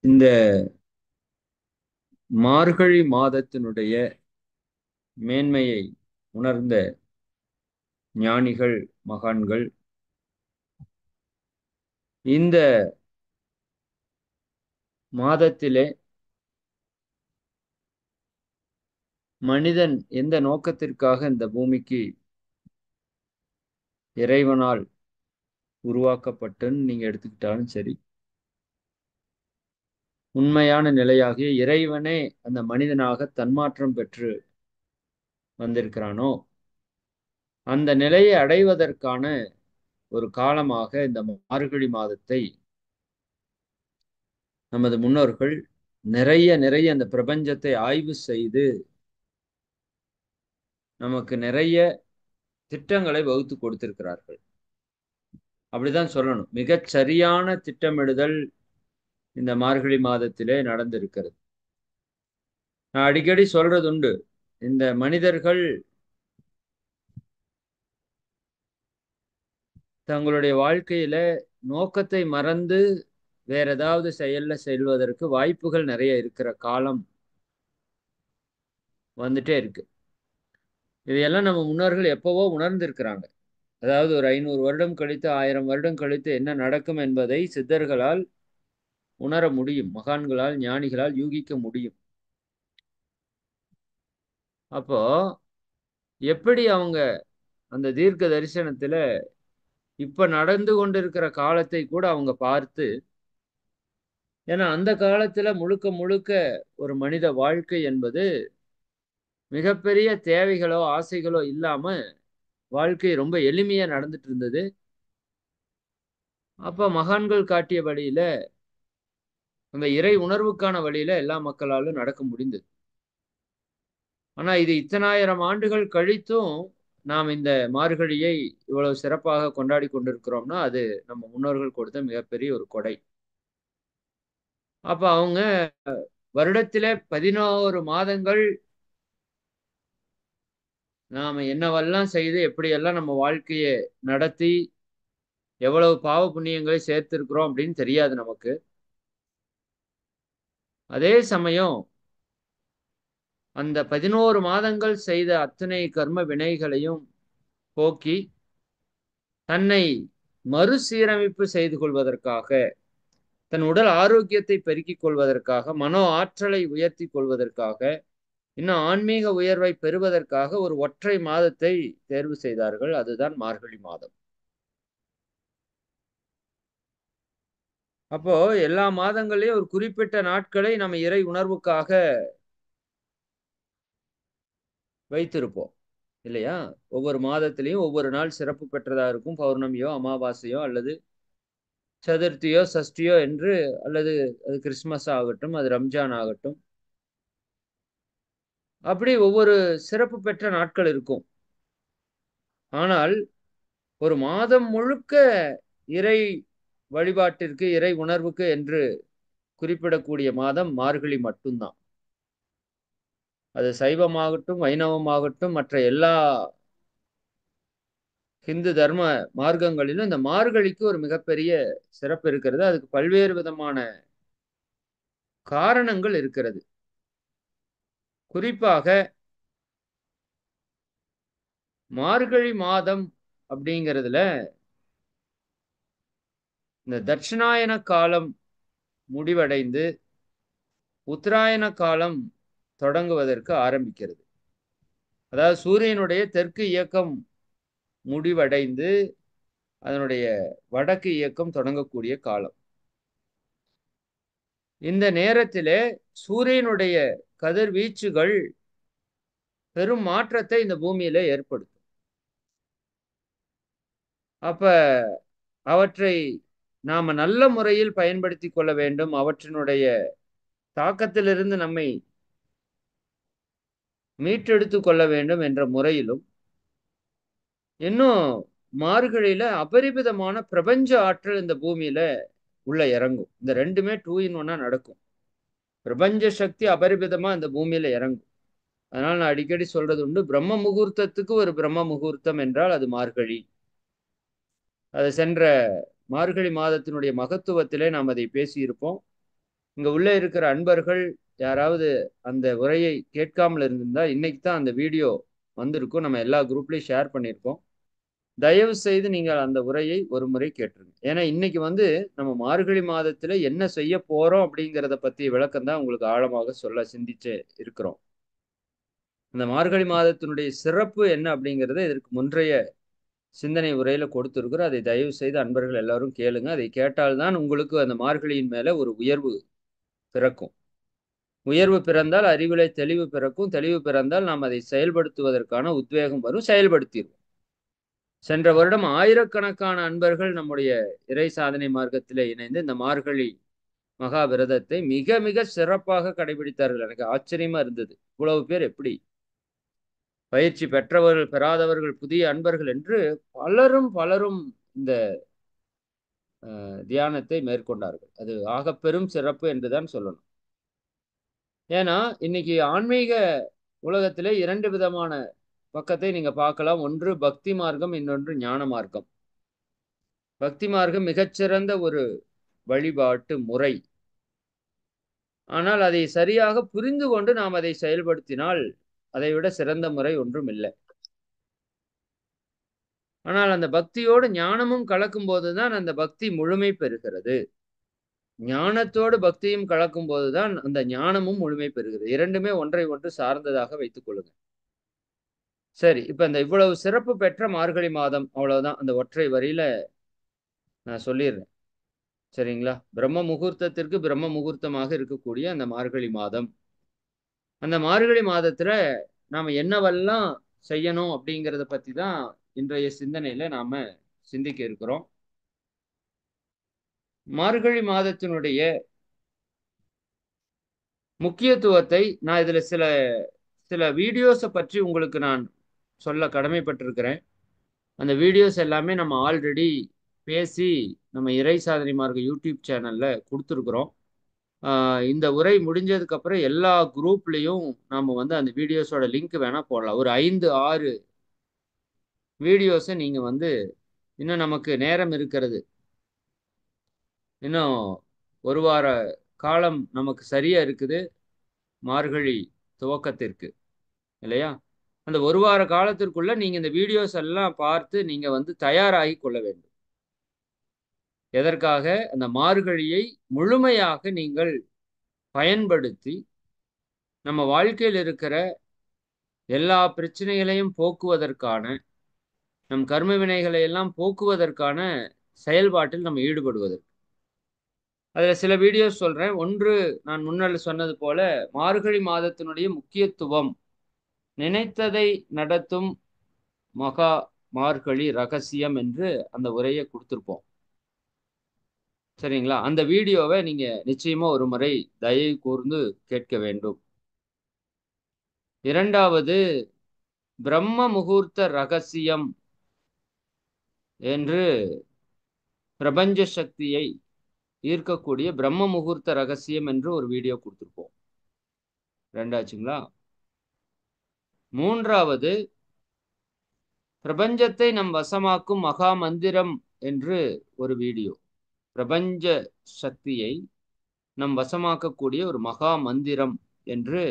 இந்த மார்கழி மாதத்தினுடைய மேன்மையை உணர்ந்த ஞானிகள், மகான்கள் இந்த மாதத்திலே மனிதன் எந்த நோக்கத்திற்காக இந்த பூமிக்கு இறைவனால் உருவாக்கப்பட்டுன்னு நீங்க எடுத்துக்கிட்டாலும் சரி, உண்மையான நிலையாகிய இறைவனே அந்த மனிதனாக தன்மாற்றம் பெற்று வந்திருக்கிறானோ, அந்த நிலையை அடைவதற்கான ஒரு காலமாக இந்த மார்கழி மாதத்தை நமது முன்னோர்கள் நிறைய நிறைய அந்த பிரபஞ்சத்தை ஆய்வு செய்து நமக்கு நிறைய திட்டங்களை வகுத்து கொடுத்திருக்கிறார்கள். அப்படிதான் சொல்லணும். மிகச் சரியான திட்டமிடுதல் இந்த மார்கழி மாதத்திலே நடந்திருக்கிறது. நான் அடிக்கடி சொல்றது உண்டு. இந்த மனிதர்கள் தங்களுடைய வாழ்க்கையில நோக்கத்தை மறந்து வேற ஏதாவது செயல்ல செல்வதற்கு வாய்ப்புகள் நிறைய இருக்கிற காலம் வந்துட்டே இருக்கு. இதையெல்லாம் நம்ம முன்னோர்கள் எப்பவோ உணர்ந்திருக்கிறாங்க. அதாவது ஒரு 500 வருடம் கழித்து 1000 வருடம் கழித்து என்ன நடக்கும் என்பதை சித்தர்களால் உணர முடியும். மகான்களால், ஞானிகளால் யூகிக்க முடியும். அப்போ எப்படி அவங்க அந்த தீர்க்க தரிசனத்துல இப்ப நடந்து கொண்டிருக்கிற காலத்தை கூட அவங்க பார்த்து, ஏன்னா அந்த காலத்துல முழுக்க முழுக்க ஒரு மனித வாழ்க்கை என்பது மிகப்பெரிய தேவைகளோ ஆசைகளோ இல்லாம வாழ்க்கை ரொம்ப எளிமையா நடந்துட்டு இருந்தது. அப்ப மகான்கள் காட்டிய வழியில, அந்த இறை உணர்வுக்கான வழியில எல்லா மக்களாலும் நடக்க முடிந்தது. ஆனா இது இத்தனாயிரம் ஆண்டுகள் கழித்தும் நாம் இந்த மார்கழியை இவ்வளவு சிறப்பாக கொண்டாடி கொண்டிருக்கிறோம்னா அது நம்ம முன்னோர்கள் கொடுத்த மிகப்பெரிய ஒரு கொடை. அப்ப அவங்க வருடத்திலே 11 மாதங்கள் நாம என்னவெல்லாம் செய்து எப்படியெல்லாம் நம்ம வாழ்க்கையை நடத்தி எவ்வளவு பாவ புண்ணியங்களை சேர்த்திருக்கிறோம் அப்படின்னு தெரியாது நமக்கு. அதே சமயம் அந்த 11 மாதங்கள் செய்த அத்தனை கர்ம வினைகளையும் போக்கி தன்னை மறுசீரமைப்பு செய்து கொள்வதற்காக, தன் உடல் ஆரோக்கியத்தை பெருக்கிக் கொள்வதற்காக, மனோ ஆற்றலை உயர்த்தி கொள்வதற்காக, இன்னும் ஆன்மீக உயர்வை பெறுவதற்காக ஒரு ஒற்றை மாதத்தை தேர்வு செய்தார்கள். அதுதான் மார்கழி மாதம். அப்போ எல்லா மாதங்களையும் ஒரு குறிப்பிட்ட நாட்களை நம்ம இறை உணர்வுக்காக வைத்திருப்போம் இல்லையா? ஒவ்வொரு மாதத்திலையும் ஒவ்வொரு நாள் சிறப்பு பெற்றதா இருக்கும். பௌர்ணமியோ, அமாவாசையோ அல்லது சதுர்த்தியோ, சஷ்டியோ என்று, அல்லது அது கிறிஸ்துமஸ் ஆகட்டும், அது ரம்ஜான் ஆகட்டும், அப்படி ஒவ்வொரு சிறப்பு பெற்ற நாட்கள் இருக்கும். ஆனால் ஒரு மாதம் முழுக்க இறை வழிபாட்டிற்கு, இறை உணர்வுக்கு என்று குறிப்பிடக்கூடிய மாதம் மார்கழி மட்டும்தான். அது சைவமாகட்டும், வைணவமாகட்டும், மற்ற எல்லா ஹிந்து தர்ம மார்க்கங்களிலும் இந்த மார்கழிக்கு ஒரு மிகப்பெரிய சிறப்பு இருக்கிறது. அதுக்கு பல்வேறு விதமான காரணங்கள் இருக்கிறது. குறிப்பாக மார்கழி மாதம் அப்படிங்கிறதுல இந்த தட்சிணாயன காலம் முடிவடைந்து உத்தராயண காலம் தொடங்குவதற்கு ஆரம்பிக்கிறது. அதாவது சூரியனுடைய தெற்கு இயக்கம் முடிவடைந்து அதனுடைய வடக்கு இயக்கம் தொடங்கக்கூடிய காலம். இந்த நேரத்திலே சூரியனுடைய கதிர்வீச்சுகள் பெரும் மாற்றத்தை இந்த பூமியில ஏற்படுத்தும். அப்ப அவற்றை நாம நல்ல முறையில் பயன்படுத்தி கொள்ள வேண்டும். அவற்றினுடைய தாக்கத்திலிருந்து நம்மை மீட்டெடுத்து கொள்ள வேண்டும் என்ற முறையிலும், இன்னும் மார்கழியில அபரிமிதமான பிரபஞ்ச ஆற்றல் இந்த பூமியில உள்ள இறங்கும். இந்த ரெண்டுமே 2 in 1 நடக்கும். பிரபஞ்ச சக்தி அபரிமிதமா இந்த பூமியில இறங்கும். அதனால நான் அடிக்கடி சொல்றது உண்டு, பிரம்ம முகூர்த்தத்துக்கு ஒரு பிரம்ம முகூர்த்தம் என்றால் அது மார்கழி. அது சென்ற மார்கழி மாதத்தினுடைய மகத்துவத்திலே நாம் அதை பேசியிருப்போம். இங்க உள்ள இருக்கிற அன்பர்கள் யாராவது அந்த உரையை கேட்காமல் இருந்திருந்தா இன்னைக்கு தான் அந்த வீடியோ வந்திருக்கும். நம்ம எல்லா குரூப்லயும் ஷேர் பண்ணியிருக்கோம். தயவு செய்து நீங்கள் அந்த உரையை ஒரு முறை கேட்டுருங்க. ஏன்னா இன்னைக்கு நம்ம மார்கழி மாதத்துல என்ன செய்ய போறோம் அப்படிங்கிறத பத்தி விளக்கம் தான் உங்களுக்கு ஆழமாக சொல்ல சிந்திச்சு இருக்கிறோம். அந்த மார்கழி மாதத்தினுடைய சிறப்பு என்ன அப்படிங்கிறத இதற்கு முன்றைய சிந்தனை உரையில கொடுத்திருக்கிறோம். அதை தயவு செய்து அன்பர்கள் எல்லாரும் கேளுங்க. அதை கேட்டால்தான் உங்களுக்கு அந்த மார்கழியின் மேல ஒரு உயர்வு பிறக்கும். உயர்வு பிறந்தால் அறிவிலே தெளிவு பிறக்கும். தெளிவு பிறந்தால் நாம் அதை செயல்படுத்துவதற்கான உத்வேகம் வரும். செயல்படுத்திடுவோம். சென்ற வருடம் ஆயிரக்கணக்கான அன்பர்கள் நம்முடைய இறை சாதனை மார்க்கத்திலே இணைந்து இந்த மார்கழி மகா விரதத்தை மிக மிக சிறப்பாக கடைபிடித்தார்கள். எனக்கு ஆச்சரியமா இருந்தது. இவ்வளவு பேர் எப்படி பயிற்சி பெற்றவர்கள், பெறாதவர்கள், புதிய அன்பர்கள் என்று பலரும் பலரும் இந்த தியானத்தை மேற்கொண்டார்கள். அது ஆகப்பெரும் சிறப்பு என்றுதான் சொல்லணும். ஏன்னா இன்னைக்கு ஆன்மீக உலகத்திலே 2 விதமான பக்கத்தை நீங்க பார்க்கலாம். ஒன்று பக்தி மார்க்கம், இன்னொன்று ஞான மார்க்கம். பக்தி மார்க்கம் மிகச்சிறந்த ஒரு வழிபாட்டு முறை. ஆனால் அதை சரியாக புரிந்து கொண்டு நாம் அதை செயல்படுத்தினால் அதைவிட சிறந்த முறை ஒன்றும் இல்லை. ஆனால் அந்த பக்தியோடு ஞானமும் கலக்கும் போதுதான் அந்த பக்தி முழுமை பெறுகிறது. ஞானத்தோடு பக்தியும் கலக்கும் போதுதான் அந்த ஞானமும் முழுமை பெறுகிறது. இரண்டுமே ஒன்றை ஒன்று சார்ந்ததாக வைத்துக் கொள்ளுங்க. சரி, இப்ப இந்த இவ்வளவு சிறப்பு பெற்ற மார்கழி மாதம் அவ்வளவுதான். அந்த ஒற்றை வரியில நான் சொல்லிடுறேன். சரிங்களா? பிரம்ம முகூர்த்தத்திற்கு பிரம்ம முகூர்த்தமாக இருக்கக்கூடிய அந்த மார்கழி மாதம். அந்த மார்கழி மாதத்துல நாம என்னவெல்லாம் செய்யணும் அப்படிங்கிறத பத்தி தான் இன்றைய சிந்தனையில நாம சிந்திக்க இருக்கிறோம். மார்கழி மாதத்தினுடைய முக்கியத்துவத்தை நான் இதுல சில சில வீடியோஸை பற்றி உங்களுக்கு நான் சொல்ல கடமைப்பட்டிருக்கிறேன். அந்த வீடியோஸ் எல்லாமே நம்ம ஆல்ரெடி பேசி நம்ம இறை சாதனை மார்க்க யூடியூப் சேனல்ல கொடுத்துருக்குறோம். இந்த உரை முடிஞ்சதுக்கு அப்புறம் எல்லா குரூப்லயும் நாம அந்த வீடியோஸோட லிங்க் வேணா போடலாம். ஒரு 5-6 வீடியோஸை நீங்க இன்னும் நமக்கு நேரம் இருக்கிறது. இன்னும் ஒரு வார காலம் நமக்கு சரியா இருக்குது மார்கழி துவக்கத்திற்கு, இல்லையா? அந்த ஒரு வார காலத்திற்குள்ள நீங்க இந்த வீடியோஸ் எல்லாம் பார்த்து நீங்க தயாராகி கொள்ள வேண்டும். எதற்காக? அந்த மார்கழியை முழுமையாக நீங்கள் பயன்படுத்தி நம்ம வாழ்க்கையில் இருக்கிற எல்லா பிரச்சனைகளையும் போக்குவதற்கான, நம் கர்ம வினைகளை எல்லாம் போக்குவதற்கான செயல்பாட்டில் நம்ம ஈடுபடுவதற்கு. அதுல சில வீடியோஸ் சொல்றேன். ஒன்று, நான் முன்னால் சொன்னது போல மார்கழி மாதத்தினுடைய முக்கியத்துவம், நினைத்ததை நடத்தும் மகா மார்கழி ரகசியம் என்று அந்த உரையை கொடுத்திருப்போம். சரிங்களா? அந்த வீடியோவை நீங்க நிச்சயமா ஒரு முறை தயவு கூர்ந்து கேட்க வேண்டும். இரண்டாவது, பிரம்ம முகூர்த்த ரகசியம் என்று பிரபஞ்ச சக்தியை ஈர்க்கக்கூடிய பிரம்ம முகூர்த்த ரகசியம் என்று ஒரு வீடியோ கொடுத்திருப்போம். ரெண்டாச்சுங்களா? மூன்றாவது, பிரபஞ்சத்தை நம் வசமாக்கும் மகா மந்திரம் என்று ஒரு வீடியோ. பிரபஞ்ச சக்தியை நம் வசமாக்கக்கூடிய ஒரு மகா மந்திரம் என்று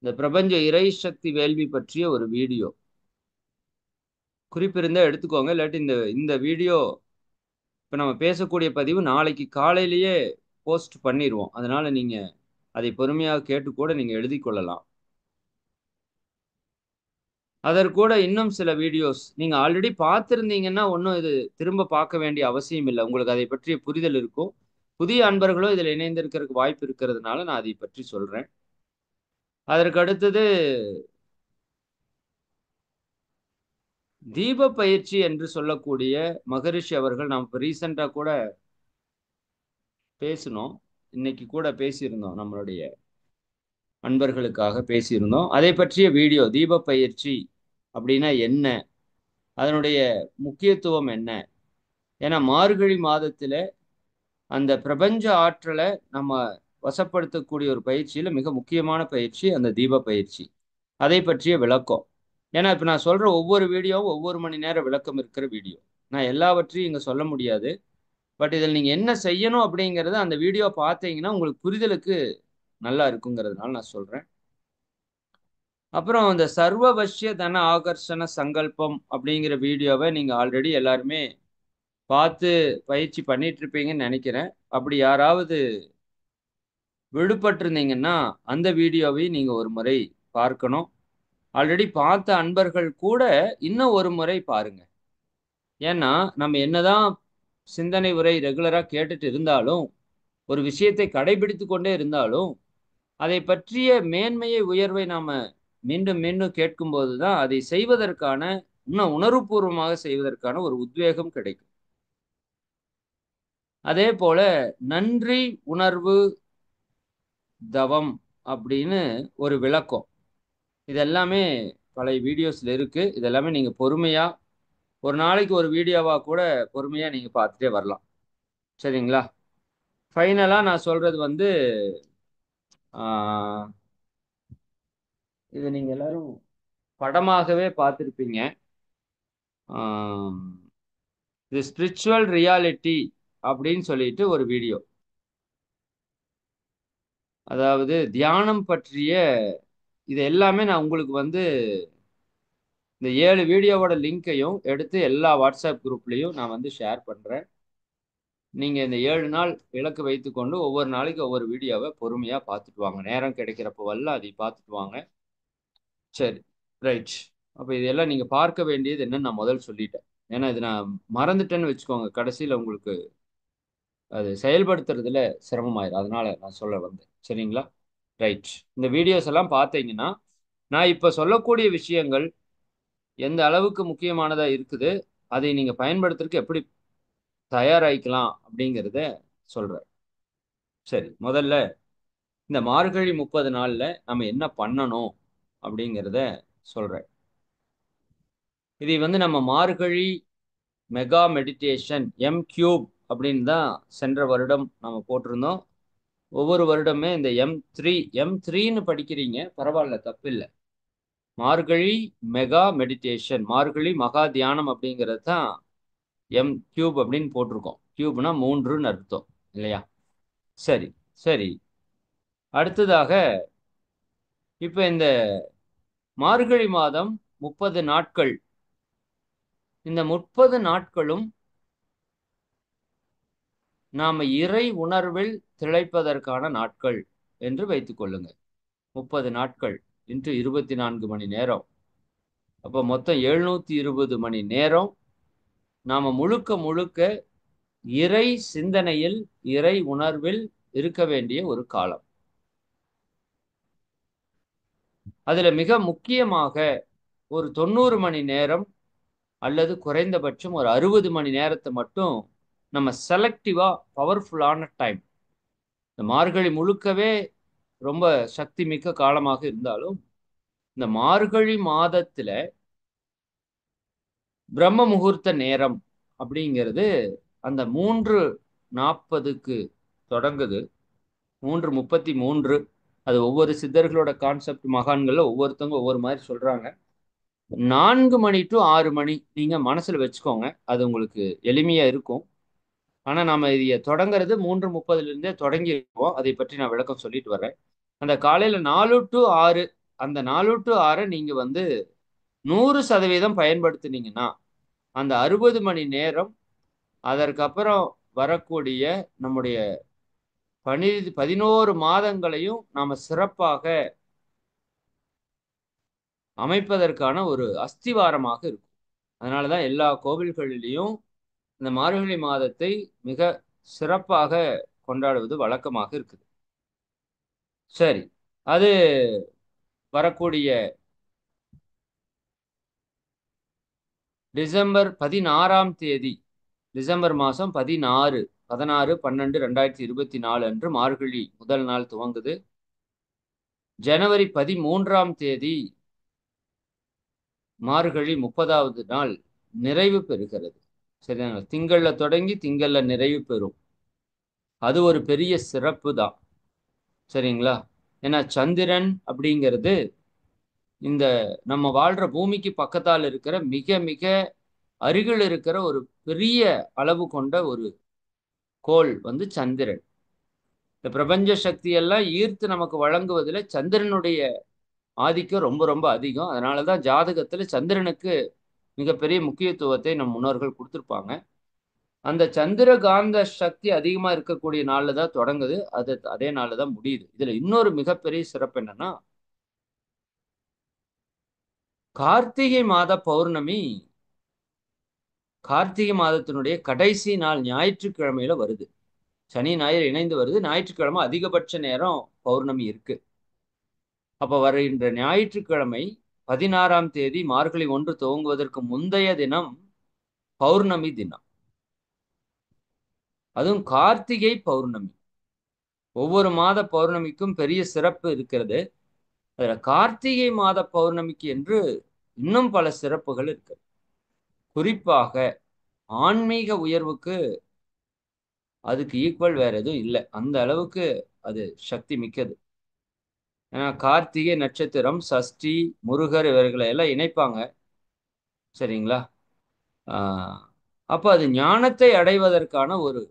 இந்த பிரபஞ்ச இறை சக்தி வேள்வி பற்றிய ஒரு வீடியோ. குறிப்பிருந்தா எடுத்துக்கோங்க. இல்லாட்டி இந்த வீடியோ இப்போ நம்ம பேசக்கூடிய பதிவு நாளைக்கு காலையிலேயே போஸ்ட் பண்ணிடுவோம். அதனால நீங்க அதை பொறுமையாக கேட்டு கூட நீங்க எழுதி கொள்ளலாம். அதற்கூட இன்னும் சில வீடியோஸ் நீங்க ஆல்ரெடி பார்த்துருந்தீங்கன்னா ஒன்றும் இது திரும்ப பார்க்க வேண்டிய அவசியம் இல்லை. உங்களுக்கு அதை பற்றிய புரிதல் இருக்கும். புதிய அன்பர்களும் இதில் இணைந்திருக்கிறதுக்கு வாய்ப்பு இருக்கிறதுனால நான் அதை பற்றி சொல்றேன். அதற்கு அடுத்தது தீப பயிற்சி என்று சொல்லக்கூடிய மகரிஷி அவர்கள், நாம் இப்போ ரீசெண்டா கூட பேசினோம். இன்னைக்கு கூட பேசியிருந்தோம், நம்மளுடைய அன்பர்களுக்காக பேசியிருந்தோம். அதை பற்றிய வீடியோ, தீப பயிற்சி அப்படின்னா என்ன, அதனுடைய முக்கியத்துவம் என்ன. ஏன்னா மார்கழி மாதத்துல அந்த பிரபஞ்ச ஆற்றலை நம்ம வசப்படுத்தக்கூடிய ஒரு பயிற்சியில மிக முக்கியமான பயிற்சி அந்த தீப பயிற்சி. அதை பற்றிய விளக்கம். ஏன்னா இப்ப நான் சொல்ற ஒவ்வொரு வீடியோவும் ஒவ்வொரு மணி நேரம் விளக்கம் இருக்கிற வீடியோ. நான் எல்லாவற்றையும் இங்க சொல்ல முடியாது. பட் இதில் நீங்க என்ன செய்யணும் அப்படிங்கறது அந்த வீடியோ பார்த்தீங்கன்னா உங்களுக்கு புரிதலுக்கு நல்லா இருக்குங்கிறதுனால நான் சொல்றேன். அப்புறம் இந்த சர்வவசிய தன ஆகர்ஷண சங்கல்பம் அப்படிங்கிற வீடியோவை நீங்க ஆல்ரெடி எல்லாருமே பார்த்து பயிற்சி பண்ணிட்டு இருப்பீங்கன்னு நினைக்கிறேன். அப்படி யாராவது விடுபட்டிருந்தீங்கன்னா அந்த வீடியோவை நீங்க ஒரு முறை பார்க்கணும். ஆல்ரெடி பார்த்த அன்பர்கள் கூட இன்னும் ஒரு முறை பாருங்க. ஏன்னா நம்ம என்னதான் சிந்தனை உரை ரெகுலரா கேட்டுட்டு இருந்தாலும், ஒரு விஷயத்தை கடைபிடித்து கொண்டே இருந்தாலும், அதை பற்றிய மேன்மையை உயர்வை நாம மீண்டும் மீண்டும் கேட்கும்போது தான் அதை செய்வதற்கான இன்னும் உணர்வுபூர்வமாக செய்வதற்கான ஒரு உத்வேகம் கிடைக்கும். அதே போல நன்றி உணர்வு தவம் அப்படின்னு ஒரு விளக்கம். இது எல்லாமே பழைய வீடியோஸ்ல இருக்கு. இது எல்லாமே நீங்க பொறுமையா ஒரு நாளைக்கு ஒரு வீடியோவா கூட பொறுமையா நீங்க பார்த்துட்டே வரலாம். சரிங்களா? ஃபைனலா நான் சொல்றது வந்து ஆ இது நீங்க எல்லாரும் படமாகவே பார்த்திருப்பீங்க. ஆம், இது ஸ்பிரிச்சுவல் ரியாலிட்டி அப்படின்னு சொல்லிட்டு ஒரு வீடியோ. அதாவது தியானம் பற்றிய இது எல்லாமே நான் உங்களுக்கு வந்து இந்த 7 வீடியோவோட லிங்க்கையும் எடுத்து எல்லா வாட்ஸ்அப் குரூப்லயும் நான் வந்து ஷேர் பண்றேன். நீங்க இந்த 7 நாள் இலக்கு வைத்துக்கொண்டு ஒவ்வொரு நாளைக்கு ஒவ்வொரு வீடியோவை பொறுமையா பார்த்துட்டு வாங்க. நேரம் கிடைக்கிறப்பவெல்லாம் அதை பார்த்துட்டு வாங்க. சரி, ரைட். அப்ப இதெல்லாம் நீங்க பார்க்க வேண்டியது என்னன்னு நான் முதல் சொல்லிட்டேன். ஏன்னா இது நான் மறந்துட்டேன்னு வச்சுக்கோங்க. கடைசியில உங்களுக்கு அது செயல்படுத்துறதுல சிரமமாயிரும். அதனால நான் சொல்ல வந்தேன். சரிங்களா? ரைட். இந்த வீடியோஸ் எல்லாம் பார்த்தீங்கன்னா, நான் இப்ப சொல்லக்கூடிய விஷயங்கள் எந்த அளவுக்கு முக்கியமானதா இருக்குது, அதை நீங்க பயன்படுத்துறதுக்கு எப்படி தயாராயிக்கலாம் அப்படிங்கிறத சொல்றேன். சரி, முதல்ல இந்த மார்கழி 30 நாள்ல நம்ம என்ன பண்ணணும் அப்படிங்கிறத சொல்றேன். இதை வந்து நம்ம மார்கழி மெகா மெடிடேஷன் எம் கியூப் அப்படின்னு தான் சென்ற வருடம் நம்ம போட்டிருந்தோம். ஒவ்வொரு வருடமே இந்த எம் த்ரீன்னு படிக்கிறீங்க, பரவாயில்ல, தப்பில்லை. மார்கழி மெகா மெடிடேஷன், மார்கழி மகா தியானம் அப்படிங்கிறது தான் எம் கியூப் அப்படின்னு போட்டிருக்கோம். கியூப்னா 3ன்னு அர்த்தம் இல்லையா? சரி, சரி. அடுத்ததாக இப்ப இந்த மார்கழி மாதம் 30 நாட்கள், இந்த 30 நாட்களும் நாம இறை உணர்வில் திளைப்பதற்கான நாட்கள் என்று வைத்துக் கொள்ளுங்க. 30 நாட்கள் இன்று 24 மணி நேரம், அப்ப மொத்தம் 720 மணி நேரம் நாம முழுக்க முழுக்க இறை சிந்தனையில் இறை உணர்வில் இருக்க வேண்டிய ஒரு காலம். அதுல மிக முக்கியமாக ஒரு 90 மணி நேரம் அல்லது குறைந்தபட்சம் ஒரு 60 மணி நேரத்தை மட்டும் நம்ம செலக்டிவா பவர்ஃபுல்லான டைம். இந்த மார்கழி முழுக்கவே ரொம்ப சக்தி மிக்க காலமாக இருந்தாலும் இந்த மார்கழி மாதத்துல பிரம்ம முகூர்த்த நேரம் அப்படிங்கிறது அந்த 3:40க்கு தொடங்குது. 3:33. அது ஒவ்வொரு சித்தர்களோட கான்செப்ட், மகான்கள்ல ஒவ்வொருத்தவங்க ஒவ்வொரு மாதிரி சொல்றாங்க. 4 மணி டு 6 மணி நீங்க மனசுல வச்சுக்கோங்க. அது உங்களுக்கு எளிமையா இருக்கும். ஆனா நாம இதைய தொடங்குறது 3:30 இருந்தே தொடங்கி இருக்கோம். அதை பற்றி நான் விளக்கம் சொல்லிட்டு வரேன். அந்த காலையில 4 டு 6, அந்த 4 டு 6 நீங்க வந்து 100% பயன்படுத்தினீங்கன்னா அந்த 60 மணி நேரம், அதற்கப்புறம் வரக்கூடிய நம்முடைய 11 மாதங்களையும் நாம சிறப்பாக அமைப்பதற்கான ஒரு அஸ்திவாரமாக இருக்கும். அதனாலதான் எல்லா கோவில்களிலையும் இந்த மார்கழி மாதத்தை மிக சிறப்பாக கொண்டாடுவது வழக்கமாக இருக்குது. சரி, அது வரக்கூடிய டிசம்பர் 16ஆம் தேதி, டிசம்பர் மாதம் 16/12/2024 அன்று மார்கழி முதல் நாள் துவங்குது. ஜனவரி 13ஆம் தேதி மார்கழி 30வது நாள் நிறைவு பெறுகிறது. சரிங்களா? திங்கள்ல தொடங்கி திங்கள்ல நிறைவு பெறும். அது ஒரு பெரிய சிறப்பு தான். சரிங்களா? ஏன்னா சந்திரன் அப்படிங்கிறது இந்த நம்ம வாழ்ற பூமிக்கு பக்கத்தால் இருக்கிற மிக மிக அருகில் இருக்கிற ஒரு பெரிய அளவு கொண்ட ஒரு கோள் வந்து சந்திரன். இந்த பிரபஞ்ச சக்தி எல்லாம் ஈர்த்து நமக்கு வழங்குவதில் சந்திரனுடைய ஆதிக்கம் ரொம்ப ரொம்ப அதிகம். அதனாலதான் ஜாதகத்துல சந்திரனுக்கு மிகப்பெரிய முக்கியத்துவத்தை நம் முன்னோர்கள் கொடுத்திருப்பாங்க. அந்த சந்திர காந்த சக்தி அதிகமா இருக்கக்கூடிய நாள்ல தான் தொடங்குது. அது அதே நாள்ல தான் முடியுது. இதுல இன்னொரு மிகப்பெரிய சிறப்பு என்னன்னா, கார்த்திகை மாத பௌர்ணமி கார்த்திகை மாதத்தினுடைய கடைசி நாள் ஞாயிற்றுக்கிழமையில வருது. சனி ஞாயிறு இணைந்து வருது. ஞாயிற்றுக்கிழமை அதிகபட்ச நேரம் பௌர்ணமி இருக்கு. அப்ப வருகின்ற ஞாயிற்றுக்கிழமை 16ஆம் தேதி மார்கழி 1 துவங்குவதற்கு முந்தைய தினம் பௌர்ணமி தினம். அதுவும் கார்த்திகை பௌர்ணமி. ஒவ்வொரு மாத பௌர்ணமிக்கும் பெரிய சிறப்பு இருக்கிறது. அதுல கார்த்திகை மாத பௌர்ணமிக்கு என்று இன்னும் பல சிறப்புகள் இருக்கு. குறிப்பாக ஆன்மீக உயர்வுக்கு அதுக்கு ஈக்குவல் வேற எதுவும் இல்லை. அந்த அளவுக்கு அது சக்தி மிக்கது. ஏன்னா கார்த்திகை நட்சத்திரம், சஷ்டி, முருகர் இவர்களை எல்லாம் இணைப்பாங்க. சரிங்களா? அப்ப அது ஞானத்தை அடைவதற்கான ஒரு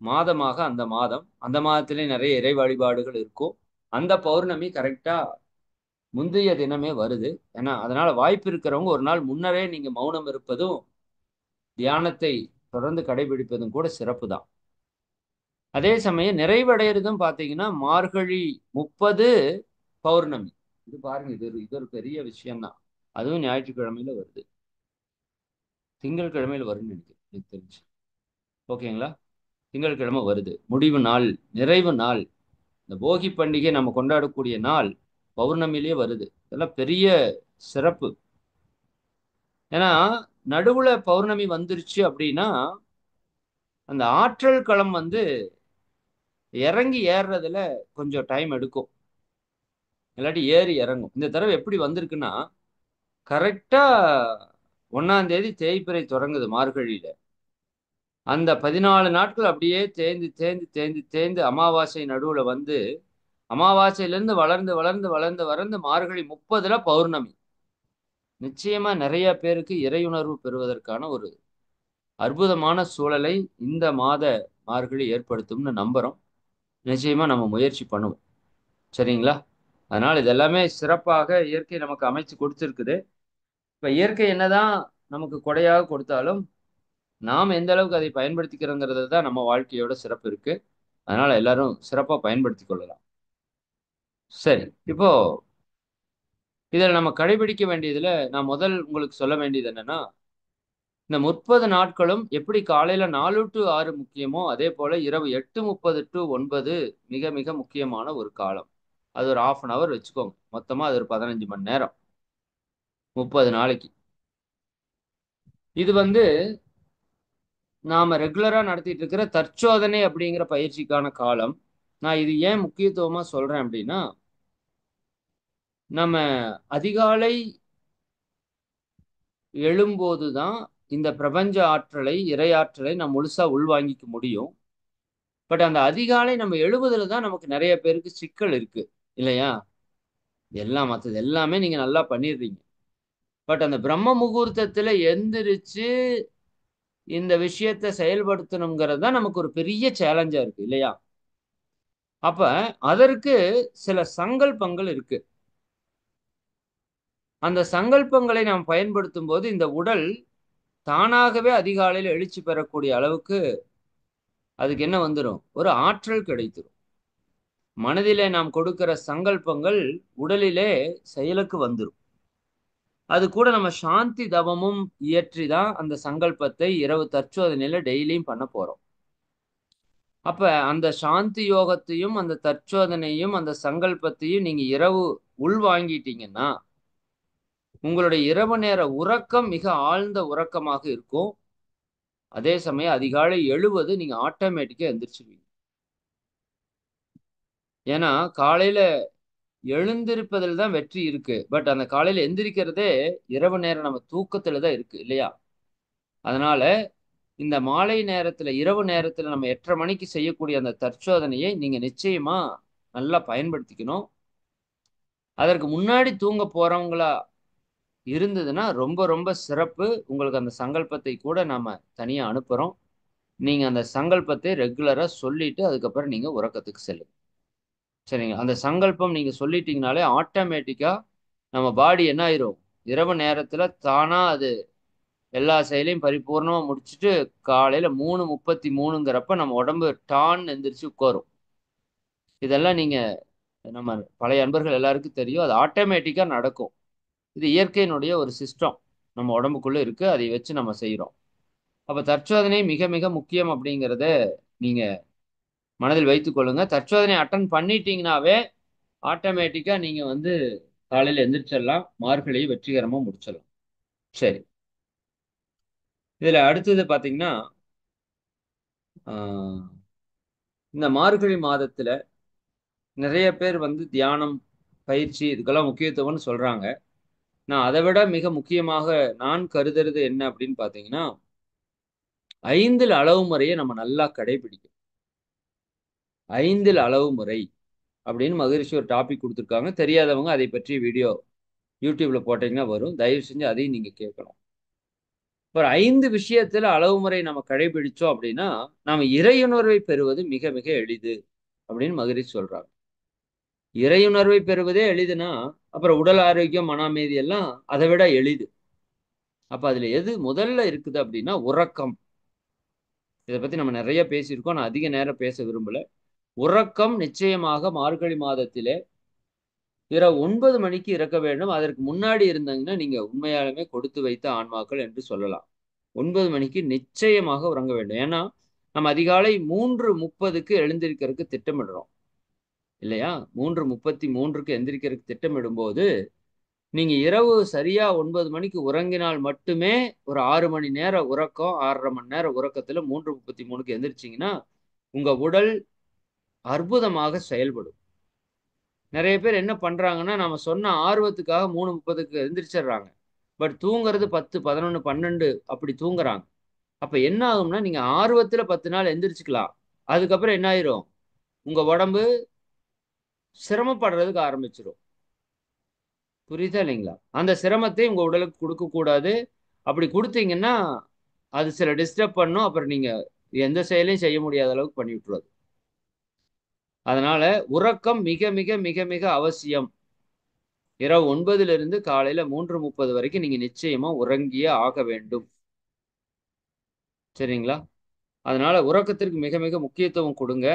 மாதமாக அந்த மாதம். அந்த மாதத்திலே நிறைய இறை வழிபாடுகள் இருக்கும். அந்த பௌர்ணமி கரெக்டா முந்தைய தினமே வருது. ஏன்னா அதனால வாய்ப்பு இருக்கிறவங்க ஒரு நாள் முன்னரே நீங்க மௌனம் இருப்பதும் தியானத்தை தொடர்ந்து கடைபிடிப்பதும் கூட சிறப்பு தான். அதே சமயம் நிறைவடைகிறதும் பார்த்தீங்கன்னா மார்கழி 30 பௌர்ணமி. இது பாருங்க, இது ஒரு பெரிய விஷயம்தான். அதுவும் ஞாயிற்றுக்கிழமையில வருது. திங்கட்கிழமையில வரும்னு நினைக்கிறேன் எனக்கு தெரிஞ்சு. ஓகேங்களா? திங்கட்கிழமை வருது. முடிவு நாள், நிறைவு நாள். இந்த போகி பண்டிகை நம்ம கொண்டாடக்கூடிய நாள் பௌர்ணமியிலேயே வருது. இதெல்லாம் பெரிய சிறப்பு. ஏன்னா நடுவுல பௌர்ணமி வந்துருச்சு அப்படின்னா அந்த ஆற்றல் களம் வந்து இறங்கி ஏறுறதுல கொஞ்சம் டைம் எடுக்கும். இல்லாட்டி ஏறி இறங்கும். இந்த தடவை எப்படி வந்திருக்குன்னா கரெக்டா 1ஆம் தேதி தேய்பிறை தொடங்குது மார்கழியில. அந்த 14 நாட்கள் அப்படியே தேய்ந்து தேய்ந்து தேய்ந்து தேய்ந்து அமாவாசை நடுவுல வந்து அமாவாசையிலிருந்து வளர்ந்து வளர்ந்து வளர்ந்து வளர்ந்து மார்கழி 30ல பௌர்ணமி. நிச்சயமா நிறைய பேருக்கு இறையுணர்வு பெறுவதற்கான ஒரு அற்புதமான சூழலை இந்த மாத மார்கழி ஏற்படுத்தும்னு நம்புறோம். நிச்சயமா நம்ம முயற்சி பண்ணுவோம். சரிங்களா? அதனால இதெல்லாமே சிறப்பாக இயற்கை நமக்கு அமைச்சு கொடுத்துருக்குது. இப்ப இயற்கை என்னதான் நமக்கு கொடையாக கொடுத்தாலும் நாம் எந்த அளவுக்கு அதை பயன்படுத்திக்கிறோங்கிறது தான் நம்ம வாழ்க்கையோட சிறப்பு இருக்கு. அதனால எல்லாரும் சிறப்பா பயன்படுத்தி கொள்ளலாம். சரி, இப்போ இதில் நம்ம கடைபிடிக்க வேண்டியதுல நான் முதல் உங்களுக்கு சொல்ல வேண்டியது என்னன்னா, இந்த 30 நாட்களும் எப்படி காலையில 4 to 6 முக்கியமோ அதே போல இரவு 8:30 to 9 மிக மிக முக்கியமான ஒரு காலம். அது ஒரு 1/2 hour வச்சுக்கோங்க. மொத்தமா அது ஒரு 15 மணி நேரம் 30 நாளைக்கு. இது வந்து நாம ரெகுலரா நடத்திட்டு இருக்கிற தற்சோதனை அப்படிங்கிற பயிற்சிக்கான காலம். நான் இது ஏன் முக்கியத்துவமா சொல்றேன் அப்படின்னா, நம்ம அதிகாலை எழும்போதுதான் இந்த பிரபஞ்ச ஆற்றலை, இறை ஆற்றலை நம்ம முழுசா உள்வாங்கிக்க முடியும். பட் அந்த அதிகாலை நம்ம எழுவதுல தான் நமக்கு நிறைய பேருக்கு சிக்கல் இருக்கு. இல்லையா? எல்லாம் மத்தது எல்லாமே நீங்க நல்லா பண்ணிடுறீங்க. பட் அந்த பிரம்ம முகூர்த்தத்துல எந்திரிச்சு இந்த விஷயத்த செயல்படுத்தணுங்கிறது தான் நமக்கு ஒரு பெரிய சேலஞ்சா இருக்கு. இல்லையா? அப்ப அதற்கு சில சங்கல்பங்கள் இருக்கு. அந்த சங்கல்பங்களை நாம் பயன்படுத்தும் போது இந்த உடல் தானாகவே அதிகாலையில் எழுச்சி பெறக்கூடிய அளவுக்கு அதுக்கு என்ன வந்துடும்? ஒரு ஆற்றல் கிடைத்துரும். மனதிலே நாம் கொடுக்கிற சங்கல்பங்கள் உடலிலே செயலுக்கு வந்துடும். அது கூட நம்ம சாந்தி தவமும் இயற்றி தான் அந்த சங்கல்பத்தை இரவு தற்சோதனையில டெய்லியும் பண்ண போறோம். அப்ப அந்த சாந்தி யோகத்தையும் அந்த தற்சோதனையும் அந்த சங்கல்பத்தையும் நீங்க இரவு உள்வாங்கிட்டீங்கன்னா உங்களுடைய இரவு நேர உறக்கம் மிக ஆழ்ந்த உறக்கமாக இருக்கும். அதே சமயம் அதிகாலை எழுவது நீங்க ஆட்டோமேட்டிக்கா எந்திரிச்சிருவீங்க. ஏன்னா காலையில எழுந்திருப்பதில் தான் வெற்றி இருக்கு. பட் அந்த காலையில எந்திரிக்கிறதே இரவு நேரம் நம்ம தூக்கத்துல தான் இருக்கு. இல்லையா? அதனால இந்த மாலை நேரத்துல இரவு நேரத்துல நம்ம 8:30 மணிக்கு செய்யக்கூடிய அந்த தற்சோதனையை நீங்க நிச்சயமா நல்லா பயன்படுத்திக்கணும். அதற்கு முன்னாடி தூங்க போறவங்களா இருந்ததுன்னா ரொம்ப ரொம்ப சிறப்பு. உங்களுக்கு அந்த சங்கல்பத்தை கூட நாம தனியா அனுப்புறோம். நீங்க அந்த சங்கல்பத்தை ரெகுலரா சொல்லிட்டு அதுக்கப்புறம் நீங்க உறக்கத்துக்கு செல்லுங்க. சரிங்க. அந்த சங்கல்பம் நீங்க சொல்லிட்டீங்கனாலே ஆட்டோமேட்டிக்கா நம்ம பாடி என்ன ஆயிரும், இரவு நேரத்துல தானா அது எல்லா செயலையும் பரிபூர்ணமா முடிச்சுட்டு காலையில 3:33ங்கிறப்ப நம்ம உடம்பு டான்னு எந்திரிச்சு உட்காரும். இதெல்லாம் நீங்க நம்ம பழைய அன்பர்கள் எல்லாருக்கும் தெரியும். அது ஆட்டோமேட்டிக்கா நடக்கும். இது இயற்கையினுடைய ஒரு சிஸ்டம். நம்ம உடம்புக்குள்ள இருக்கு. அதை வச்சு நம்ம செய்றோம். அப்ப தற்சோதனை மிக மிக முக்கியம் அப்படிங்கிறத நீங்க மனதில் வைத்துக் கொள்ளுங்க. தற்சோதனை அட்டெண்ட் பண்ணிட்டீங்கனாவே ஆட்டோமேட்டிக்கா நீங்க வந்து காலையில எந்திரிச்சிடலாம். மார்கழியை வெற்றிகரமா முடிச்சிடலாம். சரி. இதுல அடுத்தது பாத்தீங்கன்னா, ஆ இந்த மார்கழி மாதத்துல நிறைய பேர் வந்து தியானம், பயிற்சி இதுக்கெல்லாம் முக்கியத்துவம்னு சொல்றாங்க. நான் அதை விட மிக முக்கியமாக நான் கருதுறது என்ன அப்படின்னு பாத்தீங்கன்னா, 5 அளவு முறையை நம்ம நல்லா கடைபிடிக்கணும். 5 அளவு முறை அப்படின்னு மகரிஷி ஒரு டாபிக் குடுத்துருக்காங்க. தெரியாதவங்க அதை பற்றி வீடியோ YouTubeல போட்டீங்கன்னா வரும். தயவு செஞ்சு அதையும் நீங்க கேட்கணும். ஒரு 5 விஷயத்துல அளவு முறை நம்ம கடைபிடிச்சோம் அப்படின்னா, நாம இறையுணர்வை பெறுவது மிக மிக எளிது அப்படின்னு மகரிஷி சொல்றாங்க. இறையுணர்வை பெறுவதே எளிதுன்னா, அப்புறம் உடல் ஆரோக்கியம், மன அமைதி எல்லாம் அதை விட எளிது. அப்ப அதுல எது முதல்ல இருக்குது அப்படின்னா உறக்கம். இத பத்தி நம்ம நிறைய பேசியிருக்கோம். நான் அதிக நேரம் பேச விரும்பல. உறக்கம் நிச்சயமாக மார்கழி மாதத்திலே இரவு 9 மணிக்கு இறக்க வேண்டும். அதற்கு முன்னாடி இருந்தாங்கன்னா, நீங்க உண்மையாலுமே கொடுத்து வைத்த ஆன்மாக்கள் என்று சொல்லலாம். 9 மணிக்கு நிச்சயமாக உறங்க வேண்டும். ஏன்னா, நம்ம அதிகாலை 3:30க்கு எழுந்திருக்கிறதுக்கு திட்டமிடுறோம். இல்லையா? 3:33க்கு எந்திரிக்கிறதுக்கு திட்டமிடும்போது, நீங்க இரவு சரியா 9 மணிக்கு உறங்கினால் மட்டுமே ஒரு 6 மணி நேர உறக்கம், 6 1/2 மணி நேர உறக்கத்துல 3:33க்கு எந்திரிச்சீங்கன்னா, உங்க உடல் அற்புதமாக செயல்படும். நெறைய பேர் என்ன பண்றாங்கன்னா, நாம சொன்ன ஆர்வத்துக்காக 3:30க்கு எந்திரிச்சிடுறாங்க. பட் தூங்குறது 10, 11, 12 அப்படி தூங்குறாங்க. அப்ப என்ன ஆகும்னா, நீங்க ஆர்வத்துல 10 நாள் எந்திரிச்சுக்கலாம். அதுக்கப்புறம் என்ன ஆயிரும்? உங்க உடம்பு சிரமப்படுறதுக்கு ஆரம்பிச்சுரும். புரியுதா இல்லைங்களா? அந்த சிரமத்தை உங்க உடலுக்கு குடுக்கக் கூடாது. அப்படி குடுத்தீங்கன்னா, அது சில டிஸ்டர்ப் பண்ணும். அப்புறம் நீங்க எந்த செயலையும் செய்ய முடியாத அளவுக்கு பண்ணி விட்டுரும் அது. அதனால உறக்கம் மிக மிக மிக மிக அவசியம். இரவு 9லிருந்து காலையில 3:30 வரைக்கும் நீங்க நிச்சயமா உறங்கியே ஆக வேண்டும். சரிங்களா? அதனால உறக்கத்திற்கு மிக மிக முக்கியத்துவம் குடுங்க.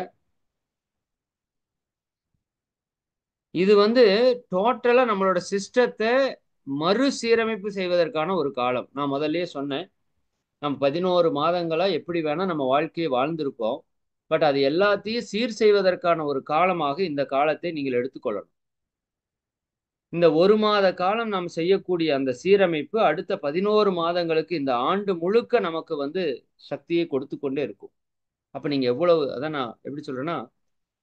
இது வந்து டோட்டலா நம்மளோட சிஸ்டத்த மறுசீரமைப்பு செய்வதற்கான ஒரு காலம். நான் முதல்லயே சொன்னேன். நம்ம 11 மாதங்களா எப்படி வேணா நம்ம வாழ்க்கைய வாழ்ந்திருப்போம். பட் அது எல்லாத்தையும் சீர் செய்வதற்கான ஒரு காலமாக இந்த காலத்தை நீங்கள் எடுத்துக்கொள்ளணும். இந்த 1 மாத காலம் நாம் செய்யக்கூடிய அந்த சீரமைப்பு அடுத்த 11 மாதங்களுக்கு இந்த ஆண்டு முழுக்க நமக்கு வந்து சக்தியை கொடுத்துக் கொண்டே இருக்கும். அப்ப நீங்க எவ்வளவு அதான் நான் எப்படி சொல்றேன்னா,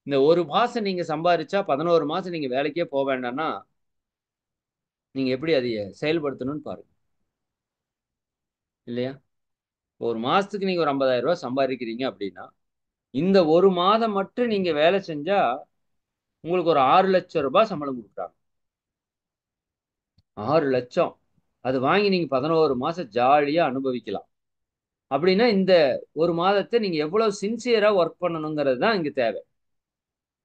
இந்த 1 மாசம் நீங்க சம்பாரிச்சா 11 மாசம் நீங்க வேலைக்கே போ வேண்டாம்னா, நீங்க எப்படி அதைய செயல்படுத்தணும்னு பாருங்க. இல்லையா? 1 மாசத்துக்கு நீங்க ஒரு ரூ. 50,000 சம்பாதிக்கிறீங்க அப்படின்னா, இந்த 1 மாதம் மட்டும் நீங்க வேலை செஞ்சா, உங்களுக்கு ஒரு ரூ. 6,00,000 சம்பளம் குடுக்குறாங்க. 6,00,000 அது வாங்கி நீங்க 11 மாசம் ஜாலியா அனுபவிக்கலாம். அப்படின்னா, இந்த 1 மாதத்த நீங்க எவ்வளவு சின்சியரா வொர்க் பண்ணணுங்கிறது தான் இங்க தேவை.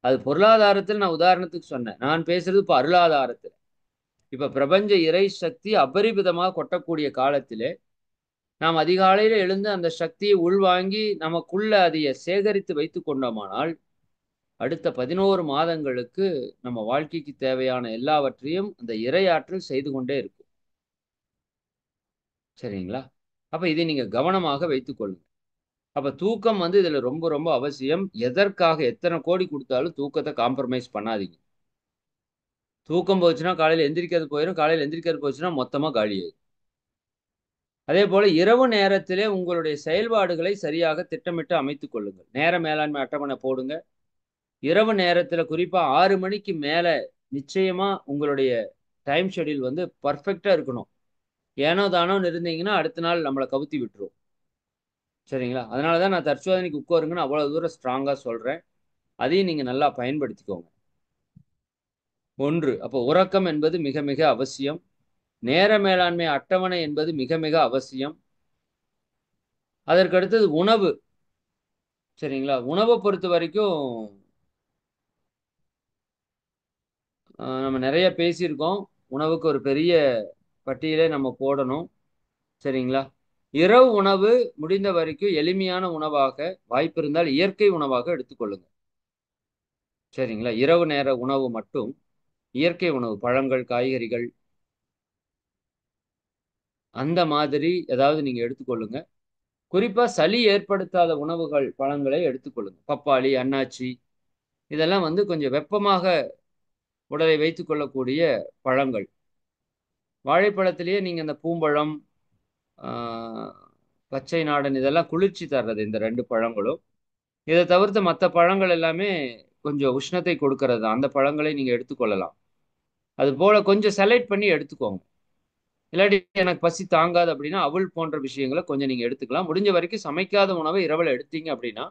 அது பொருளாதாரத்துல நான் உதாரணத்துக்கு சொன்னேன். நான் பேசுறது இப்ப அருளாதாரத்துல. இப்ப பிரபஞ்ச இறை சக்தி அபரிமிதமா கொட்டக்கூடிய காலத்திலே, நாம் அதிகாலையில எழுந்து அந்த சக்தியை உள்வாங்கி நமக்குள்ள அதைய சேகரித்து வைத்துக் கொண்டோமானால், அடுத்த 11 மாதங்களுக்கு நம்ம வாழ்க்கைக்கு தேவையான எல்லாவற்றையும் அந்த இறையாற்றல் செய்து கொண்டே இருக்கும். சரிங்களா? அப்ப இதை நீங்க கவனமாக வைத்துக் கொள்ளுங்க. அப்ப தூக்கம் வந்து இதுல ரொம்ப ரொம்ப அவசியம். எதற்காக எத்தன கோடி குடுத்தாலும் தூக்கத்த காம்ப்ரமைஸ் பண்ணாதீங்க. தூக்கம் போச்சுன்னா காலையில எந்திரிக்கிறது போயிரும். காலையில எந்திரிக்கிறது போச்சுன்னா மொத்தமா காலியாயிரும். அதேபோல இரவு நேரத்திலே உங்களுடைய செயல்பாடுகளை சரியாக திட்டமிட்டு அமைத்துக் கொள்ளுங்கள். நேர மேலாண்மை அட்டவணை போடுங்க. இரவு நேரத்தில குறிப்பா 6 மணிக்கு மேல நிச்சயமா உங்களுடைய டைம் ஷெட்யூல் வந்து பெர்ஃபெக்ட்டா இருக்கணும். ஏனோ தானோன்னு இருந்தீங்கன்னா, அடுத்த நாள் நம்மள கவுத்தி விட்டுரும். சரிங்களா? அதனால தான் நான் தற்சோதனைக்கு உட்காருங்கன்னு அவ்வளவு தூரம் ஸ்ட்ராங்கா சொல்றேன். அதையும் நீங்க நல்லா பயன்படுத்திக்கோங்க. 1 அப்போ உறக்கம் என்பது மிக மிக அவசியம். நேர மேலாண்மை அட்டவணை என்பது மிக மிக அவசியம். அதற்கு அடுத்தது உணவு. சரிங்களா? உணவை பொறுத்த வரைக்கும் நம்ம நிறைய பேசியிருக்கோம். உணவுக்கு ஒரு பெரிய பட்டியலே நம்ம போடணும். சரிங்களா? இரவு உணவு முடிந்த வரைக்கும் எளிமையான உணவாக, வாய்ப்பு இருந்தால் இயற்கை உணவாக எடுத்துக்கொள்ளுங்க. சரிங்களா? இரவு நேர உணவு மட்டும் இயற்கை உணவு, பழங்கள், காய்கறிகள் அந்த மாதிரி ஏதாவது நீங்க எடுத்துக்கொள்ளுங்க. குறிப்பா சளி ஏற்படுத்தாத உணவுகள், பழங்களை எடுத்துக்கொள்ளுங்க. பப்பாளி, அன்னாச்சி இதெல்லாம் வந்து கொஞ்சம் வெப்பமாக உடலை வைத்துக் கொள்ளக்கூடிய பழங்கள். வாழைப்பழத்திலேயே நீங்க இந்த பூம்பழம், ஆ பச்சை நாடன் இதெல்லாம் குளிர்ச்சி தர்றது இந்த 2 பழங்களும். இத தவிர்த்து மத்த பழங்கள் எல்லாமே கொஞ்சம் உஷ்ணத்தை கொடுக்கிறது தான். அந்த பழங்களை நீங்க எடுத்துக்கொள்ளலாம். அதுபோல கொஞ்சம் செலக்ட் பண்ணி எடுத்துக்கோங்க. இல்லாட்டி எனக்கு பசி தாங்காது அப்படின்னா, அவல் போன்ற விஷயங்கள கொஞ்சம் நீங்க எடுத்துக்கலாம். முடிஞ்ச வரைக்கும் சமைக்காத உணவ இரவுல எடுத்தீங்க அப்படின்னா,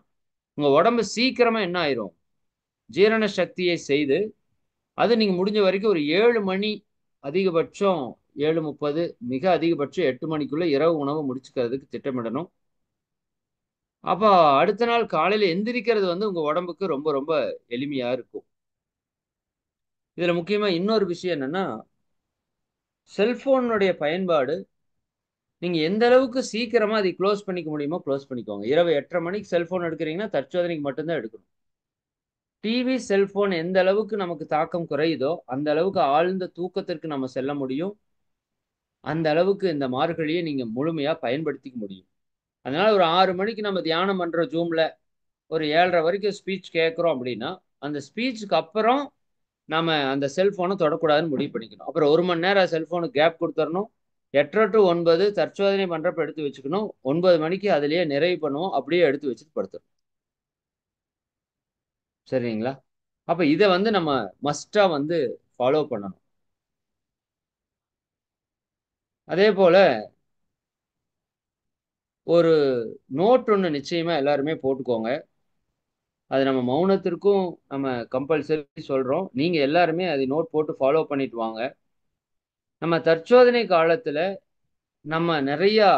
உங்க உடம்பு சீக்கிரமா என்ன ஆயிரும்? ஜீரண சக்தியை செய்து, அது நீங்க முடிஞ்ச வரைக்கும் ஒரு 7 மணி அதிகபட்சம் 7:30 மிக அதிகபட்சம் 8 மணிக்குள்ள இரவு உணவு முடிச்சுக்கிறதுக்கு திட்டமிடணும். அப்ப அடுத்த நாள் காலையில எந்திரிக்கிறது வந்து உங்க உடம்புக்கு ரொம்ப ரொம்ப எளிமையா இருக்கும். இதுல முக்கியமா இன்னொரு விஷயம் என்னன்னா, செல்போனுடைய பயன்பாடு நீங்க எந்த அளவுக்கு சீக்கிரமா அதை குளோஸ் பண்ணிக்க முடியுமோ குளோஸ் பண்ணிக்கோங்க. இரவு 8:30 மணிக்கு செல்போன் எடுக்கிறீங்கன்னா, தற்சோதனைக்கு மட்டும் தான் எடுக்கணும். டிவி, செல்போன் எந்த அளவுக்கு நமக்கு தாக்கம் குறையுதோ, அந்த அளவுக்கு ஆழ்ந்த தூக்கத்திற்கு நம்ம செல்ல முடியும். அந்த அளவுக்கு இந்த மார்கழிய நீங்க முழுமையா பயன்படுத்திக்க முடியும். அதனால ஒரு 6 மணிக்கு நம்ம தியானம் பண்றோம் Zoomல. ஒரு 7:30 வரைக்கும் ஸ்பீச் கேட்கிறோம் அப்படின்னா, அந்த ஸ்பீச்சுக்கு அப்புறம் நாம அந்த செல்போன தொடக்கூடாதுன்னு முடிவு பண்ணிக்கணும். அப்புறம் 1 மணி நேரம் செல்போனுக்கு கேப் குடுத்துறணும். 8:30 டூ 9 தற்சோதனை பண்றப்ப எடுத்து வச்சுக்கணும். 9 மணிக்கு அதிலேயே நிறைவு பண்ணுவோம். அப்படியே எடுத்து வச்சுட்டு படுத்துறணும். சரிங்களா? அப்ப இத வந்து நம்ம மஸ்ட்டா வந்து ஃபாலோ பண்ணணும். அதேபோல ஒரு நோட் ஒண்ணு நிச்சயமா எல்லாருமே போட்டுக்கோங்க. அது நம்ம மௌனத்திற்கும் நம்ம கம்பல்சரி சொல்றோம். நீங்க எல்லாருமே அதை நோட் போட்டு ஃபாலோ பண்ணிட்டு வாங்க. நம்ம தற்சோதனை காலத்துல நம்ம நெறையா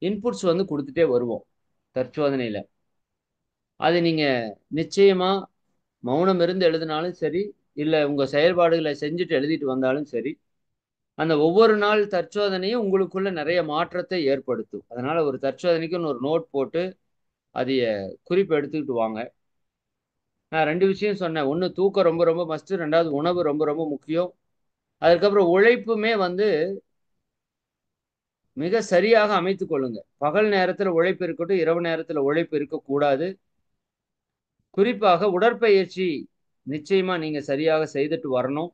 இன்புட்ஸ் வந்து குடுத்துட்டே வருவோம். தற்சோதனையில. அது நீங்க நிச்சயமா மௌனம் இருந்து எழுதினாலும் சரி, இல்ல உங்க செயல்பாடுகள செஞ்சுட்டு எழுதிட்டு வந்தாலும் சரி, அந்த ஒவ்வொரு நாள் தற்சோதனையும் உங்களுக்குள்ள நெறைய மாற்றத்தை ஏற்படுத்தும். அதனால ஒரு தற்சோதனைக்குன்னு ஒரு நோட் போட்டு, அதைய குறிப்பு எடுத்துக்கிட்டு வாங்க. நான் 2 விஷயம் சொன்னேன். 1 தூக்கம் ரொம்ப ரொம்ப மஸ்ட்டு. 2வது உணவு ரொம்ப ரொம்ப முக்கியம். அதுக்கப்புறம் உழைப்புமே வந்து மிக சரியாக அமைத்துக் கொள்ளுங்க. பகல் நேரத்தில உழைப்பு இருக்கட்டும், இரவு நேரத்தில உழைப்பு இருக்கக்கூடாது. குறிப்பாக உடற்பயிற்சி நிச்சயமா நீங்க சரியாக செய்துட்டு வரணும்.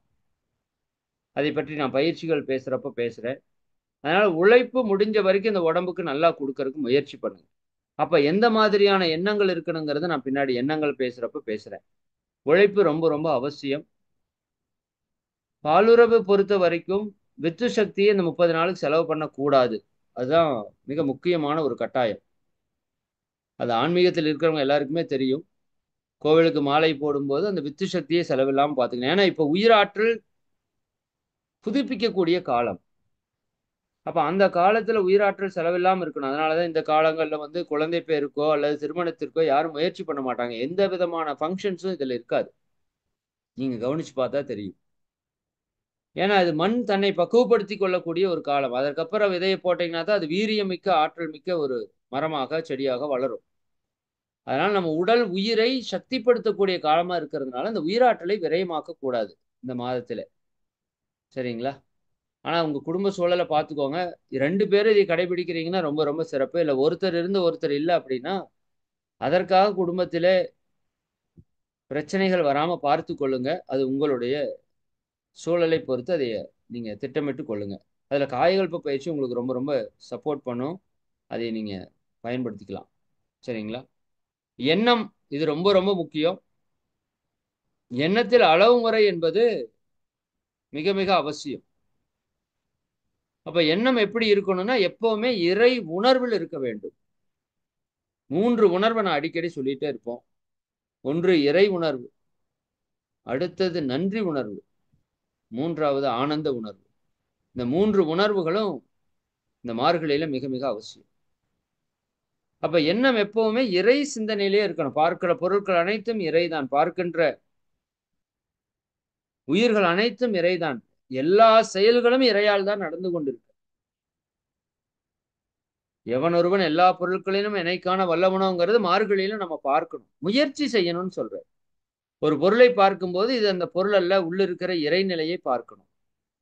அதைப் பற்றி நான் பயிற்சிகள் பேசுறப்ப பேசுறேன். அதனால உழைப்பு முடிஞ்ச வரைக்கும் இந்த உடம்புக்கு நல்லா குடுக்கறக்கு முயற்சி பண்ணுங்க. அப்ப எந்த மாதிரியான எண்ணங்கள் இருக்கணுங்கிறத நான் பின்னாடி எண்ணங்கள் பேசுறப்ப பேசுறேன். உழைப்பு ரொம்ப ரொம்ப அவசியம். பாலுறவு பொறுத்தவரைக்கும் வித்து சக்திய இந்த 30 நாளுக்கு செலவு பண்ணக்கூடாது. அதுதான் மிக முக்கியமான ஒரு கட்டாயம். அது ஆன்மீகத்தில் இருக்கிறவங்க எல்லாருக்குமே தெரியும். கோவிலுக்கு மாலை போடும்போது அந்த வித்து சக்திய செலவில்லாம பார்த்துக்கணும். ஏன்னா, இப்ப உயிராற்றல் புதுப்பிக்கக்கூடிய காலம். அப்ப அந்த காலத்துல உயிராற்றல் செலவில்லாம இருக்கணும். அதனால தான் இந்த காலங்கள்ல வந்து குழந்தை பேருக்கோ, அல்லது திருமணத்திற்கோ யாரும் முயற்சி பண்ண மாட்டாங்க. எந்த விதமான ஃபங்ஷன்ஸும் இதுல இருக்காது. நீங்க கவனிச்சு பார்த்தா தெரியும். ஏன்னா, அது மண் தன்னை பக்குவப்படுத்திக் கொள்ளக்கூடிய ஒரு காலம். அதற்கப்புறம் விதைய போட்டீங்கன்னா தான், அது வீரியம் மிக்க, ஆற்றல் மிக்க ஒரு மரமாக, செடியாக வளரும். அதனால நம்ம உடல், உயிரை சக்திப்படுத்தக்கூடிய காலமா இருக்கிறதுனால, இந்த உயிராற்றலை விரயமாக்கக் கூடாது. இந்த மாதத்தில. சரிங்களா? ஆனா உங்க குடும்ப சூழல பார்த்துக்கோங்க. 2 பேரும் இதை கடைபிடிக்கிறீங்கன்னா ரொம்ப ரொம்ப சிறப்பு. இல்ல ஒருத்தர் இருந்து ஒருத்தர் இல்ல அப்படின்னா, அதற்காக குடும்பத்திலே பிரச்சனைகள் வராம பார்த்துக் கொள்ளுங்க. அது உங்களுடைய சூழலை பொறுத்து அதைய நீங்க திட்டமிட்டுக் கொள்ளுங்க. அதுல காயகல்ப பயிற்சி உங்களுக்கு ரொம்ப ரொம்ப சப்போர்ட் பண்ணும். அதை நீங்க பயன்படுத்திக்கலாம். சரிங்களா? எண்ணம் இது ரொம்ப ரொம்ப முக்கியம். எண்ணத்தில் அளவு முறை என்பது மிக மிக அவசியம். அப்ப எண்ணம் எப்படி இருக்கணும்னா, எப்பவுமே இறை உணர்வில் இருக்க வேண்டும். 3 உணர்வ நான் அடிக்கடி சொல்லிட்டே இருப்போம். 1 இறை உணர்வு, அடுத்தது நன்றி உணர்வு, 3வது ஆனந்த உணர்வு. இந்த 3 உணர்வுகளும் இந்த மார்கழியில மிக மிக அவசியம். அப்ப எண்ணம் எப்பவுமே இறை சிந்தனையிலே இருக்கணும். பார்க்கிற பொருட்கள் அனைத்தும் இறைதான். பார்க்கின்ற உயிர்கள் அனைத்தும் இறைதான். எல்லா செயல்களும் இறையால் தான் நடந்து கொண்டிருக்கு. எவனொருவன் எல்லா பொருட்களிலும் இணைக்கான வல்லவனோங்கிறது மார்கழியில நம்ம பார்க்கணும். முயற்சி செய்யணும்னு சொல்றேன். ஒரு பொருளை பார்க்கும்போது இது அந்த பொருள் அல்ல, உள்ள இருக்கிற இறைநிலையை பார்க்கணும்.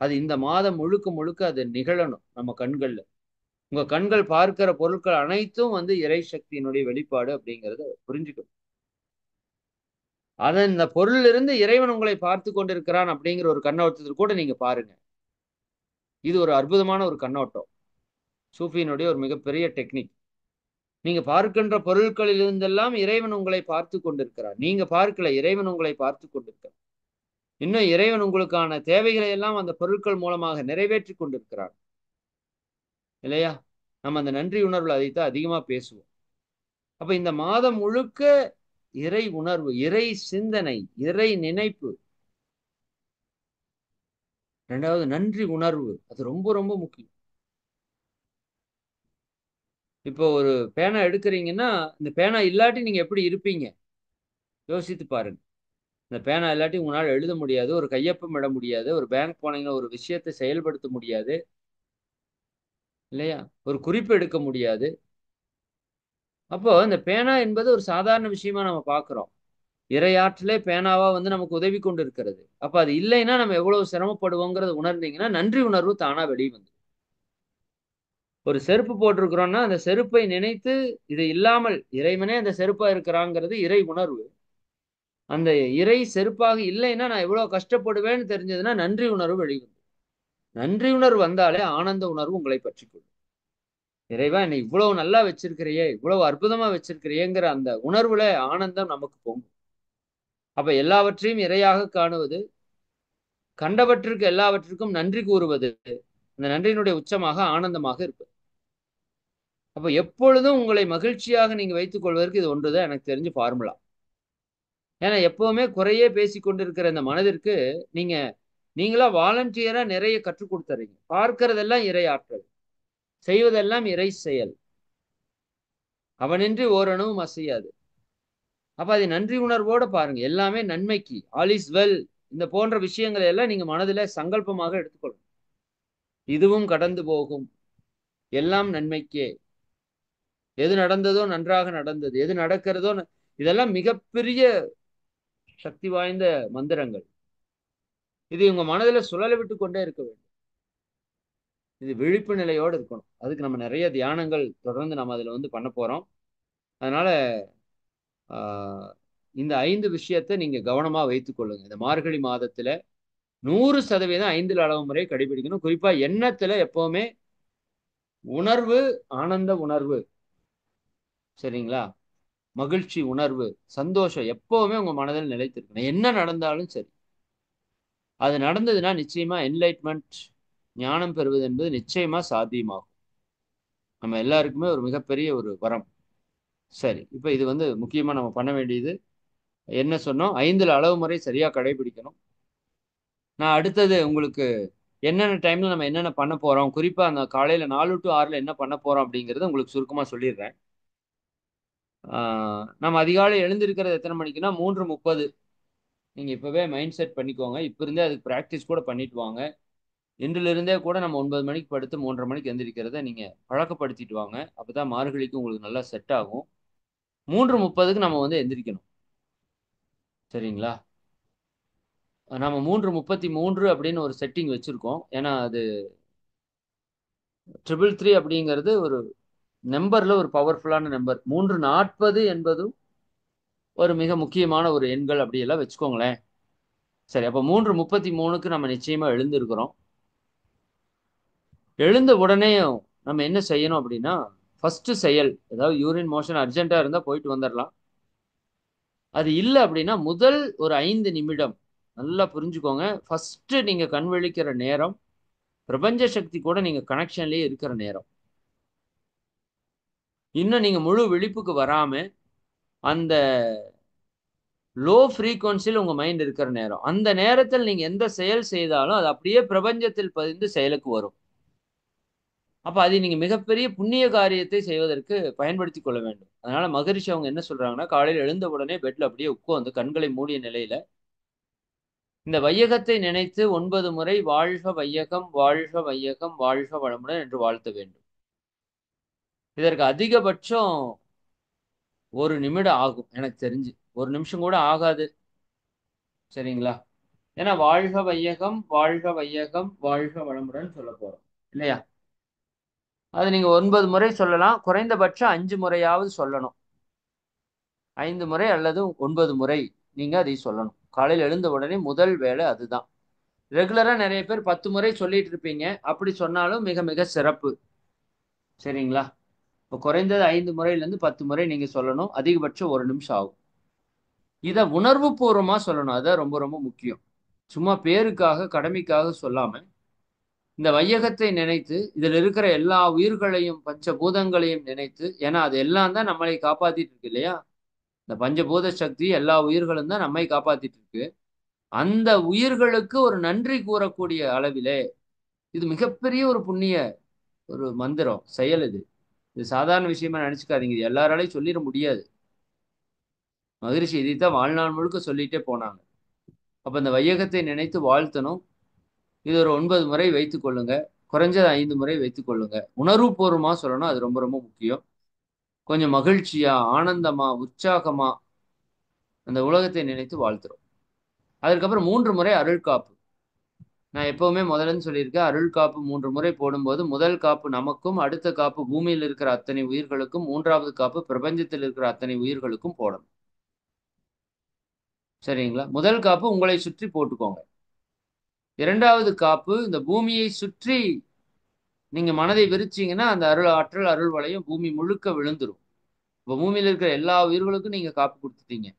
அது இந்த மாதம் முழுக்க முழுக்க அது நிகழணும் நம்ம கண்கள்ல. உங்க கண்கள் பார்க்கிற பொருட்கள் அனைத்தும் இறை சக்தியினுடைய வெளிப்பாடு அப்படிங்கறத புரிஞ்சுக்கணும். அதன் இந்த பொருளிலிருந்து இறைவன் உங்களை பார்த்து கொண்டிருக்கிறான் அப்படிங்கிற ஒரு கண்ணோட்டத்தில் கூட நீங்க பாருங்க. இது ஒரு அற்புதமான ஒரு கண்ணோட்டம். சூஃபியினுடைய ஒரு மிகப்பெரிய டெக்னிக். நீங்க பார்க்கின்ற பொருட்களில் இருந்தெல்லாம் இறைவன் உங்களை பார்த்து கொண்டிருக்கிறார். நீங்க பார்க்கல, இறைவன் உங்களை பார்த்து கொண்டிருக்கிறார். இன்னும் இறைவன் உங்களுக்கான தேவைகளை எல்லாம் அந்த பொருட்கள் மூலமாக நிறைவேற்றி கொண்டிருக்கிறார். இல்லையா? நம்ம அந்த நன்றி உணர்வுல அதைத்தான் அதிகமா பேசுவோம். அப்ப இந்த மாதம் முழுக்க இறை உணர்வு, இறை சிந்தனை, இறை நினைப்பு. இரண்டாவது நன்றி உணர்வு. அது ரொம்ப ரொம்ப முக்கியம். இப்போ ஒரு பேனா எடுக்கிறீங்கன்னா, இந்த பேனா இல்லாட்டி நீங்க எப்படி இருப்பீங்க? யோசித்து பாருங்க. இந்த பேனா இல்லாட்டி உங்களால எழுத முடியாது. ஒரு கையொப்பம் இட முடியாது. ஒரு பேங்க் போனீங்கன்னா ஒரு விஷயத்தை செயல்படுத்த முடியாது. இல்லையா? ஒரு குறிப்பு எடுக்க முடியாது. அப்போ இந்த பேனா என்பது ஒரு சாதாரண விஷயமா நம்ம பார்க்கிறோம். இறையாற்றலே பேனாவா நமக்கு உதவி கொண்டு இருக்கிறது. அப்ப அது இல்லைன்னா நம்ம எவ்வளவு சிரமப்படுவோங்கிறத உணர்ந்தீங்கன்னா, நன்றி உணர்வு தானா வெளிய வந்துரும். ஒரு செருப்பு போட்டிருக்கிறோம்னா, அந்த செருப்பை நினைத்து இது இல்லாமல் இறைவனே அந்த செருப்பா இருக்கிறாங்கிறது இறை உணர்வு. அந்த இறை செருப்பாக இல்லைன்னா நான் எவ்வளவு கஷ்டப்படுவேன்னு தெரிஞ்சதுன்னா நன்றி உணர்வு வெளிவரும். நன்றி உணர்வு வந்தாலே ஆனந்த உணர்வு உங்களை பற்றிக்கொள்ளும். இறைவா என்னை இவ்வளவு நல்லா வச்சிருக்கிறியே, இவ்வளவு அற்புதமா வச்சிருக்கிறியேங்கிற அந்த உணர்வுல ஆனந்தம் நமக்கு பொங்கும். அப்ப எல்லாவற்றையும் இறையாக காணுவது, கண்டவற்றிற்கு எல்லாவற்றிற்கும் நன்றி கூறுவது, அந்த நன்றியினுடைய உச்சமாக ஆனந்தமாக இருப்பது. அப்ப எப்பொழுதும் உங்களை மகிழ்ச்சியாக நீங்க வைத்துக் கொள்வதற்கு இது ஒன்றுதான் எனக்கு தெரிஞ்ச ஃபார்முலா. ஏன்னா எப்பவுமே குறையே பேசிக் கொண்டிருக்கிற இந்த மனதிற்கு நீங்க நீங்களா வாலண்டியரா நிறைய கற்றுக் கொடுத்துறீங்க. பார்க்கிறதெல்லாம் இறை ஆற்றல், செய்வதெல்லாம் இறை செயல். அவனின்றி ஓரணுவும் அசையாது. அப்ப அதை நன்றி உணர்வோட பாருங்க. எல்லாமே நன்மைக்கு. All is well. இந்த போன்ற விஷயங்களை எல்லாம் நீங்க மனதில சங்கல்பமாக எடுத்துக்கொள்ளுங்க. இதுவும் கடந்து போகும். எல்லாம் நன்மைக்கே. எது நடந்ததோ நன்றாக நடந்தது. எது நடக்கிறதோ இதெல்லாம் மிகப்பெரிய சக்தி வாய்ந்த மந்திரங்கள். இது உங்க மனதில சுழல விட்டு கொண்டே இருக்க வேண்டும். இது விழிப்பு நிலையோடு இருக்கணும். அதுக்கு நம்ம நிறைய தியானங்கள் தொடர்ந்து நம்ம அதுல பண்ண போறோம். அதனால ஆஹ், இந்த 5 விஷயத்தை நீங்க கவனமா வைத்துக் கொள்ளுங்க. இந்த மார்கழி மாதத்துல 100% 5 அளவு முறை கடைபிடிக்கணும். குறிப்பா எண்ணத்துல எப்பவுமே உணர்வு, ஆனந்த உணர்வு, சரிங்களா? மகிழ்ச்சி உணர்வு, சந்தோஷம் எப்பவுமே உங்க மனதில் நிலைத்திருக்கணும். என்ன நடந்தாலும் சரி. அது நடந்ததுன்னா நிச்சயமா என்லைட்மெண்ட், ஞானம் பெறுவது என்பது நிச்சயமா சாத்தியமாகும். நம்ம எல்லாருக்குமே ஒரு மிகப்பெரிய ஒரு வரம். சரி, இப்ப இது முக்கியமா நம்ம பண்ண வேண்டியது என்ன சொன்னோம்? 5 அளவு முறை சரியா கடைபிடிக்கணும். நான் அடுத்தது உங்களுக்கு என்னென்ன டைம்ல நம்ம என்னென்ன பண்ண போறோம், குறிப்பா அந்த காலையில 4 to 6ல என்ன பண்ண போறோம் அப்படிங்கறத உங்களுக்கு சுருக்கமா சொல்லிடுறேன். நம்ம அதிகாலை எழுந்திருக்கிறது எத்தனை மணிக்குன்னா 3:30. நீங்க இப்பவே மைண்ட் செட் பண்ணிக்கோங்க. இப்ப இருந்தே அதுக்கு பிராக்டிஸ் கூட பண்ணிட்டு வாங்க. இன்றிலிருந்தே கூட நம்ம 9 மணிக்கு படுத்து 3:30 மணிக்கு எந்திரிக்கிறத நீங்க பழக்கப்படுத்திட்டு வாங்க. அப்பதான் மார்கழிக்கு உங்களுக்கு நல்லா செட் ஆகும். 3:30க்கு நம்ம எந்திரிக்கணும். சரிங்களா? நம்ம 3:33 அப்படின்னு ஒரு செட்டிங் வச்சிருக்கோம். ஏன்னா அது 333 அப்படிங்கிறது ஒரு நம்பர்ல ஒரு பவர்ஃபுல்லான நம்பர். 3:40 என்பதும் ஒரு மிக முக்கியமான ஒரு எண்கள் அப்படியெல்லாம் வச்சுக்கோங்களேன். சரி, அப்ப 3:33க்கு நம்ம நிச்சயமா எழுந்திருக்கிறோம். எழுந்த உடனே நம்ம என்ன செய்யணும் அப்படின்னா, ஃபர்ஸ்ட் செயல், ஏதாவது யூரின் மோஷன் அர்ஜென்ட்டா இருந்தா போயிட்டு வந்துடலாம். அது இல்லை அப்படின்னா முதல் ஒரு 5 நிமிடம் நல்லா புரிஞ்சுக்கோங்க. ஃபர்ஸ்ட் நீங்க கண் விழிக்கிற நேரம் பிரபஞ்ச சக்தி கூட நீங்க கனெக்ஷன்லயே இருக்கிற நேரம். இன்னும் நீங்க முழு விழிப்புக்கு வராம அந்த லோ ஃப்ரீக்வன்சியில் உங்க மைண்ட் இருக்கிற நேரம். அந்த நேரத்தில் நீங்க எந்த செயல் செய்தாலும் அது அப்படியே பிரபஞ்சத்தில் பதிந்து செயலுக்கு வரும். அப்ப அதை நீங்க மிகப்பெரிய புண்ணிய காரியத்தை செய்வதற்கு பயன்படுத்தி கொள்ள வேண்டும். அதனால மகரிஷி அவங்க என்ன சொல்றாங்கன்னா, காலையில் எழுந்த உடனே பெட்ல அப்படியே உட்கார்ந்து கண்களை மூடிய நிலையில இந்த வையகத்தை நினைத்து 9 முறை வாழ்க வையகம், வாழ்க வையகம், வாழ்க வளமுடன் என்று வாழ்த்த வேண்டும். இதற்கு அதிகபட்சம் 1 நிமிடம் ஆகும் எனக்கு தெரிஞ்சு. 1 நிமிஷம் கூட ஆகாது. சரிங்களா? ஏன்னா வாழ்க வையகம், வாழ்க வையகம், வாழ்க வளமுடன் சொல்லப் போறோம். இல்லையா? அது நீங்க 9 முறை சொல்லலாம். குறைந்தபட்சம் 5 முறையாவது சொல்லணும். 5 முறை அல்லது 9 முறை நீங்க அதை சொல்லணும். காலையில் எழுந்த உடனே முதல் வேலை அதுதான். ரெகுலரா நிறைய பேர் 10 முறை சொல்லிட்டு இருப்பீங்க. அப்படி சொன்னாலும் மிக மிக சிறப்பு. சரிங்களா? இப்போ குறைந்தது 5 முறையிலேருந்து 10 முறை நீங்க சொல்லணும். அதிகபட்சம் 1 நிமிஷம் ஆகும். இதை உணர்வு பூர்வமா சொல்லணும். அதான் ரொம்ப ரொம்ப முக்கியம். சும்மா பேருக்காக கடமைக்காக சொல்லாம இந்த வையகத்தை நினைத்து இதில் இருக்கிற எல்லா உயிர்களையும் பஞ்சபூதங்களையும் நினைத்து, ஏன்னா அது எல்லாம் தான் நம்மளை காப்பாத்திட்டு இருக்கு இல்லையா? இந்த பஞ்சபூத சக்தி எல்லா உயிர்களும் தான் நம்மை காப்பாத்திட்டு இருக்கு. அந்த உயிர்களுக்கு ஒரு நன்றி கூறக்கூடிய அளவிலே இது மிகப்பெரிய ஒரு புண்ணிய ஒரு மந்திரம் செயல். இது சாதாரண விஷயமா நினைச்சுக்காதீங்க. இது எல்லாராலையும் சொல்லிட முடியாது. மகரிஷி இதைத்தான் வாழ்நாள் முழுக்க சொல்லிட்டே போனாங்க. அப்ப இந்த வையகத்தை நினைத்து வாழ்த்தணும். இது ஒரு 9 முறை வைத்துக் கொள்ளுங்க. குறைஞ்சது 5 முறை வைத்துக் கொள்ளுங்க. உணர்வுபூர்வமா சொல்லணும். அது ரொம்ப ரொம்ப முக்கியம். கொஞ்சம் மகிழ்ச்சியா, ஆனந்தமா, உற்சாகமா அந்த உலகத்தை நினைத்து வாழ்த்துறோம். அதுக்கப்புறம் 3 முறை அருள் காப்பு. நான் எப்பவுமே முதல்லன்னு சொல்லியிருக்கேன். அருள் காப்பு 3 முறை போடும்போது முதல் காப்பு நமக்கும், அடுத்த காப்பு பூமியில் இருக்கிற அத்தனை உயிர்களுக்கும், 3வது காப்பு பிரபஞ்சத்தில் இருக்கிற அத்தனை உயிர்களுக்கும் போடணும். சரிங்களா? முதல் காப்பு உங்களை சுற்றி போட்டுக்கோங்க. 2வது காப்பு இந்த பூமியை சுற்றி நீங்க மனதை விரிச்சீங்கன்னா அந்த அருள் ஆற்றல் அருள் வளையம் பூமி முழுக்க விழுந்துரும். இப்போ பூமியில் இருக்கிற எல்லா உயிர்களுக்கும் நீங்க காப்பு கொடுத்துட்டீங்க.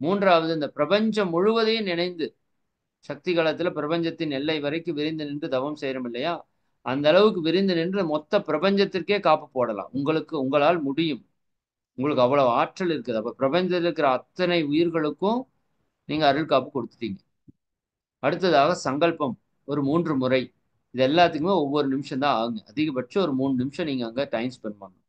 3வது இந்த பிரபஞ்சம் முழுவதையும் நினைந்து சக்தி காலத்துல பிரபஞ்சத்தின் எல்லை வரைக்கும் விரிந்து நின்று தவம் செய்யறோம் இல்லையா? அந்த அளவுக்கு விரிந்து நின்று மொத்த பிரபஞ்சத்திற்கே காப்பு போடலாம். உங்களால் முடியும். உங்களுக்கு அவ்வளவு ஆற்றல் இருக்குது. அப்ப பிரபஞ்சத்தில் இருக்கிற அத்தனை உயிர்களுக்கும் நீங்க அருள் காப்பு கொடுத்துட்டீங்க. அடுத்ததாக சங்கல்பம் ஒரு 3 முறை. இது எல்லாத்துக்குமே ஒவ்வொரு நிமிஷம் தான் ஆகுங்க. அதிகபட்சம் ஒரு 3 நிமிஷம் நீங்க அங்க டைம் ஸ்பெண்ட் பண்ணணும்.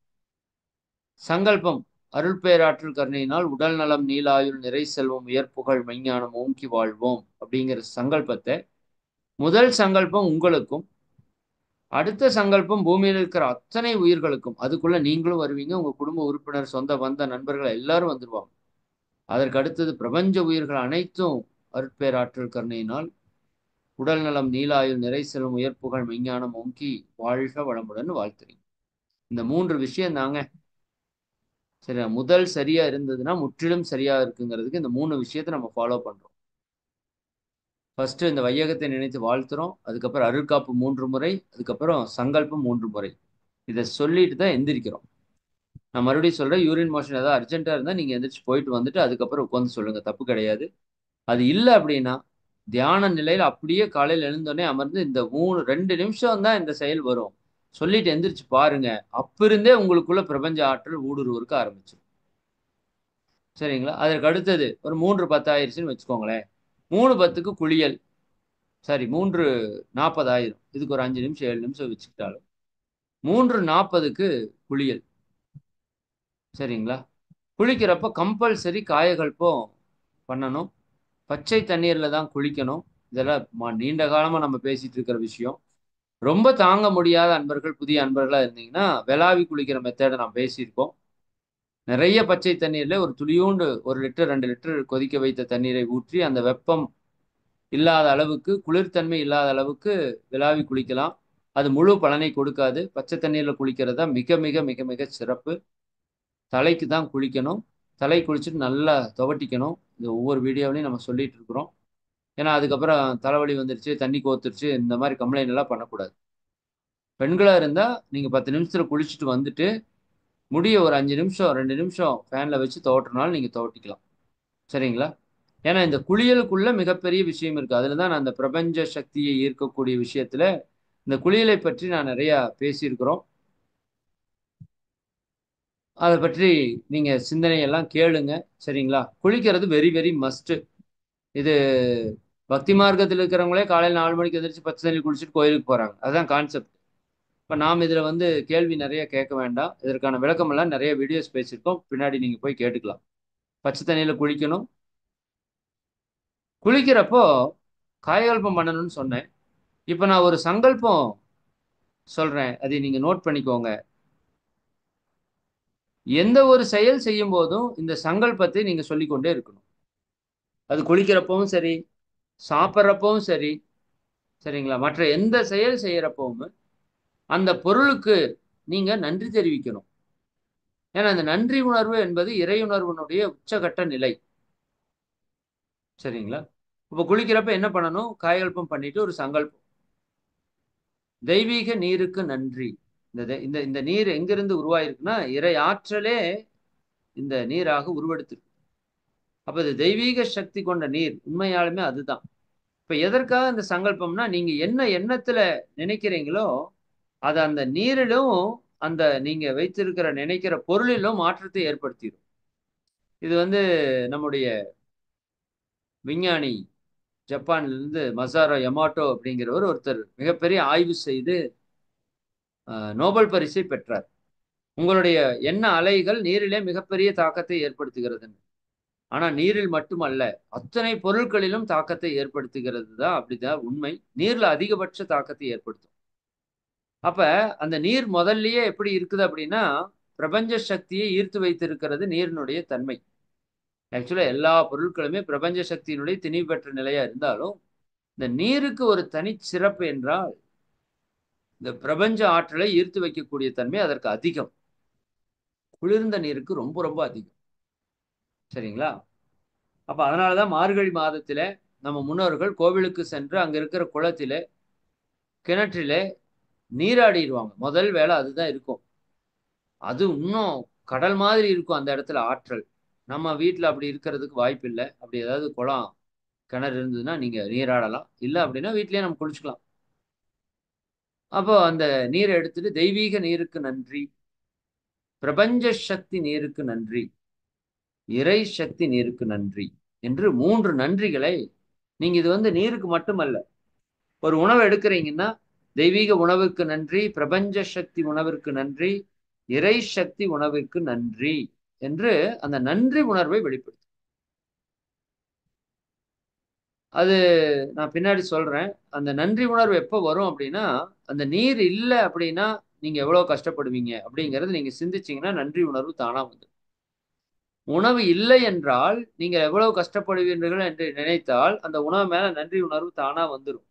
சங்கல்பம் அருள் பேராற்றல் கருணையினால் உடல் நலம் நீலாயுள் நிறை செல்வம் உயர்ப்புகழ் மெஞ்ஞானம் ஓங்கி வாழ்வோம் அப்படிங்கிற சங்கல்பத்தை முதல் சங்கல்பம் உங்களுக்கும், அடுத்த சங்கல்பம் பூமியில் இருக்கிற அத்தனை உயிர்களுக்கும். அதுக்குள்ள நீங்களும் வருவீங்க, உங்க குடும்ப உறுப்பினர், சொந்த பந்த நண்பர்கள் எல்லாரும் வந்துருவாங்க. அதற்கு அடுத்தது பிரபஞ்ச உயிர்கள் அனைத்தும் அருட்பேராற்றல் கருணையினால் உடல் நலம் நீலாயுள் நிறை செல்வம் உயர்ப்புகழ் மெஞ்ஞானம் ஓங்கி வாழ்க வளமுடன் வாழ்த்துறீங்க. இந்த 3 விஷயம் தாங்க. சரி, முதல் சரியா இருந்ததுன்னா முற்றிலும் சரியா இருக்குங்கிறதுக்கு இந்த 3 விஷயத்தை நம்ம ஃபாலோ பண்றோம். ஃபர்ஸ்ட் இந்த வையகத்தை நினைத்து வாழ்த்துறோம். அதுக்கப்புறம் அருட்காப்பு 3 முறை. அதுக்கப்புறம் சங்கல்பம் 3 முறை. இதை சொல்லிட்டு தான் எந்திரிக்கிறோம். நான் மறுபடியும் சொல்றேன், யூரின் மோஷன் ஏதாவது அர்ஜென்ட்டா இருந்தா நீங்க எந்திரிச்சு போயிட்டு வந்துட்டு அதுக்கப்புறம் உட்காந்து சொல்லுங்க. தப்பு கிடையாது. அது இல்லை அப்படின்னா தியான நிலையில அப்படியே காலையில் எழுந்தோடனே அமர்ந்து இந்த 2 நிமிஷம் தான் இந்த செயல் வரும். சொல்லிட்டு எந்திரிச்சு பாருங்க. அப்ப இருந்தே உங்களுக்குள்ள பிரபஞ்ச ஆற்றல் ஊடுருவருக்கு ஆரம்பிச்சிடும். சரிங்களா? அதற்கு அடுத்தது ஒரு 3:10 ஆயிடுச்சுன்னு வச்சுக்கோங்களேன். 3:10க்கு குளியல். சாரி, 3:40 ஆயிரும். இதுக்கு ஒரு 5 நிமிஷம் 7 நிமிஷம் வச்சுக்கிட்டாலும் 3:40க்கு குளியல். சரிங்களா? குளிக்கிறப்ப கம்பல்சரி காயகல்பம் பண்ணணும். பச்சை தண்ணீர்ல தான் குளிக்கணும். இதெல்லாம் நீண்ட காலமா நம்ம பேசிட்டு இருக்கிற விஷயம். ரொம்ப தாங்க முடியாத அன்பர்கள், புதிய அன்பர்களா இருந்தீங்கன்னா வெளாவி குளிக்கிற மெத்தடை நான் பேசியிருக்கோம். நிறைய பச்சை தண்ணீர்ல ஒரு துளியூண்டு 1 லிட்டர் 2 லிட்டர் கொதிக்க வைத்த தண்ணீரை ஊற்றி அந்த வெப்பம் இல்லாத அளவுக்கு, குளிர்தன்மை இல்லாத அளவுக்கு விளாவி குளிக்கலாம். அது முழு பலனை கொடுக்காது. பச்சை தண்ணீர்ல குளிக்கிறது தான் மிக மிக மிக மிக சிறப்பு. தலைக்கு தான் குளிக்கணும். தலை குளிச்சுட்டு நல்லா துவட்டிக்கணும். இது ஒவ்வொரு வீடியோவிலையும் நம்ம சொல்லிட்டு இருக்கிறோம். ஏன்னா அதுக்கப்புறம் தலைவலி வந்துருச்சு, தண்ணி கோத்துருச்சு, இந்த மாதிரி கம்ப்ளைண்ட் எல்லாம் பண்ணக்கூடாது. பெண்களா இருந்தா நீங்க 10 நிமிஷத்துல குளிச்சுட்டு வந்துட்டு முடிய ஒரு 5 நிமிஷம் 2 நிமிஷம் ஃபேன்ல வச்சு துவட்டினாலும் நீங்க துவட்டிக்கலாம். சரிங்களா? ஏன்னா இந்த குளியலுக்குள்ள மிகப்பெரிய விஷயம் இருக்கு. அதுலதான் நான் அந்த பிரபஞ்ச சக்தியை ஈர்க்கக்கூடிய விஷயத்துல இந்த குளியலை பற்றி நான் நிறைய பேசியிருக்கிறோம். அதை பற்றி நீங்க சிந்தனையெல்லாம் கேளுங்க. சரிங்களா? குளிக்கிறது வெரி வெரி மஸ்ட். இது பக்தி மார்க்கத்தில் இருக்கிறவங்களே காலையில் 4 மணிக்கு எந்திரிச்சு பச்சை தண்ணி குளிச்சுட்டு கோயிலுக்கு போறாங்க. அதுதான் கான்செப்ட். இப்ப நாம் இதுல வந்து கேள்வி நிறைய கேட்க வேண்டாம். இதற்கான விளக்கம் எல்லாம் நிறைய வீடியோஸ் பேசியிருக்கோம். பின்னாடி நீங்க போய் கேட்டுக்கலாம். பச்சை தண்ணியில குளிக்கணும். குளிக்கிறப்போ காயகல்பம் பண்ணணும்னு சொன்னேன். இப்ப நான் ஒரு சங்கல்பம் சொல்றேன். அதை நீங்க நோட் பண்ணிக்கோங்க. எந்த ஒரு செயல் செய்யும் போதும் இந்த சங்கல்பத்தை நீங்க சொல்லிக்கொண்டே இருக்கணும். அது குளிக்கிறப்பவும் சரி, சாப்பிட்றப்பவும் சரி, சரிங்களா? மற்ற எந்த செயல் செய்யறப்பவும் அந்த பொருளுக்கு நீங்க நன்றி தெரிவிக்கணும். ஏன்னா அந்த நன்றி உணர்வு என்பது இறையுணர்வினுடைய உச்சகட்ட நிலை. சரிங்களா? இப்ப குளிக்கிறப்ப என்ன பண்ணணும்? காயகல்பம் பண்ணிட்டு ஒரு சங்கல்பம். தெய்வீக நீருக்கு நன்றி. இந்த இந்த நீர் எங்கிருந்து உருவாயிருக்குன்னா, இறை ஆற்றலே இந்த நீராக உருவெடுத்திருக்கு. அப்ப இது தெய்வீக சக்தி கொண்ட நீர். உண்மையாலுமே அதுதான். இப்ப எதற்காக இந்த சங்கல்பம்னா, நீங்க என்ன எண்ணத்துல நினைக்கிறீங்களோ, அது அந்த நீரிலும், அந்த நீங்க வைத்திருக்கிற நினைக்கிற பொருளிலும் மாற்றத்தை ஏற்படுத்திரும். இது வந்து நம்முடைய விஞ்ஞானி ஜப்பான்ல இருந்து மசாரோ யமாட்டோ அப்படிங்கிறவர் ஒருத்தர் மிகப்பெரிய ஆய்வு செய்து நோபல் பரிசை பெற்றார். உங்களுடைய எண்ண அலைகள் நீரிலே மிகப்பெரிய தாக்கத்தை ஏற்படுத்துகிறது. ஆனா நீரில் மட்டுமல்ல, அத்தனை பொருட்களிலும் தாக்கத்தை ஏற்படுத்துகிறது தான். அப்படிதான் உண்மை. நீர்ல அதிகபட்ச தாக்கத்தை ஏற்படுத்தும். அப்ப அந்த நீர் முதல்லயே எப்படி இருக்குது அப்படின்னா, பிரபஞ்ச சக்தியை ஈர்த்து வைத்திருக்கிறது நீரினுடைய தன்மை. ஆக்சுவலா எல்லா பொருட்களுமே பிரபஞ்ச சக்தியினுடைய திணிவு பெற்ற நிலையா இருந்தாலும், இந்த நீருக்கு ஒரு தனி சிறப்பு என்றால், இந்த பிரபஞ்ச ஆற்றலை ஈர்த்து வைக்கக்கூடிய தன்மை அதற்கு அதிகம். குளிர்ந்த நீருக்கு ரொம்ப ரொம்ப அதிகம். சரிங்களா? அப்ப அதனாலதான் மார்கழி மாதத்திலே நம்ம முன்னோர்கள் கோவிலுக்கு சென்று அங்க இருக்கிற குளத்திலே, கிணற்றிலே நீராடிடுவாங்க. முதல் வேலை அதுதான் இருக்கும். அது இன்னும் கடல் மாதிரி இருக்கும் அந்த இடத்துல ஆற்றல். நம்ம வீட்ல அப்படி இருக்கிறதுக்கு வாய்ப்பு இல்ல. அப்படி ஏதாவது குளம், கிணறு இருந்ததுன்னா நீங்க நீராடலாம். இல்ல அப்படின்னா வீட்லயே நம்ம குளிச்சுக்கலாம். அப்போ அந்த நீரை எடுத்துட்டு தெய்வீக நீருக்கு நன்றி, பிரபஞ்ச சக்தி நீருக்கு நன்றி, இறை சக்தி நீருக்கு நன்றி என்று 3 நன்றிகளை நீங்க இது வந்து நீருக்கு மட்டுமல்ல. ஒரு உணவு எடுக்கிறீங்கன்னா, தெய்வீக உணவுக்கு நன்றி, பிரபஞ்ச சக்தி உணவிற்கு நன்றி, இறை சக்தி உணவிற்கு நன்றி என்று அந்த நன்றி உணர்வை வெளிப்படுத்தும். அது நான் பின்னாடி சொல்றேன். அந்த நன்றி உணர்வு எப்ப வரும் அப்படின்னா, அந்த நீர் இல்ல அப்படின்னா, நீங்க எவ்வளவு கஷ்டப்படுவீங்க அப்படிங்கிறத நீங்க சிந்திச்சீங்கன்னா, நன்றி உணர்வு தானா வந்துரும். உணவு இல்லை என்றால், நீங்க எவ்வளவு கஷ்டப்படுவீர்கள் என்று நினைத்தால், அந்த உணவு மேல நன்றி உணர்வு தானா வந்துரும்.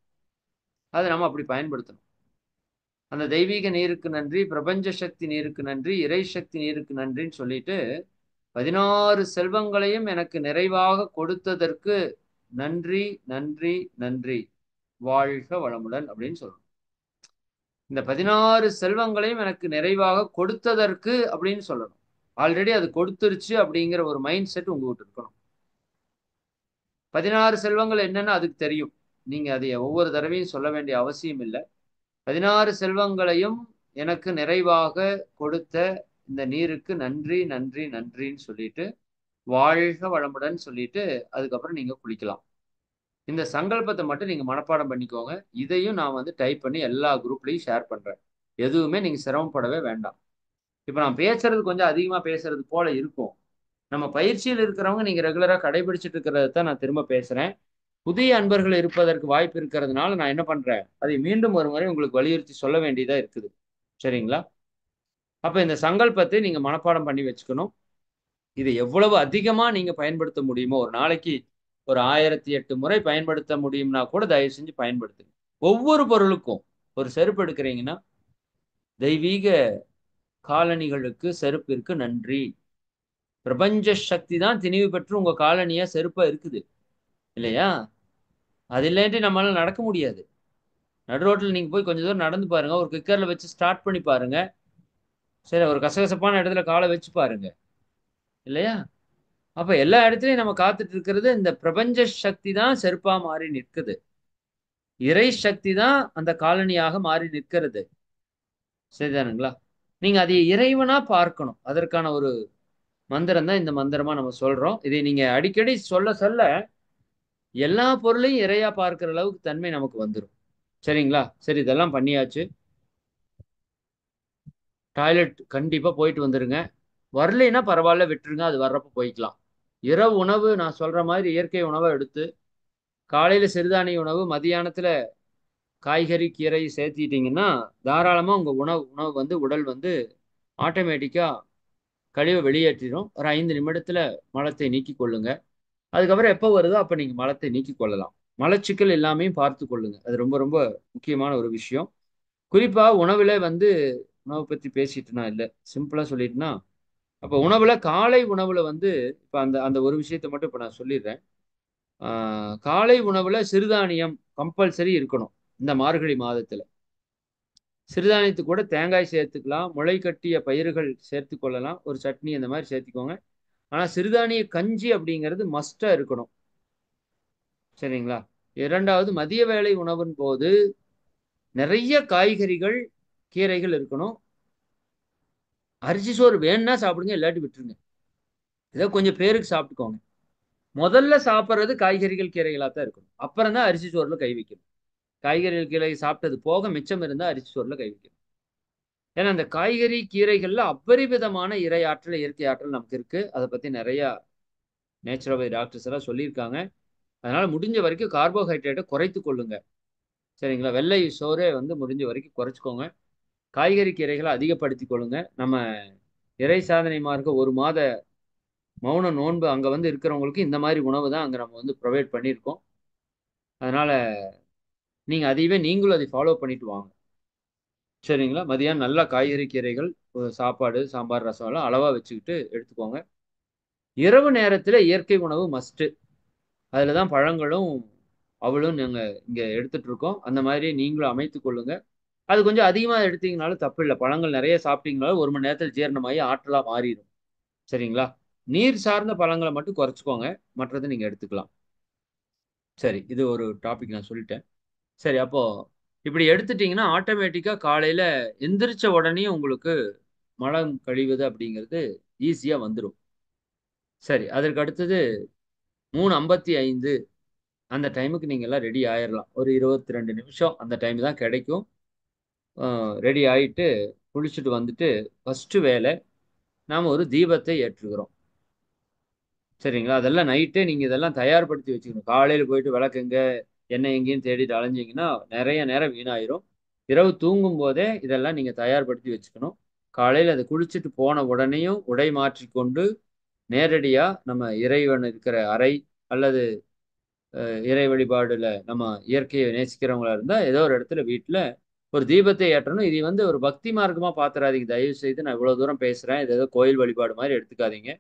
அத நம்ம அப்படி பயன்படுத்தணும். அந்த தெய்வீக நீருக்கு நன்றி, பிரபஞ்ச சக்தி நீருக்கு நன்றி, இறை சக்தி நீருக்கு நன்றின்னு சொல்லிட்டு, 16 செல்வங்களையும் எனக்கு நிறைவாக கொடுத்ததற்கு நன்றி, நன்றி, நன்றி. வாழ்க வளமுடன் அப்படின்னு சொல்லணும். இந்த 16 செல்வங்களையும் எனக்கு நிறைவாக கொடுத்ததற்கு அப்படின்னு சொல்லணும். ஆல்ரெடி அது கொடுத்துருச்சு அப்படிங்கிற ஒரு மைண்ட் செட் உங்ககிட்ட இருக்கணும். 16 செல்வங்கள் என்னன்னு அதுக்கு தெரியும். நீங்க அதை ஒவ்வொரு தடவையும் சொல்ல வேண்டிய அவசியம் இல்லை. 16 செல்வங்களையும் எனக்கு நிறைவாக கொடுத்த இந்த நீருக்கு நன்றி, நன்றி, நன்றின்னு சொல்லிட்டு, வாழ்க வளமுடன் சொல்லிட்டு, அதுக்கப்புறம் நீங்க குளிக்கலாம். இந்த சங்கல்பத்தை மட்டும் நீங்க மனப்பாடம் பண்ணிக்கோங்க. இதையும் நான் வந்து டைப் பண்ணி எல்லா குரூப்லயும் ஷேர் பண்றேன். எதுவுமே நீங்க சிரமப்படவே வேண்டாம். இப்ப நான் பேசுறது கொஞ்சம் அதிகமா பேசுறது போல இருக்கும். நம்ம பயிற்சியில் இருக்கிறவங்க நீங்க ரெகுலரா கடைபிடிச்சிட்டு இருக்கிறத தான் நான் திரும்ப பேசுறேன். புதிய அன்பர்கள் இருப்பதற்கு வாய்ப்பு இருக்கிறதுனால நான் என்ன பண்றேன்? அதை மீண்டும் ஒரு முறை உங்களுக்கு வலியுறுத்தி சொல்ல வேண்டியதா இருக்குது. சரிங்களா? அப்ப இந்த சங்கல்பத்தை நீங்க மனப்பாடம் பண்ணி வச்சுக்கணும். இதை எவ்வளவு அதிகமா நீங்க பயன்படுத்த முடியுமோ, ஒரு நாளைக்கு ஒரு 1008 முறை பயன்படுத்த முடியும்னா கூட தயவு செஞ்சு பயன்படுத்துங்க. ஒவ்வொரு பொருளுக்கும் ஒரு செருப்பு எடுக்கிறீங்கன்னா, தெய்வீக காலணிகளுக்கு, செருப்பிற்கு நன்றி. பிரபஞ்ச சக்தி தான் திணிவு பெற்று உங்க காலணியா, செருப்பா இருக்குது. இல்லையா? அது இல்லாட்டி நம்மளால நடக்க முடியாது. நடு ரோட்ல நீங்க போய் கொஞ்சம் தூரம் நடந்து பாருங்க. ஒரு கிக்கர்ல வச்சு ஸ்டார்ட் பண்ணி பாருங்க. சரி, ஒரு கசகசப்பான இடத்துல கால வச்சு பாருங்க. இல்லையா? அப்ப எல்லா இடத்துலயும் நம்ம காத்துட்டு இருக்கிறது இந்த பிரபஞ்ச சக்தி தான் செருப்பா மாறி நிற்குது. இறை சக்தி தான் அந்த காலனியாக மாறி நிற்கிறது. சரிதானுங்களா? நீங்க அதை இறைவனா பார்க்கணும். அதற்கான ஒரு மந்திரம் தான் இந்த மந்திரமா நம்ம சொல்றோம். இதை நீங்க அடிக்கடி சொல்ல சொல்ல எல்லா பொருளையும் இறையா பார்க்கிற அளவுக்கு தன்மை நமக்கு வந்துடும். சரிங்களா? சரி, இதெல்லாம் பண்ணியாச்சு. டாய்லெட் கண்டிப்பா போயிட்டு வந்துருங்க. வரலைன்னா பரவாயில்ல, விட்டுருங்க. அது வர்றப்ப போய்க்கலாம். இரவு உணவு நான் சொல்ற மாதிரி இயற்கை உணவை எடுத்து காலையில சிறுதானிய உணவு, மதியானத்துல காய்கறி, கீரை சேர்த்திட்டீங்கன்னா, தாராளமா உங்க உணவு உணவு வந்து உடல் வந்து ஆட்டோமேட்டிக்கா கழிவ வெளியேற்றிரும். ஒரு 5 நிமிடத்துல மலத்தை நீக்கிக் கொள்ளுங்க. அதுக்கப்புறம் எப்ப வருதோ அப்ப நீங்க மலத்தை நீக்கிக் கொள்ளலாம். மலச்சிக்கல் எல்லாமே பார்த்துக் கொள்ளுங்க. அது ரொம்ப ரொம்ப முக்கியமான ஒரு விஷயம். குறிப்பா உணவுல வந்து உணவு பத்தி பேசிட்டு நான் இல்ல. சிம்பிளா சொல்லிட்டேன்னா, அப்ப உணவுல காலை உணவுல வந்து இப்ப அந்த அந்த ஒரு விஷயத்த மட்டும் இப்ப நான் சொல்லிடுறேன். ஆ, காலை உணவுல சிறுதானியம் கம்பல்சரி இருக்கணும். இந்த மார்கழி மாதத்துல. சிறுதானியத்துக்கு கூட தேங்காய் சேர்த்துக்கலாம். முளை கட்டிய பயிர்கள் சேர்த்துக் கொள்ளலாம். ஒரு சட்னி அந்த மாதிரி சேர்த்துக்கோங்க. ஆனா சிறுதானிய கஞ்சி அப்படிங்கிறது மஸ்டா இருக்கணும். சரிங்களா? 2வது மதிய வேளை உணவின் போது நிறைய காய்கறிகள், கீரைகள் இருக்கணும். அரிசி சோறு வேணும்னா சாப்பிடுங்க, இல்லாட்டி விட்டுருங்க. ஏதோ கொஞ்சம் பேருக்கு சாப்பிட்டுக்கோங்க. முதல்ல சாப்பிடுறது காய்கறிகள், கீரைகளா தான் இருக்கணும். அப்புறம் தான் அரிசி சோறுல கை வைக்கணும். காய்கறிகள், கீரை சாப்பிட்டது போக மிச்சம் இருந்தா அரிசி சோறுல கை வைக்கணும். ஏன்னா அந்த காய்கறி, கீரைகள்ல அபரிவிதமான இறை ஆற்றல், இயற்கை ஆற்றல் நமக்கு இருக்கு. அதை பத்தி நிறைய நேச்சுரோபதி டாக்டர்ஸ் எல்லாம் சொல்லியிருக்காங்க. அதனால முடிஞ்ச வரைக்கும் கார்போஹைட்ரேட்டை குறைத்துக் கொள்ளுங்க. சரிங்களா? வெள்ளை சோறே வந்து முடிஞ்ச வரைக்கும் குறைச்சுக்கோங்க. காய்கறி, கீரைகளை அதிகப்படுத்திக் கொள்ளுங்க. நம்ம இறை சாதனை மார்க்க 1 மாத மௌன நோன்பு அங்க வந்து இருக்கிறவங்களுக்கு இந்த மாதிரி உணவு தான் அங்க நம்ம வந்து ப்ரொவைட் பண்ணியிருக்கோம். அதனால நீங்க அதையவே நீங்களும் அதை ஃபாலோ பண்ணிட்டு வாங்க. சரிங்களா? மதியானம் நல்லா காய்கறி, கீரைகள், சாப்பாடு, சாம்பார், ரசம் எல்லாம் அளவா வச்சுக்கிட்டு எடுத்துக்கோங்க. இரவு நேரத்துல இயற்கை உணவு மஸ்ட். அதுல தான் பழங்களும், அவலும் நாங்க இங்க எடுத்துட்டு இருக்கோம். அந்த மாதிரி நீங்களும் அமைத்துக் கொள்ளுங்க. அது கொஞ்சம் அதிகமா எடுத்தீங்கனாலும் தப்பு இல்ல. பழங்கள் நிறைய சாப்பிட்டீங்கனாலும் 1 மணி நேரத்துல ஜீரணமாகி ஆற்றலா மாறிடும். சரிங்களா? நீர் சார்ந்த பழங்களை மட்டும் குறைச்சுக்கோங்க. மற்றது நீங்க எடுத்துக்கலாம். சரி. இது ஒரு டாபிக் நான் சொல்லிட்டேன். சரி. அப்போ இப்படி எடுத்துட்டீங்கன்னா, ஆட்டோமேட்டிக்கா காலையில எந்திரிச்ச உடனே உங்களுக்கு மலம் கழிவது அப்படிங்கிறது ஈஸியா வந்துரும். சரி. அதற்கு அடுத்தது 3:55 அந்த டைமுக்கு நீங்க எல்லாம் ரெடி ஆயிரலாம். ஒரு 22 நிமிஷம் அந்த டைம் தான் கிடைக்கும். ரெடி ஆயிட்டு, குளிச்சுட்டு வந்துட்டு, ஃபர்ஸ்ட்டு வேலை நாம ஒரு தீபத்தை ஏற்றுகிறோம். சரிங்களா? அதெல்லாம் நைட்டே நீங்க இதெல்லாம் தயார்படுத்தி வச்சுக்கணும். காலையில போயிட்டு விளக்கு எங்க, எண்ணெய் எங்கேன்னு தேடிட்டு அலைஞ்சீங்கன்னா, நெறைய நேரம் வீணாயிரும். இரவு தூங்கும்போதே இதெல்லாம் நீங்க தயார்படுத்தி வச்சுக்கணும். காலையில அத குளிச்சுட்டு போன உடனேயும் உடை மாற்றிக்கொண்டு, நேரடியா நம்ம இறைவன் இருக்கிற அறை அல்லது இறை வழிபாடுல நம்ம இயற்கையை நேசிக்கிறவங்களா இருந்தா, ஏதோ ஒரு இடத்துல வீட்ல ஒரு தீபத்தை ஏற்றணும். இது வந்து ஒரு பக்தி மார்க்கமா பாத்துறாதீங்க. தயவு செய்து நான் இவ்வளவு தூரம் பேசுறேன். இது ஏதோ கோயில் வழிபாடு மாரி எடுத்துக்காதீங்க.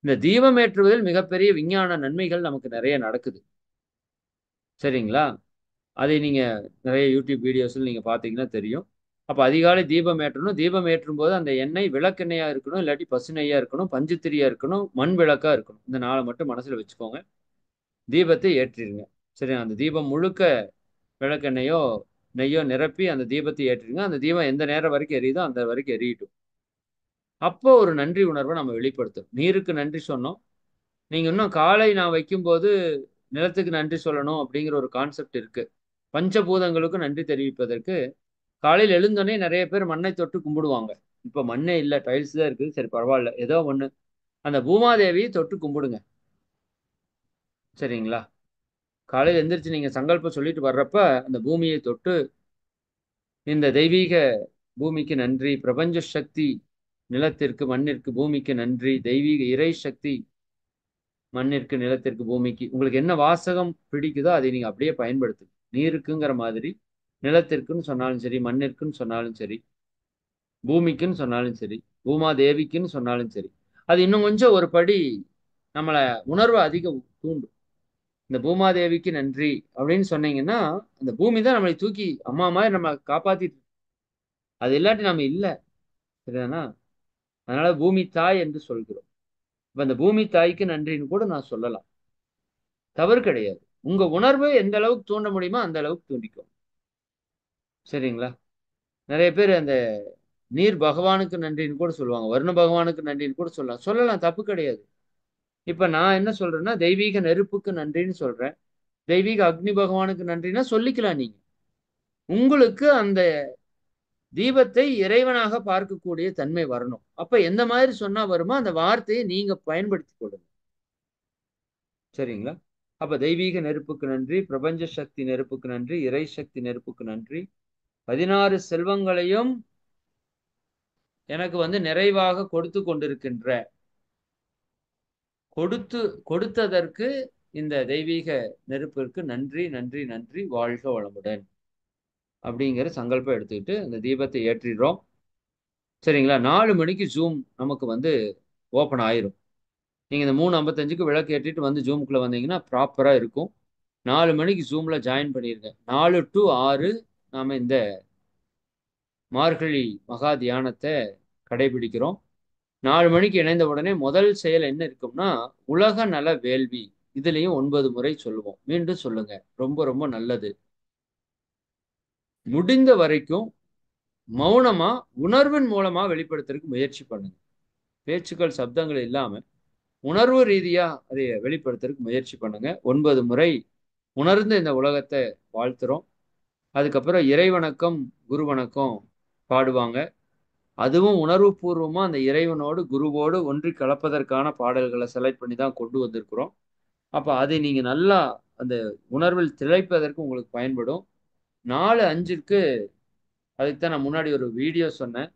இந்த தீபம் ஏற்றுவதில் மிகப்பெரிய விஞ்ஞான நன்மைகள் நமக்கு நெறைய நடக்குது. சரிங்களா? அதை நீங்க நெறைய யூடியூப் வீடியோஸ்ல நீங்க பார்த்தீங்கன்னா தெரியும். அப்ப அதிகாலை தீபம் ஏற்றணும். தீபம் ஏற்றும்போது அந்த எண்ணெய் விளக்கெண்ணெயா இருக்கணும். இல்லாட்டி பசுநெய்யா இருக்கணும். பஞ்சுத்திரியா இருக்கணும். மண் விளக்கா இருக்கணும். இந்த 4 மட்டும் மனசுல வச்சுக்கோங்க. தீபத்தை ஏற்றிருங்க. சரி, அந்த தீபம் முழுக்க விளக்கெண்ணெயோ, நெய்யோ நிரப்பி அந்த தீபத்தை ஏற்றிருங்க. அந்த தீபம் எந்த நேரம் வரைக்கும் எரியுதோ அந்த வரைக்கும் எரியட்டும். அப்போ ஒரு நன்றி உணர்வ நம்ம வெளிப்படுத்தும். நீருக்கு நன்றி சொன்னோம். நீங்க இன்னும் காலை நான் வைக்கும்போது நிலத்துக்கு நன்றி சொல்லணும் அப்படிங்கிற ஒரு கான்செப்ட் இருக்கு. பஞ்சபூதங்களுக்கும் நன்றி தெரிவிப்பதற்கு காலையில எழுந்தோனே நெறைய பேர் மண்ணை தொட்டு கும்பிடுவாங்க. இப்ப மண்ணே இல்ல, டைல்ஸ் தான் இருக்கு. சரி பரவால்ல. ஏதோ ஒண்ணு. அந்த பூமாதேவியை தொட்டு கும்பிடுங்க. சரிங்களா? காலையில எந்திரிச்சு நீங்க சங்கல்பம் சொல்லிட்டு வர்றப்ப, அந்த பூமியை தொட்டு, இந்த தெய்வீக பூமிக்கு நன்றி, பிரபஞ்ச சக்தி நிலத்திற்கு, மண்ணிற்கு, பூமிக்கு நன்றி, தெய்வீக இறை சக்தி மண்ணிற்கு, நிலத்திற்கு, பூமிக்கு. உங்களுக்கு என்ன வாசகம் பிடிக்குதோ அதை நீங்க அப்படியே பயன்படுத்துங்க. நீருக்குங்கிற மாதிரி, நிலத்திற்குன்னு சொன்னாலும் சரி, மண்ணிற்குன்னு சொன்னாலும் சரி, பூமிக்குன்னு சொன்னாலும் சரி, பூமாதேவிக்குன்னு சொன்னாலும் சரி. அது இன்னும் கொஞ்சம் ஒரு படி நம்மள உணர்வ அதிகம் தூண்டும். இந்த பூமாதேவிக்கு நன்றி அப்படின்னு சொன்னீங்கன்னா, அந்த பூமி தான் நம்மளை தூக்கி அம்மா மாரி நம்ம காப்பாத்திட்டு அது இல்லாட்டி நம்ம இல்ல. சரிதானா? அதனால பூமி தாய் என்று சொல்கிறோம். இப்ப அந்த பூமி தாய்க்கு நன்றின்னு கூட நான் சொல்லலாம். தவறு கிடையாது. உங்க உணர்வு எந்த அளவுக்கு தூண்ட முடியுமோ அந்த அளவுக்கு தூண்டிக்கோங்க. சரிங்களா? நெறைய பேர் அந்த நீர் பகவானுக்கு நன்றின்னு கூட சொல்லுவாங்க. வருண பகவானுக்கு நன்றின்னு கூட சொல்லலாம். சொல்லலாம், தப்பு கிடையாது. இப்ப நான் என்ன சொல்றேன்னா, தெய்வீக நெருப்புக்கு நன்றின்னு சொல்றேன். தெய்வீக அக்னி பகவானுக்கு நன்றின்னா சொல்லிக்கலாம் நீங்க. உங்களுக்கு அந்த தீபத்தை இறைவனாக பார்க்கக்கூடிய தன்மை வரணும். அப்ப எந்த மாதிரி சொன்னா வருமோ அந்த வார்த்தையை நீங்க பயன்படுத்தி கொள்ளுங்க. சரிங்களா? அப்ப தெய்வீக நெருப்புக்கு நன்றி, பிரபஞ்ச சக்தி நெருப்புக்கு நன்றி, இறை சக்தி நெருப்புக்கு நன்றி. 16 செல்வங்களையும் எனக்கு வந்து நிறைவாக கொடுத்து கொண்டிருக்கின்ற கொடுத்ததற்கு இந்த தெய்வீக நெருப்பிற்கு நன்றி, நன்றி, நன்றி. வாழ்க வளமுடன். அப்படிங்கிற சங்கல்பம் எடுத்துக்கிட்டு அந்த தீபத்தை ஏற்றிடுறோம். சரிங்களா? 4 மணிக்கு ஜூம் நமக்கு வந்து ஓப்பன் ஆயிரும். நீங்க இந்த 3:55க்கு விளக்கு ஏற்றிட்டு வந்து ஜூமுக்குள்ள வந்தீங்கன்னா ப்ராப்பரா இருக்கும். 4 மணிக்கு ஜூம்ல ஜாயின் பண்ணிருங்க. 4 டூ 6 நாம இந்த மார்கழி மகா தியானத்தை கடைபிடிக்கிறோம். 4 மணிக்கு இணைந்த உடனே முதல் செயல் என்ன இருக்கும்னா, உலக நல வேள்வி. இதுலயும் 9 முறை சொல்லுவோம். மீண்டும் சொல்லுங்க. ரொம்ப ரொம்ப நல்லது. முடிந்த வரைக்கும் மௌனமா, உணர்வின் மூலமா வெளிப்படுத்துறதுக்கு முயற்சி பண்ணுங்க. பேச்சுக்கள், சப்தங்கள் இல்லாம உணர்வு ரீதியா அதை வெளிப்படுத்துறதுக்கு முயற்சி பண்ணுங்க. 9 முறை உணர்ந்து இந்த உலகத்தை வாழ்த்துறோம். அதுக்கப்புறம் இறை வணக்கம், குரு வணக்கம் பாடுவாங்க. அதுவும் உணர்வு பூர்வமா அந்த இறைவனோடு, குருவோடு ஒன்றி கலப்பதற்கான பாடல்களை செலக்ட் பண்ணி தான் கொண்டு வந்திருக்கிறோம். அப்ப அதை நீங்க நல்லா அந்த உணர்வில் திளைப்பதற்கு உங்களுக்கு பயன்படும். 4:05க்கு அதுக்கு தான் நான் முன்னாடி ஒரு வீடியோ சொன்னேன்.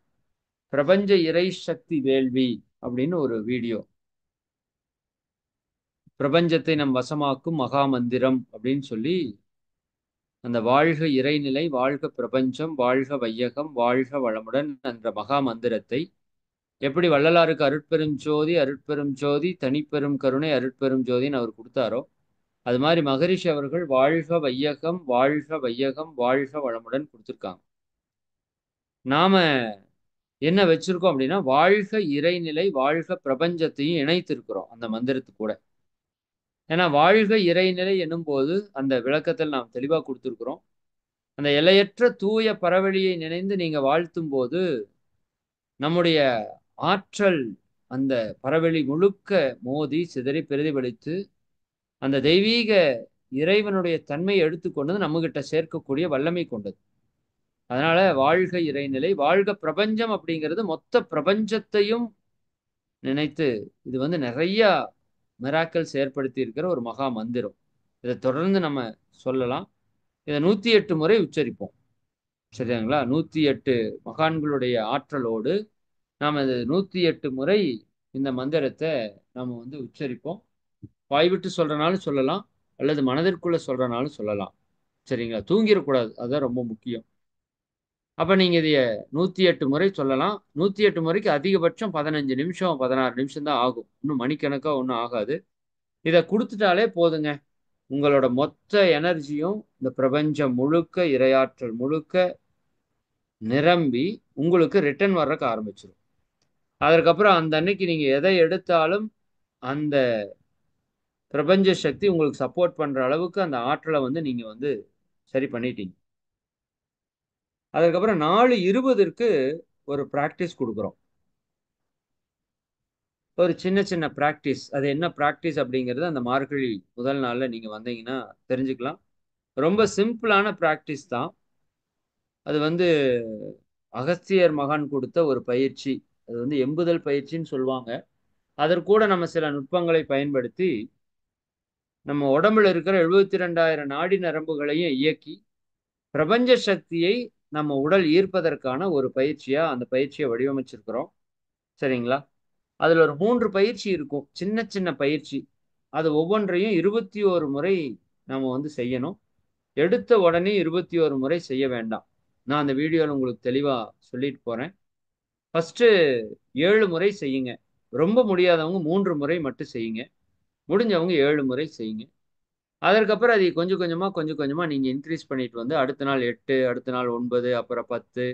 பிரபஞ்ச இறை சக்தி வேள்வி அப்படின்னு ஒரு வீடியோ. பிரபஞ்சத்தை நம் வசமாக்கும் மகா மந்திரம் அப்படின்னு சொல்லி அந்த வாழ்க இறைநிலை, வாழ்க பிரபஞ்சம், வாழ்க வையகம், வாழ்க வளமுடன் என்ற மகா மந்திரத்தை எப்படி வள்ளலாருக்கு அருட்பெரும் ஜோதி, அருட்பெரும் ஜோதி, தனிப்பெரும் கருணை, அருட்பெரும் ஜோதின்னு அவர் கொடுத்தாரோ, அது மாதிரி மகரிஷி அவர்கள் வாழ்க வையகம், வாழ்க வையகம், வாழ்க வளமுடன் கொடுத்துருக்காங்க. நாம என்ன வச்சிருக்கோம் அப்படின்னா, வாழ்க இறைநிலை, வாழ்க பிரபஞ்சத்தையும் இணைத்திருக்கிறோம் அந்த மந்திரத்து கூட. ஏன்னா வாழ்க இறைநிலை என்னும் போது அந்த விளக்கத்தில் நாம் தெளிவாக கொடுத்துருக்கிறோம். அந்த எல்லையற்ற தூய பரவழியை நினைந்து நீங்க வாழ்த்தும் போது நம்முடைய ஆற்றல் அந்த பரவெளி முழுக்க மோதி சிதறி பிரதிபலித்து அந்த தெய்வீக இறைவனுடைய தன்மையை எடுத்துக்கொண்டு நம்ம கிட்ட சேர்க்கக்கூடிய வல்லமை கொண்டது. அதனால வாழ்க இறைநிலை, வாழ்க பிரபஞ்சம் அப்படிங்கிறது மொத்த பிரபஞ்சத்தையும் நினைத்து இது வந்து நிறைய மிராக்கல்ஸ் ஏற்படுத்தி இருக்கிற ஒரு மகா மந்திரம். இதை தொடர்ந்து நம்ம சொல்லலாம். இதை 108 முறை உச்சரிப்போம். சரிங்களா? 108 மகான்களுடைய ஆற்றலோடு நாம் இது 108 முறை இந்த மந்திரத்தை நாம் வந்து உச்சரிப்போம். வாய்விட்டு சொல்றனாலும் சொல்லலாம், அல்லது மனதிற்குள்ள சொல்றனாலும் சொல்லலாம். சரிங்களா? தூங்கிடக்கூடாது, அதுதான் ரொம்ப முக்கியம். அப்ப நீங்க இதைய 108 முறை சொல்லலாம். 108 முறைக்கு அதிகபட்சம் 15 நிமிஷம் 16 நிமிஷம் தான் ஆகும். இன்னும் மணிக்கணக்கா ஒன்றும் ஆகாது. இதை கொடுத்துட்டாலே போதுங்க. உங்களோட மொத்த எனர்ஜியும் இந்த பிரபஞ்சம் முழுக்க, இரையாற்றல் முழுக்க நிரம்பி உங்களுக்கு ரிட்டர்ன் வர்றதுக்கு ஆரம்பிச்சிடும். அதற்கப்புறம் அந்த அன்னைக்கு நீங்க எதை எடுத்தாலும் அந்த பிரபஞ்ச சக்தி உங்களுக்கு சப்போர்ட் பண்ற அளவுக்கு அந்த ஆற்றலை வந்து நீங்க வந்து சரி பண்ணிட்டீங்க. அதுக்கப்புறம் 4:20க்கு ஒரு பிராக்டிஸ் கொடுக்குறோம். ஒரு சின்ன சின்ன பிராக்டிஸ். அது என்ன பிராக்டிஸ் அப்படிங்கிறது அந்த மார்கழி முதல் நாள்ல நீங்க வந்தீங்கன்னா தெரிஞ்சுக்கலாம். ரொம்ப சிம்பிளான பிராக்டிஸ் தான். அது வந்து அகஸ்தியர் மகான் கொடுத்த ஒரு பயிற்சி. அது வந்து எம்புதல் பயிற்சின்னு சொல்லுவாங்க. அதற்கூட நம்ம சில நுட்பங்களை பயன்படுத்தி நம்ம உடம்புல இருக்கிற 72,000 நாடி நரம்புகளையும் இயக்கி பிரபஞ்ச சக்தியை நம்ம உடல் ஈர்ப்பதற்கான ஒரு பயிற்சியா அந்த பயிற்சியை வடிவமைச்சிருக்கிறோம். சரிங்களா? அதுல ஒரு 3 பயிற்சி இருக்கும். சின்ன சின்ன பயிற்சி. அது ஒவ்வொன்றையும் 21 முறை நம்ம வந்து செய்யணும். எடுத்த உடனே 21 முறை செய்ய வேண்டாம். நான் அந்த வீடியோல உங்களுக்கு தெளிவா சொல்லிட்டு போறேன். ஃபர்ஸ்ட் 7 முறை செய்யுங்க. ரொம்ப முடியாதவங்க 3 முறை மட்டும் செய்யுங்க. முடிஞ்சவங்க 7 முறை செய்யுங்க. அதற்கப்புறம் அதை கொஞ்சம் கொஞ்சமா நீங்க இன்க்ரீஸ் பண்ணிட்டு வந்து அடுத்த நாள் 8, அடுத்த நாள் 9, அப்புறம் 10,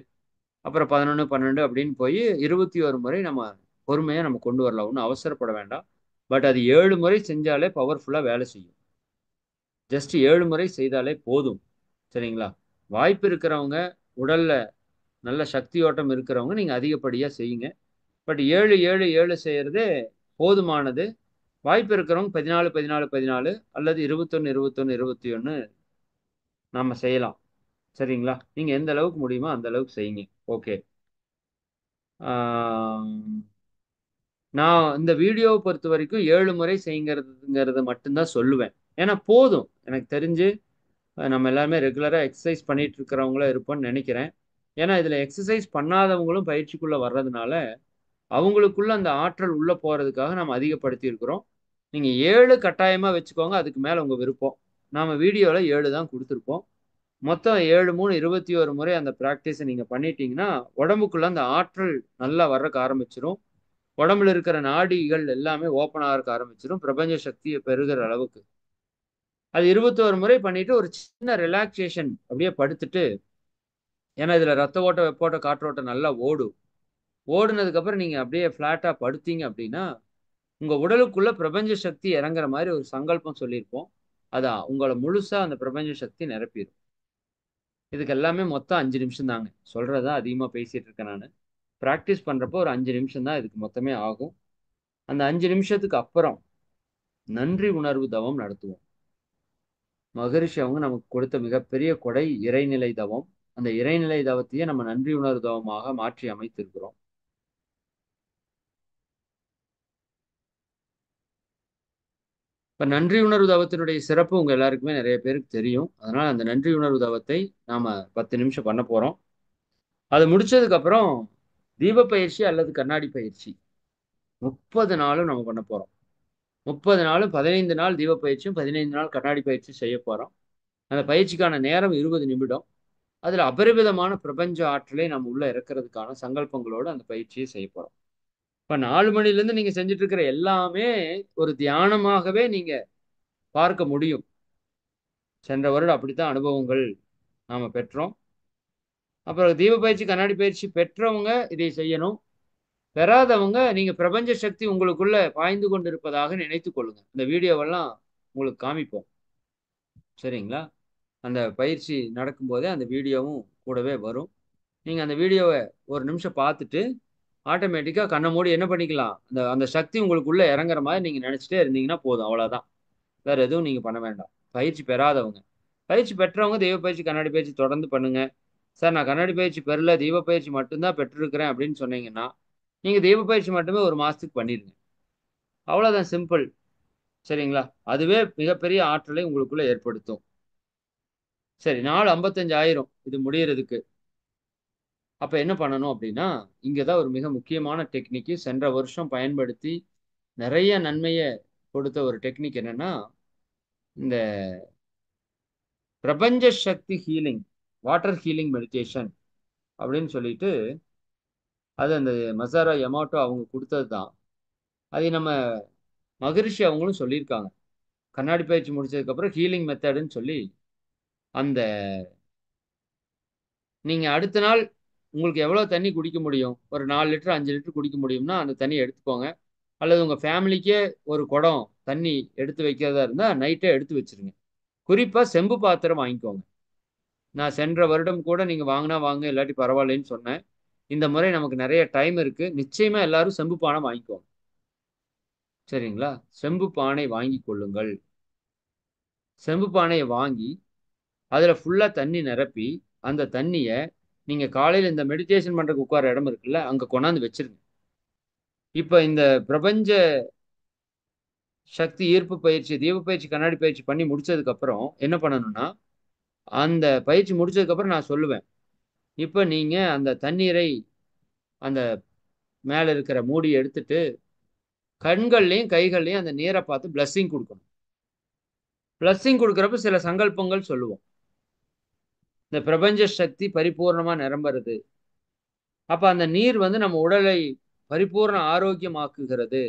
அப்புறம் 11, 12 அப்படின்னு போய் 21 முறை நம்ம பொறுமையா நம்ம கொண்டு வரலாம். ஒன்றும் அவசரப்பட வேண்டாம். பட் அது 7 முறை செஞ்சாலே பவர்ஃபுல்லா வேலை செய்யும். ஜஸ்ட் 7 முறை செய்தாலே போதும். சரிங்களா? வாய்ப்பு இருக்கிறவங்க, உடல்ல நல்ல சக்தி ஓட்டம் இருக்கிறவங்க நீங்க அதிகப்படியா செய்யுங்க. பட் 7, 7, 7 செய்யறதே போதுமானது. வாய்ப்பு இருக்கிறவங்க 14, 14, 14 அல்லது 21, 21, 21 நாம செய்யலாம். சரிங்களா? நீங்க எந்த அளவுக்கு முடியுமோ அந்த அளவுக்கு செய்யுங்க. ஓகே. நான் இந்த வீடியோவை பொறுத்த வரைக்கும் 7 முறை செய்யுங்கிறதுங்கிறத மட்டும்தான் சொல்லுவேன். ஏன்னா போதும். எனக்கு தெரிஞ்சு நம்ம எல்லாருமே ரெகுலரா எக்சர்சைஸ் பண்ணிட்டு இருக்கிறவங்களா இருப்போம்னு நினைக்கிறேன். ஏன்னா இதுல எக்சர்சைஸ் பண்ணாதவங்களும் பயிற்சிக்குள்ள வர்றதுனால, அவங்களுக்குள்ள அந்த ஆற்றல் உள்ள போறதுக்காக நம்ம அதிகப்படுத்தி இருக்கிறோம். நீங்க 7 கட்டாயமா வச்சுக்கோங்க. அதுக்கு மேல உங்க விருப்பம். நாம வீடியோல 7 தான் குடுத்திருப்போம். மொத்தம் 7, 3, 21 முறை அந்த பிராக்டிஸ நீங்க பண்ணிட்டீங்கன்னா, உடம்புக்குள்ள அந்த ஆற்றல் நல்லா வர்றக்கு ஆரம்பிச்சுரும். உடம்புல இருக்கிற நாடிகள் எல்லாமே ஓப்பன் ஆகறக்கு ஆரம்பிச்சிரும். பிரபஞ்ச சக்திய பெறுகிற அளவுக்கு. அது 21 முறை பண்ணிட்டு ஒரு சின்ன ரிலாக்சேஷன் அப்படியே படுத்துட்டு, ஏன்னா இதுல ரத்த ஓட்டம், வெப்போட்டம், காற்றோட்டம் நல்லா ஓடும். ஓடுனதுக்கு அப்புறம் நீங்க அப்படியே ஃப்ளாட்டா படுத்தீங்க அப்படின்னா, உங்க உடலுக்குள்ள பிரபஞ்ச சக்தி இறங்குற மாரி ஒரு சங்கல்பம் சொல்லியிருப்போம். அதான் உங்கள முழுசா அந்த பிரபஞ்ச சக்தி நிரப்பிரும். இதுக்கு எல்லாமே மொத்தம் 5 நிமிஷம் தாங்க. சொல்றது தான் அதிகமா பேசிட்டு இருக்கேன் நானு. பிராக்டிஸ் பண்றப்போ ஒரு 5 நிமிஷம் தான் இதுக்கு மொத்தமே ஆகும். அந்த 5 நிமிஷத்துக்கு அப்புறம் நன்றி உணர்வு தவம் நடத்துவோம். மகரிஷி அவங்க நமக்கு கொடுத்த மிகப்பெரிய கொடை இறைநிலை தவம். அந்த இறைநிலை தவத்தையே நம்ம நன்றியுணர்வு தவமாக மாற்றி அமைத்திருக்கிறோம். இப்ப நன்றியுணர்வு தவத்தினுடைய சிறப்பு உங்க எல்லாருக்குமே நிறைய பேருக்கு தெரியும். அதனால அந்த நன்றியுணர்வு தவத்தை நாம 10 நிமிஷம் பண்ண போறோம். அது முடிச்சதுக்கு அப்புறம் தீப பயிற்சி அல்லது கண்ணாடி பயிற்சி 30 நாளும் நம்ம பண்ண போறோம். 30 நாளும் 15 நாள் தீப பயிற்சியும், 15 நாள் கண்ணாடி பயிற்சியும் செய்ய போறோம். அந்த பயிற்சிக்கான நேரம் 20 நிமிடம். அதுல அபரிவிதமான பிரபஞ்ச ஆற்றலை நம்ம உள்ள இறக்குறதுக்கான சங்கல்பங்களோட அந்த பயிற்சியை செய்ய போறோம். இப்ப 4 மணிலேருந்து நீங்க செஞ்சுட்டு இருக்கிற எல்லாமே ஒரு தியானமாகவே நீங்க பார்க்க முடியும். சென்ற வருடம் அப்படித்தான் அனுபவங்கள் நாம பெற்றோம். அப்புறம் தீப பயிற்சி, கண்ணாடி பயிற்சி பெற்றவங்க இதை செய்யணும். பெறாதவங்க நீங்க பிரபஞ்ச சக்தி உங்களுக்குள்ள பாய்ந்து கொண்டிருப்பதாக நினைத்துக் கொள்ளுங்க. இந்த வீடியோவெல்லாம் உங்களுக்கு காமிப்போம். சரிங்களா? அந்த பயிற்சி நடக்கும்போதே அந்த வீடியோவும் கூடவே வரும். நீங்க அந்த வீடியோவ 1 நிமிஷம் பார்த்துட்டு, ஆட்டோமேட்டிக்கா கண்ண மூடி என்ன பண்ணிக்கலாம், அந்த அந்த சக்தி உங்களுக்குள்ள இறங்குற மாரி நீங்க நெனச்சுட்டே இருந்தீங்கன்னா போதும். அவ்வளவுதான். வேற எதுவும் நீங்க பண்ண வேண்டாம். பயிற்சி பெறாதவங்க. பயிற்சி பெற்றவங்க தெய்வ பயிற்சி, கண்ணாடி பயிற்சி தொடர்ந்து பண்ணுங்க. சார் நான் கண்ணாடி பயிற்சி பெறல, தெய்வ பயிற்சி மட்டும் தான் பெற்றிருக்கிறேன் அப்படின்னு சொன்னீங்கன்னா, நீங்க தெய்வ பயிற்சி மட்டுமே 1 மாசத்துக்கு பண்ணிருங்க. அவ்வளவுதான் சிம்பிள். சரிங்களா? அதுவே மிகப்பெரிய ஆற்றலை உங்களுக்குள்ள ஏற்படுத்தும். சரி, நாள் 55 ஆயிரும். இது முடியறதுக்கு. அப்ப என்ன பண்ணணும் அப்படின்னா, இங்க தான் ஒரு மிக முக்கியமான டெக்னிக்கு. சென்ற வருஷம் பயன்படுத்தி நெறைய நன்மைய கொடுத்த ஒரு டெக்னிக் என்னன்னா, இந்த பிரபஞ்ச சக்தி ஹீலிங், வாட்டர் ஹீலிங் மெடிடேஷன் அப்படின்னு சொல்லிட்டு, அது அந்த மசாரா எமாட்டோ அவங்க குடுத்தது தான். அதை நம்ம மகரிஷி அவங்களும் சொல்லியிருக்காங்க. கண்ணாடி பயிற்சி முடிச்சதுக்கு அப்புறம் ஹீலிங் மெத்தடுன்னு சொல்லி, அந்த நீங்க அடுத்த நாள் உங்களுக்கு எவ்வளோ தண்ணி குடிக்க முடியும்? ஒரு 4 லிட்டர், 5 லிட்டர் குடிக்க முடியும்னா, அந்த தண்ணிய எடுத்துக்கோங்க. அல்லது உங்க ஃபேமிலிக்கே ஒரு குடம் தண்ணி எடுத்து வைக்கிறதா இருந்தா, நைட்டே எடுத்து வச்சுருங்க. குறிப்பா செம்பு பாத்திரம் வாங்கிக்கோங்க. நான் சென்ற வருடம் கூட நீங்க வாங்குனா வாங்குங்க, இல்லாட்டி பரவாயில்லன்னு சொன்னேன். இந்த முறை நமக்கு நெறைய டைம் இருக்கு. நிச்சயமா எல்லாரும் செம்பு பானை வாங்கிக்கோங்க. சரிங்களா? செம்பு பானை வாங்கிக் கொள்ளுங்கள். செம்பு பானைய வாங்கி, அதுல ஃபுல்லா தண்ணி நிரப்பி, அந்த தண்ணிய நீங்க காலையில இந்த மெடிடேஷன் பண்றதுக்கு உட்கார இடம் இருக்குல்ல, அங்க கொண்டாந்து வச்சுருங்க. இப்ப இந்த பிரபஞ்ச சக்தி ஈர்ப்பு பயிற்சி, தீப பயிற்சி, கண்ணாடி பயிற்சி பண்ணி முடிச்சதுக்கு அப்புறம் என்ன பண்ணணும்னா, அந்த பயிற்சி முடிச்சதுக்கு அப்புறம் நான் சொல்லுவேன். இப்ப நீங்க அந்த தண்ணீரை அந்த மேல இருக்கிற மூடிய எடுத்துட்டு, கண்கள்லயும், கைகள்லயும் அந்த நீர பார்த்து பிளெஸ்ஸிங் குடுக்கணும். பிளெஸ்ஸிங் குடுக்குறப்ப சில சங்கல்பங்கள் சொல்லுவோம். இந்த பிரபஞ்ச சக்தி பரிபூர்ணமா நிரம்புறது. அப்ப அந்த நீர் வந்து நம்ம உடலை பரிபூர்ண ஆரோக்கியமாக்குகிறது.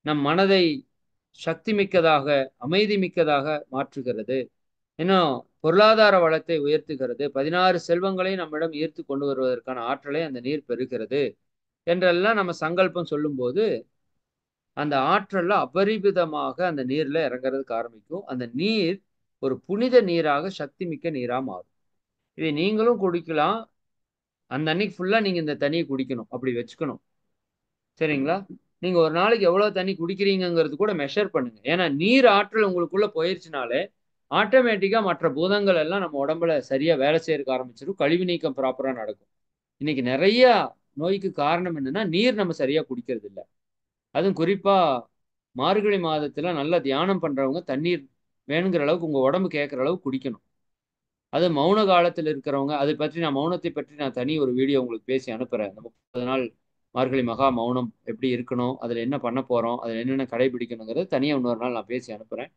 நம் மனதை சக்தி மிக்கதாக, அமைதி மிக்கதாக மாற்றுகிறது. இன்னும் பொருளாதார வளத்தை உயர்த்துகிறது. 16 செல்வங்களை நம்மிடம் ஈர்த்து கொண்டு வருவதற்கான ஆற்றலை அந்த நீர் பெறுகிறது. என்றெல்லாம் நம்ம சங்கல்பம் சொல்லும்போது, அந்த ஆற்றல்ல அபரிவிதமாக அந்த நீர்ல இறங்குறதுக்கு ஆரம்பிக்கும். அந்த நீர் ஒரு புனித நீராக, சக்தி மிக்க நீரா மாறும். இதை நீங்களும் குடிக்கலாம். அந்த அன்னைக்கு ஃபுல்லா நீங்க இந்த தண்ணிய குடிக்கணும். அப்படி வச்சுக்கணும். சரிங்களா? நீங்க ஒரு நாளைக்கு எவ்வளவு தண்ணி குடிக்கிறீங்கங்கிறது கூட மெஷர் பண்ணுங்க. ஏன்னா, நீர் ஆற்றல் உங்களுக்குள்ள போயிருச்சுனாலே, ஆட்டோமேட்டிக்கா மற்ற பூதங்கள் எல்லாம் நம்ம உடம்புல சரியா வேலை செய்யறதுக்கு ஆரம்பிச்சிடும். கழிவு நீக்கம் ப்ராப்பரா நடக்கும். இன்னைக்கு நிறைய நோய்க்கு காரணம் என்னன்னா, நீர் நம்ம சரியா குடிக்கிறது இல்ல. அதுவும் குறிப்பா மார்கழி மாதத்துல நல்லா தியானம் பண்றவங்க தண்ணீர் வேணுங்கிற அளவுக்கு உங்க உடம்பு கேட்கிற அளவுக்கு குடிக்கணும். அது மௌன காலத்துல இருக்கிறவங்க, அதை பற்றி நான் மௌனத்தை பற்றி நான் தனி ஒரு வீடியோ உங்களுக்கு பேசி அனுப்புறேன். இந்த 30 நாள் மார்கழி மகா மௌனம் எப்படி இருக்கணும்? அதுல என்ன பண்ண போறோம்? அதுல என்னென்ன கடைபிடிக்கணுங்கிறது தனியா இன்னொரு நாள் நான் பேசி அனுப்புறேன்.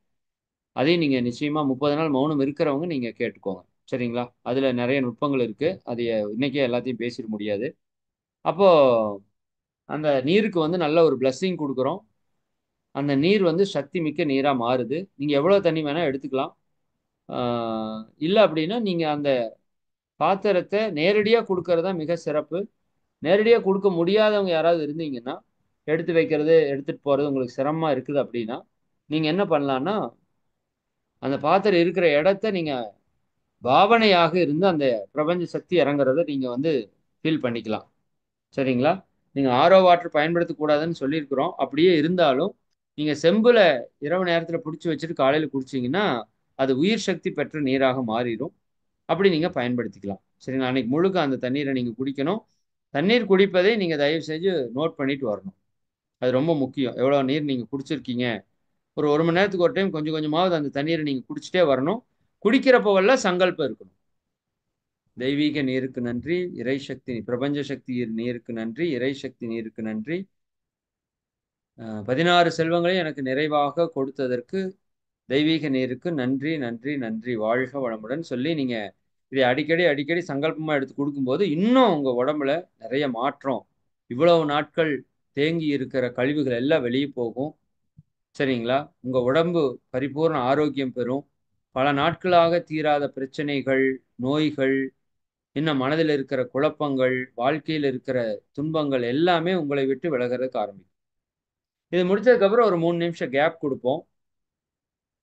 அதையும் நீங்க நிச்சயமா 30 நாள் மௌனம் இருக்கிறவங்க நீங்க கேட்டுக்கோங்க. சரிங்களா? அதுல நிறைய நுட்பங்கள் இருக்கு. அது இன்னைக்கே எல்லாத்தையும் பேசிட முடியாது. அப்போ அந்த நீருக்கு வந்து நல்ல ஒரு பிளஸ்ஸிங் குடுக்குறோம். அந்த நீர் வந்து சக்தி மிக்க நீரா மாறுது. நீங்க எவ்வளவு தண்ணி வேணா எடுத்துக்கலாம். ஆ, இல்ல அப்படின்னா நீங்க அந்த பாத்திரத்தை நேரடியா கொடுக்கறது தான் மிக சிறப்பு. நேரடியா கொடுக்க முடியாதவங்க யாராவது இருந்தீங்கன்னா, எடுத்து வைக்கிறது, எடுத்துட்டு போறது உங்களுக்கு சிரமமா இருக்குது அப்படின்னா, நீங்க என்ன பண்ணலாம்னா, அந்த பாத்திரம் இருக்கிற இடத்த நீங்க பாவனையாக இருந்து அந்த பிரபஞ்ச சக்தி இறங்குறத நீங்க வந்து ஃபீல் பண்ணிக்கலாம். சரிங்களா? நீங்க ஆரோ வாட்டர் பயன்படுத்தக் கூடாதுன்னு சொல்லியிருக்கிறோம். அப்படியே இருந்தாலும், நீங்க செம்புல இரவு நேரத்துல புடிச்சு வச்சுட்டு காலையில குடிச்சீங்கன்னா, அது உயிர் சக்தி பெற்ற நீராக மாறிரும். அப்படி நீங்க பயன்படுத்திக்கலாம். சரிங்களா? அன்னைக்கு முழுக்க அந்த தண்ணீரை நீங்க குடிக்கணும். தண்ணீர் குடிப்பதை நீங்க தயவு செஞ்சு நோட் பண்ணிட்டு வரணும். அது ரொம்ப முக்கியம். எவ்வளவு நீர் நீங்க குடிச்சிருக்கீங்க. ஒரு 1 மணி நேரத்துக்கு ஒரு டைம் கொஞ்சம் கொஞ்சமாவது அந்த தண்ணீரை நீங்க குடிச்சிட்டே வரணும். குடிக்கிறப்பவெல்லாம் சங்கல்பம் இருக்கணும். தெய்வீக நீருக்கு நன்றி, இறை சக்தி பிரபஞ்ச சக்தி நீருக்கு நன்றி, இறை சக்தி நீருக்கு நன்றி. 16 செல்வங்களையும் எனக்கு நிறைவாக கொடுத்ததற்கு தெய்வீக நீருக்கு நன்றி, நன்றி, நன்றி. வாழ்க வளமுடன் சொல்லி நீங்க இதை அடிக்கடி அடிக்கடி சங்கல்பமா எடுத்து கொடுக்கும்போது இன்னும் உங்க உடம்புல நிறைய மாற்றம். இவ்வளவு நாட்கள் தேங்கி இருக்கிற கழிவுகள் எல்லாம் வெளியே போகும். சரிங்களா? உங்க உடம்பு பரிபூர்ண ஆரோக்கியம் பெறும். பல நாட்களாக தீராத பிரச்சனைகள், நோய்கள், இன்னும் மனதில் இருக்கிற குழப்பங்கள், வாழ்க்கையில் இருக்கிற துன்பங்கள் எல்லாமே உங்களை விட்டு விலகறதுக்கு ஆரம்பிக்கும். இது முடிச்சதுக்கு அப்புறம் ஒரு 3 நிமிஷம் கேப் கொடுப்போம்.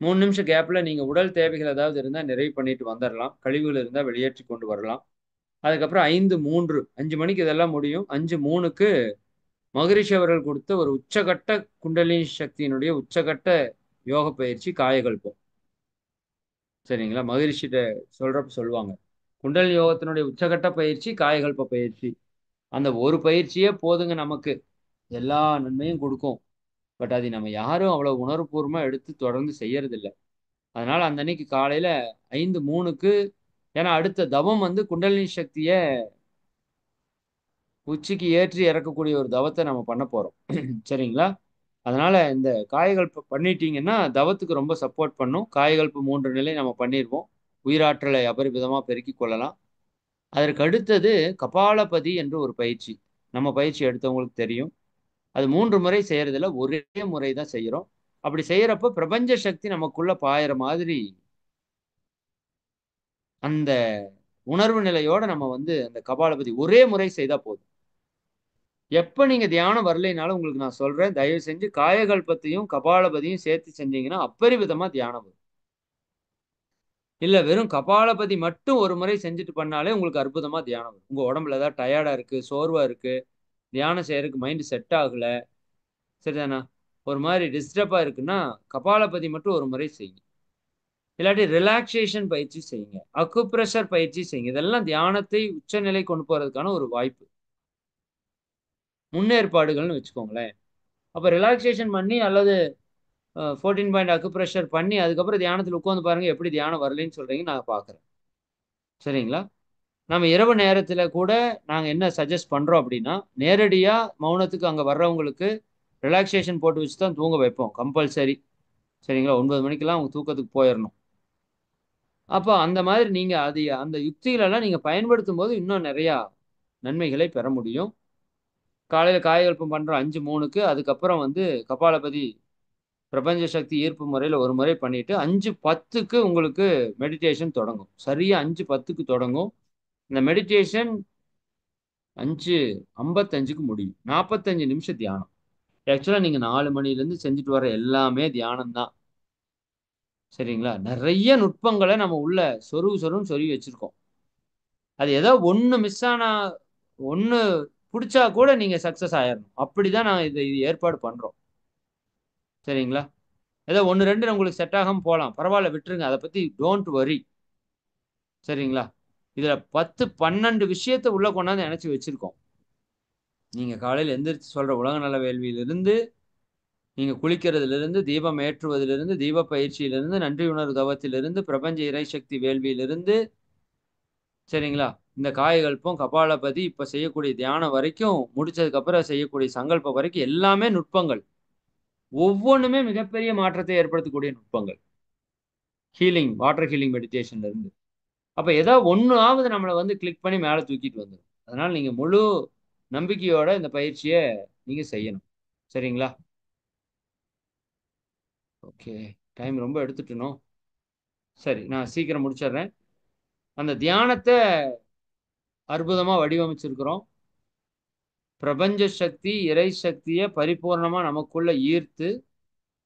3 நிமிஷம் கேப்ல நீங்க உடல் தேவைகள் ஏதாவது இருந்தா நிறைவு பண்ணிட்டு வந்துடலாம். கழிவுகள் இருந்தா வெளியேற்றி கொண்டு வரலாம். அதுக்கப்புறம் 5:03 5 மணிக்கு இதெல்லாம் முடியும். 5:03க்கு மகரிஷி அவர்கள் கொடுத்த ஒரு உச்சகட்ட குண்டலினி சக்தியினுடைய உச்சகட்ட யோக பயிற்சி காயகல்பம். சரிங்களா? மகரிஷிட்ட சொல்றப்ப சொல்லுவாங்க. குண்டலினி யோகத்தினுடைய உச்சகட்ட பயிற்சி காயகல்ப பயிற்சி. அந்த ஒரு பயிற்சியே போதுங்க நமக்கு. எல்லா நன்மையும் கொடுக்கும். பட் அதை நம்ம யாரும் அவ்வளவு உணர்வுபூர்வமா எடுத்து தொடர்ந்து செய்யறதில்ல. அதனால அந்த அன்னைக்கு காலையில 5:03க்கு ஏன்னா அடுத்த தவம் வந்து குண்டலினி சக்திய உச்சிக்கு ஏற்றி இறக்கக்கூடிய ஒரு தவத்தை நம்ம பண்ண போறோம். சரிங்களா? அதனால இந்த காயகல்பம் பண்ணிட்டீங்கன்னா தவத்துக்கு ரொம்ப சப்போர்ட் பண்ணும். காயகல்பம் 3 நிலை நம்ம பண்ணிருவோம். உயிராற்றலை அபரிமிதமா பெருக்கிக் கொள்ளலாம். அதற்கு அடுத்தது கபாலபதி என்று ஒரு பயிற்சி. நம்ம பயிற்சி எடுத்தவங்களுக்கு தெரியும். அது 3 முறை செய்யறதுல ஒரே முறை தான் செய்யறோம். அப்படி செய்யறப்ப பிரபஞ்ச சக்தி நமக்குள்ள பாயிற மாதிரி அந்த உணர்வு நிலையோட நம்ம வந்து அந்த கபாலபதி ஒரே முறை செய்தா போதும். எப்ப நீங்க தியானம் வரலைனாலும் உங்களுக்கு நான் சொல்றேன், தயவு செஞ்சு காயகல்பத்தையும் கபாலபதியும் சேர்த்து செஞ்சீங்கன்னா அப்பரிவிதமா தியானம் வரும். இல்ல வெறும் கபாலபதி மட்டும் ஒரு முறை செஞ்சுட்டு பண்ணாலே உங்களுக்கு அற்புதமா தியானம் வரும். உங்க உடம்புல ஏதாவது டயர்டா இருக்கு, சோர்வா இருக்கு, தியானம் செய்யறதுக்கு மைண்ட் செட் ஆகல, சரிதானா? ஒரு மாதிரி டிஸ்டர்பா இருக்குன்னா கபாலபதி மட்டும் ஒரு முறை செய்யுங்க. இல்லாட்டி ரிலாக்ஸேஷன் பயிற்சி செய்யுங்க. அக்குப்ரெஷர் பயிற்சி செய்யுங்க. இதெல்லாம் தியானத்தை உச்சநிலை கொண்டு போறதுக்கான ஒரு வாய்ப்பு. முன்னேற்பாடுகள்னு வச்சுக்கோங்களேன். அப்ப ரிலாக்ஸேஷன் பண்ணி அல்லது 14 பாயிண்ட் அக்குப்ரெஷர் பண்ணி அதுக்கப்புறம் தியானத்துல உட்கார்ந்து பாருங்க எப்படி தியானம் வரலைன்னு சொல்றீங்க நான் பார்க்குறேன். சரிங்களா? நம்ம இரவு நேரத்துல கூட நாங்க என்ன சஜெஸ்ட் பண்றோம் அப்படின்னா, நேரடியா மௌனத்துக்கு அங்க வர்றவங்களுக்கு ரிலாக்ஸேஷன் போட்டு வச்சு தான் தூங்க வைப்போம். கம்பல்சரி. சரிங்களா? 9 மணிக்கெல்லாம் அவங்க தூக்கத்துக்கு போயிரணும். அப்ப அந்த மாதிரி நீங்க அது அந்த யுக்திகளெல்லாம் நீங்க பயன்படுத்தும்போது இன்னும் நிறையா நன்மைகளை பெற முடியும். காலையில காயகல்பம் பண்றோம் 5:03க்கு. அதுக்கப்புறம் வந்து கபாலபதி பிரபஞ்ச சக்தி ஈர்ப்பு முறையில ஒரு முறை பண்ணிட்டு 5:10க்கு உங்களுக்கு மெடிடேஷன் தொடங்கும். சரியா 5:10க்கு தொடங்கும். இந்த மெடிடேஷன் 5:55க்கு முடியும். 45 நிமிஷம் தியானம். ஆக்சுவலா நீங்க 4 மணிலேருந்து செஞ்சுட்டு வர எல்லாமே தியானம் தான். சரிங்களா? நிறைய நுட்பங்களை நம்ம உள்ள சொருவு சொருவுன்னு சொருவி வச்சிருக்கோம். அது ஏதோ ஒண்ணு மிஸ் ஆனா ஒண்ணு புடிச்சா கூட நீங்க சக்சஸ் ஆயிரணும். அப்படிதான் நான் இது ஏற்பாடு பண்றோம். சரிங்களா? ஏதோ ஒன்று ரெண்டு உங்களுக்கு செட் ஆகாம போகலாம், பரவாயில்ல விட்டுருங்க, அதை பத்தி டோன்ட் வரி. சரிங்களா? இதுல 10 12 விஷயத்த உள்ள கொண்டாந்து நினைச்சு வச்சிருக்கோம். நீங்க காலையில் எந்திரிச்சு சொல்ற உலக நல வேள்வியிலிருந்து, நீங்க குளிக்கிறதுலிருந்து, தீபம் ஏற்றுவதிலிருந்து, தீப பயிற்சியிலிருந்து, நன்றி உணர்வு தவத்திலிருந்து, பிரபஞ்ச இறைசக்தி வேள்வியிலிருந்து, சரிங்களா, இந்த காயகல்பம் கபாலபதி இப்ப செய்யக்கூடிய தியானம் வரைக்கும், முடிச்சதுக்கு அப்புறம் செய்யக்கூடிய சங்கல்பம் வரைக்கும் எல்லாமே நுட்பங்கள். ஒவ்வொன்றுமே மிகப்பெரிய மாற்றத்தை ஏற்படுத்தக்கூடிய நுட்பங்கள். ஹீலிங், வாட்டர் ஹீலிங் மெடிடேஷன்ல இருந்து. அப்ப ஏதாவது ஒண்ணு ஆவது நம்மளை வந்து கிளிக் பண்ணி மேல தூக்கிட்டு வந்துடும். அதனால நீங்க முழு நம்பிக்கையோட இந்த பயிற்சியை நீங்க செய்யணும். சரிங்களா? ஓகே. டைம் ரொம்ப எடுத்துட்டணும். சரி, நான் சீக்கிரம் முடிச்சிடுறேன். அந்த தியானத்தை அற்புதமா வடிவமைச்சிருக்கிறோம். பிரபஞ்ச சக்தி, இறை சக்தியை பரிபூர்ணமா நமக்குள்ள ஈர்த்து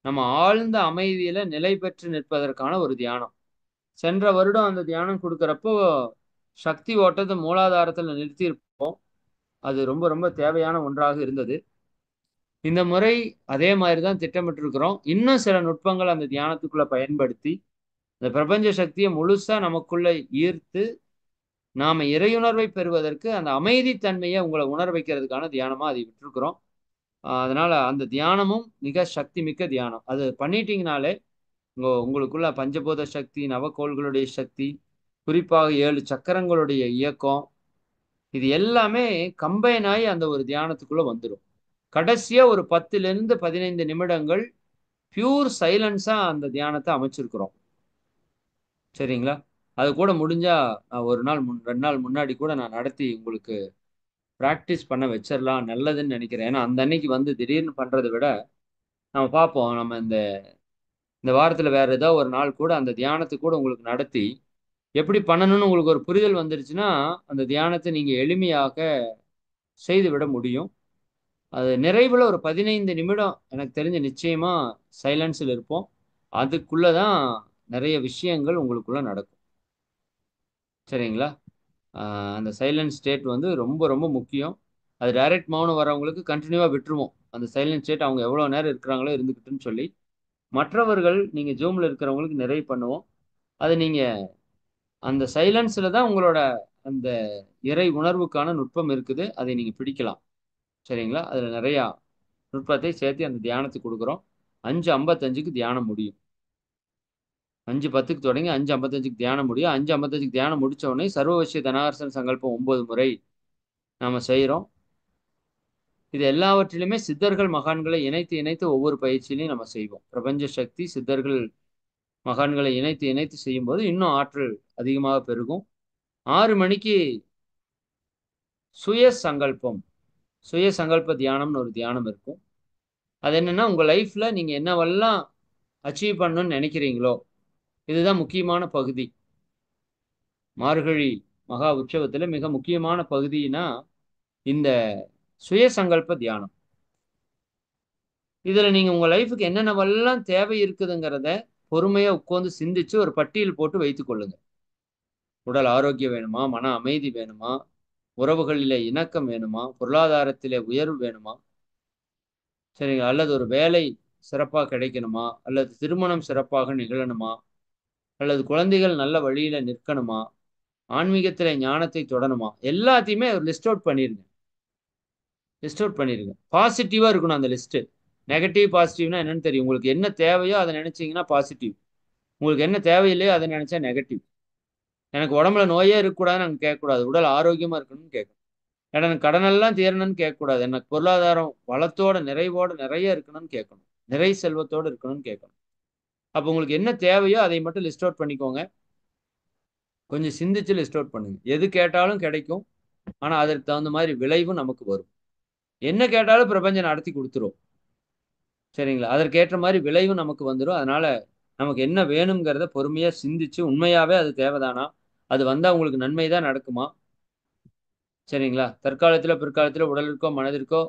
நம்ம ஆழ்ந்த அமைதியில நிலை பெற்று நிற்பதற்கான ஒரு தியானம். சென்ற வருடம் அந்த தியானம் கொடுக்கறப்போ சக்தி ஓட்டத்தை மூலாதாரத்தில் நிறுத்தியிருப்போம். அது ரொம்ப ரொம்ப தேவையான ஒன்றாக இருந்தது. இந்த முறை அதே மாதிரி தான் திட்டமிட்டிருக்கிறோம். இன்னும் சில நுட்பங்கள் அந்த தியானத்துக்குள்ள பயன்படுத்தி இந்த பிரபஞ்ச சக்தியை முழுசா நமக்குள்ள ஈர்த்து நாம இறையுணர்வை பெறுவதற்கு அந்த அமைதி தன்மையை உங்களை உணர வைக்கிறதுக்கான தியானமா அதை விட்டுருக்கிறோம். அதனால அந்த தியானமும் மிக சக்தி மிக்க தியானம். அது பண்ணிட்டீங்கனாலே உங்களுக்குள்ள பஞ்சபூத சக்தி, நவக்கோள்களுடைய சக்தி, குறிப்பாக 7 சக்கரங்களுடைய இயக்கம், இது எல்லாமே கம்பைன் ஆகி அந்த ஒரு தியானத்துக்குள்ள வந்துடும். கடைசியா ஒரு 10 to 15 நிமிடங்கள் பியூர் சைலன்ஸா அந்த தியானத்தை அமைச்சிருக்கிறோம். சரிங்களா? அது கூட முடிஞ்சா ஒரு நாள் 2 நாள் முன்னாடி கூட நான் நடத்தி உங்களுக்கு ப்ராக்டிஸ் பண்ண வச்சிடலாம், நல்லதுன்னு நினைக்கிறேன். ஏன்னா அந்த அன்னைக்கு வந்து திடீர்னு பண்றதை விட நம்ம பார்ப்போம். நம்ம இந்த இந்த வாரத்துல வேற ஏதோ ஒரு நாள் கூட அந்த தியானத்தை கூட உங்களுக்கு நடத்தி எப்படி பண்ணணும்னு உங்களுக்கு ஒரு புரிதல் வந்துருச்சுன்னா அந்த தியானத்தை நீங்க எளிமையாக செய்து விட முடியும். அது நிறைவுல ஒரு 15 நிமிடம் எனக்கு தெரிஞ்ச நிச்சயமா சைலன்ஸில் இருப்போம். அதுக்குள்ளதான் நிறைய விஷயங்கள் உங்களுக்குள்ள நடக்கும். சரிங்களா? அந்த சைலன்ட் ஸ்டேட் வந்து ரொம்ப ரொம்ப முக்கியம். அது டைரக்ட் மௌனம் வரவங்களுக்கு கண்டினியூவா விட்டுருவோம். அந்த சைலன்ட் ஸ்டேட் அவங்க எவ்வளவு நேரம் இருக்கிறாங்களோ இருந்துக்கிட்டுன்னு சொல்லி மற்றவர்கள் நீங்க ஜூம்ல இருக்கிறவங்களுக்கு நிறைவு பண்ணுவோம். அது நீங்க அந்த சைலன்ஸ்ல தான் உங்களோட அந்த இறை உணர்வுக்கான நுட்பம் இருக்குது. அதை நீங்க பிடிக்கலாம். சரிங்களா? அதுல நிறைய நுட்பத்தை சேர்த்து அந்த தியானத்துக்கு கொடுக்குறோம். 5:55க்கு தியானம் முடியும். 5:10க்கு தொடங்கி 5:55க்கு தியானம் முடியும். 5:55க்கு தியானம் முடிச்ச உடனே சர்வவசிய தனார்சன சங்கல்பம் 9 முறை நாம செய்யறோம். இது எல்லாவற்றிலுமே சித்தர்கள் மகான்களை இணைத்து இணைத்து ஒவ்வொரு பயிற்சியிலையும் நம்ம செய்வோம். பிரபஞ்ச சக்தி சித்தர்கள் மகான்களை இணைத்து இணைத்து செய்யும் போது இன்னும் ஆற்றல் அதிகமாக பெருகும். 6 மணிக்கு சுய சங்கல்பம், சுய சங்கல்ப தியானம்னு ஒரு தியானம் இருக்கும். அது என்னன்னா உங்க லைஃப்ல நீங்க என்னவெல்லாம் அச்சீவ் பண்ணணும்னு நினைக்கிறீங்களோ இதுதான் முக்கியமான பகுதி. மார்கழி மகா உற்சவத்துல மிக முக்கியமான பகுதினா இந்த சுய சங்கல்ப தியானம். இதுல நீங்க உங்க லைஃபுக்கு என்னென்னவெல்லாம் தேவை இருக்குதுங்கிறத பொறுமையா உட்கார்ந்து சிந்திச்சு ஒரு பட்டியல் போட்டு வைத்துக் கொள்ளுங்க. உடல் ஆரோக்கியம் வேணுமா, மன அமைதி வேணுமா, உறவுகளிலே இணக்கம் வேணுமா, பொருளாதாரத்திலே உயர்வு வேணுமா, சரிங்களா, அல்லது ஒரு வேலை சிறப்பாக கிடைக்கணுமா, அல்லது திருமணம் சிறப்பாக நிகழணுமா, அல்லது குழந்தைகள் நல்ல வழியில நிற்கணுமா, ஆன்மீகத்திலே ஞானத்தை தொடணுமா, எல்லாத்தையுமே ஒரு லிஸ்ட் அவுட் பண்ணிருங்க. லிஸ்ட் அவுட் பண்ணிருங்க. பாசிட்டிவா இருக்கணும் அந்த லிஸ்ட். நெகட்டிவ் பாசிட்டிவ்னா என்னன்னு தெரியும். உங்களுக்கு என்ன தேவையோ அதை நினைச்சீங்கன்னா பாசிட்டிவ். உங்களுக்கு என்ன தேவையில்லையோ அதை நினைச்சா நெகட்டிவ். எனக்கு உடம்புல நோயே இருக்கக்கூடாதுன்னு நாங்கள் கேட்கக்கூடாது. உடல் ஆரோக்கியமா இருக்கணும்னு கேட்கணும். எனக்கு கடனெல்லாம் தீரணும்னு கேட்கக்கூடாது. எனக்கு பொருளாதாரம் வளத்தோட நிறைவோட நிறைய இருக்கணும்னு கேட்கணும். நிறை செல்வத்தோடு இருக்கணும்னு கேட்கணும். அப்போ உங்களுக்கு என்ன தேவையோ அதை மட்டும் லிஸ்ட் அவுட் பண்ணிக்கோங்க. கொஞ்சம் சிந்திச்சு லிஸ்ட் அவுட் பண்ணுங்க. எது கேட்டாலும் கிடைக்கும். ஆனா அதற்கு தகுந்த மாதிரி விளைவும் நமக்கு வரும். என்ன கேட்டாலும் பிரபஞ்சம் நடத்தி கொடுத்துரும். சரிங்களா? அதற்கேற்ற மாதிரி விளைவும் நமக்கு வந்துடும். அதனால நமக்கு என்ன வேணுங்கிறத பொறுமையா சிந்திச்சு உண்மையாவே அது தேவைதானா, அது வந்தா உங்களுக்கு நன்மை தான் நடக்குமா, சரிங்களா, தற்காலத்துல பிற்காலத்துல உடலிற்கோ மனதிற்கோ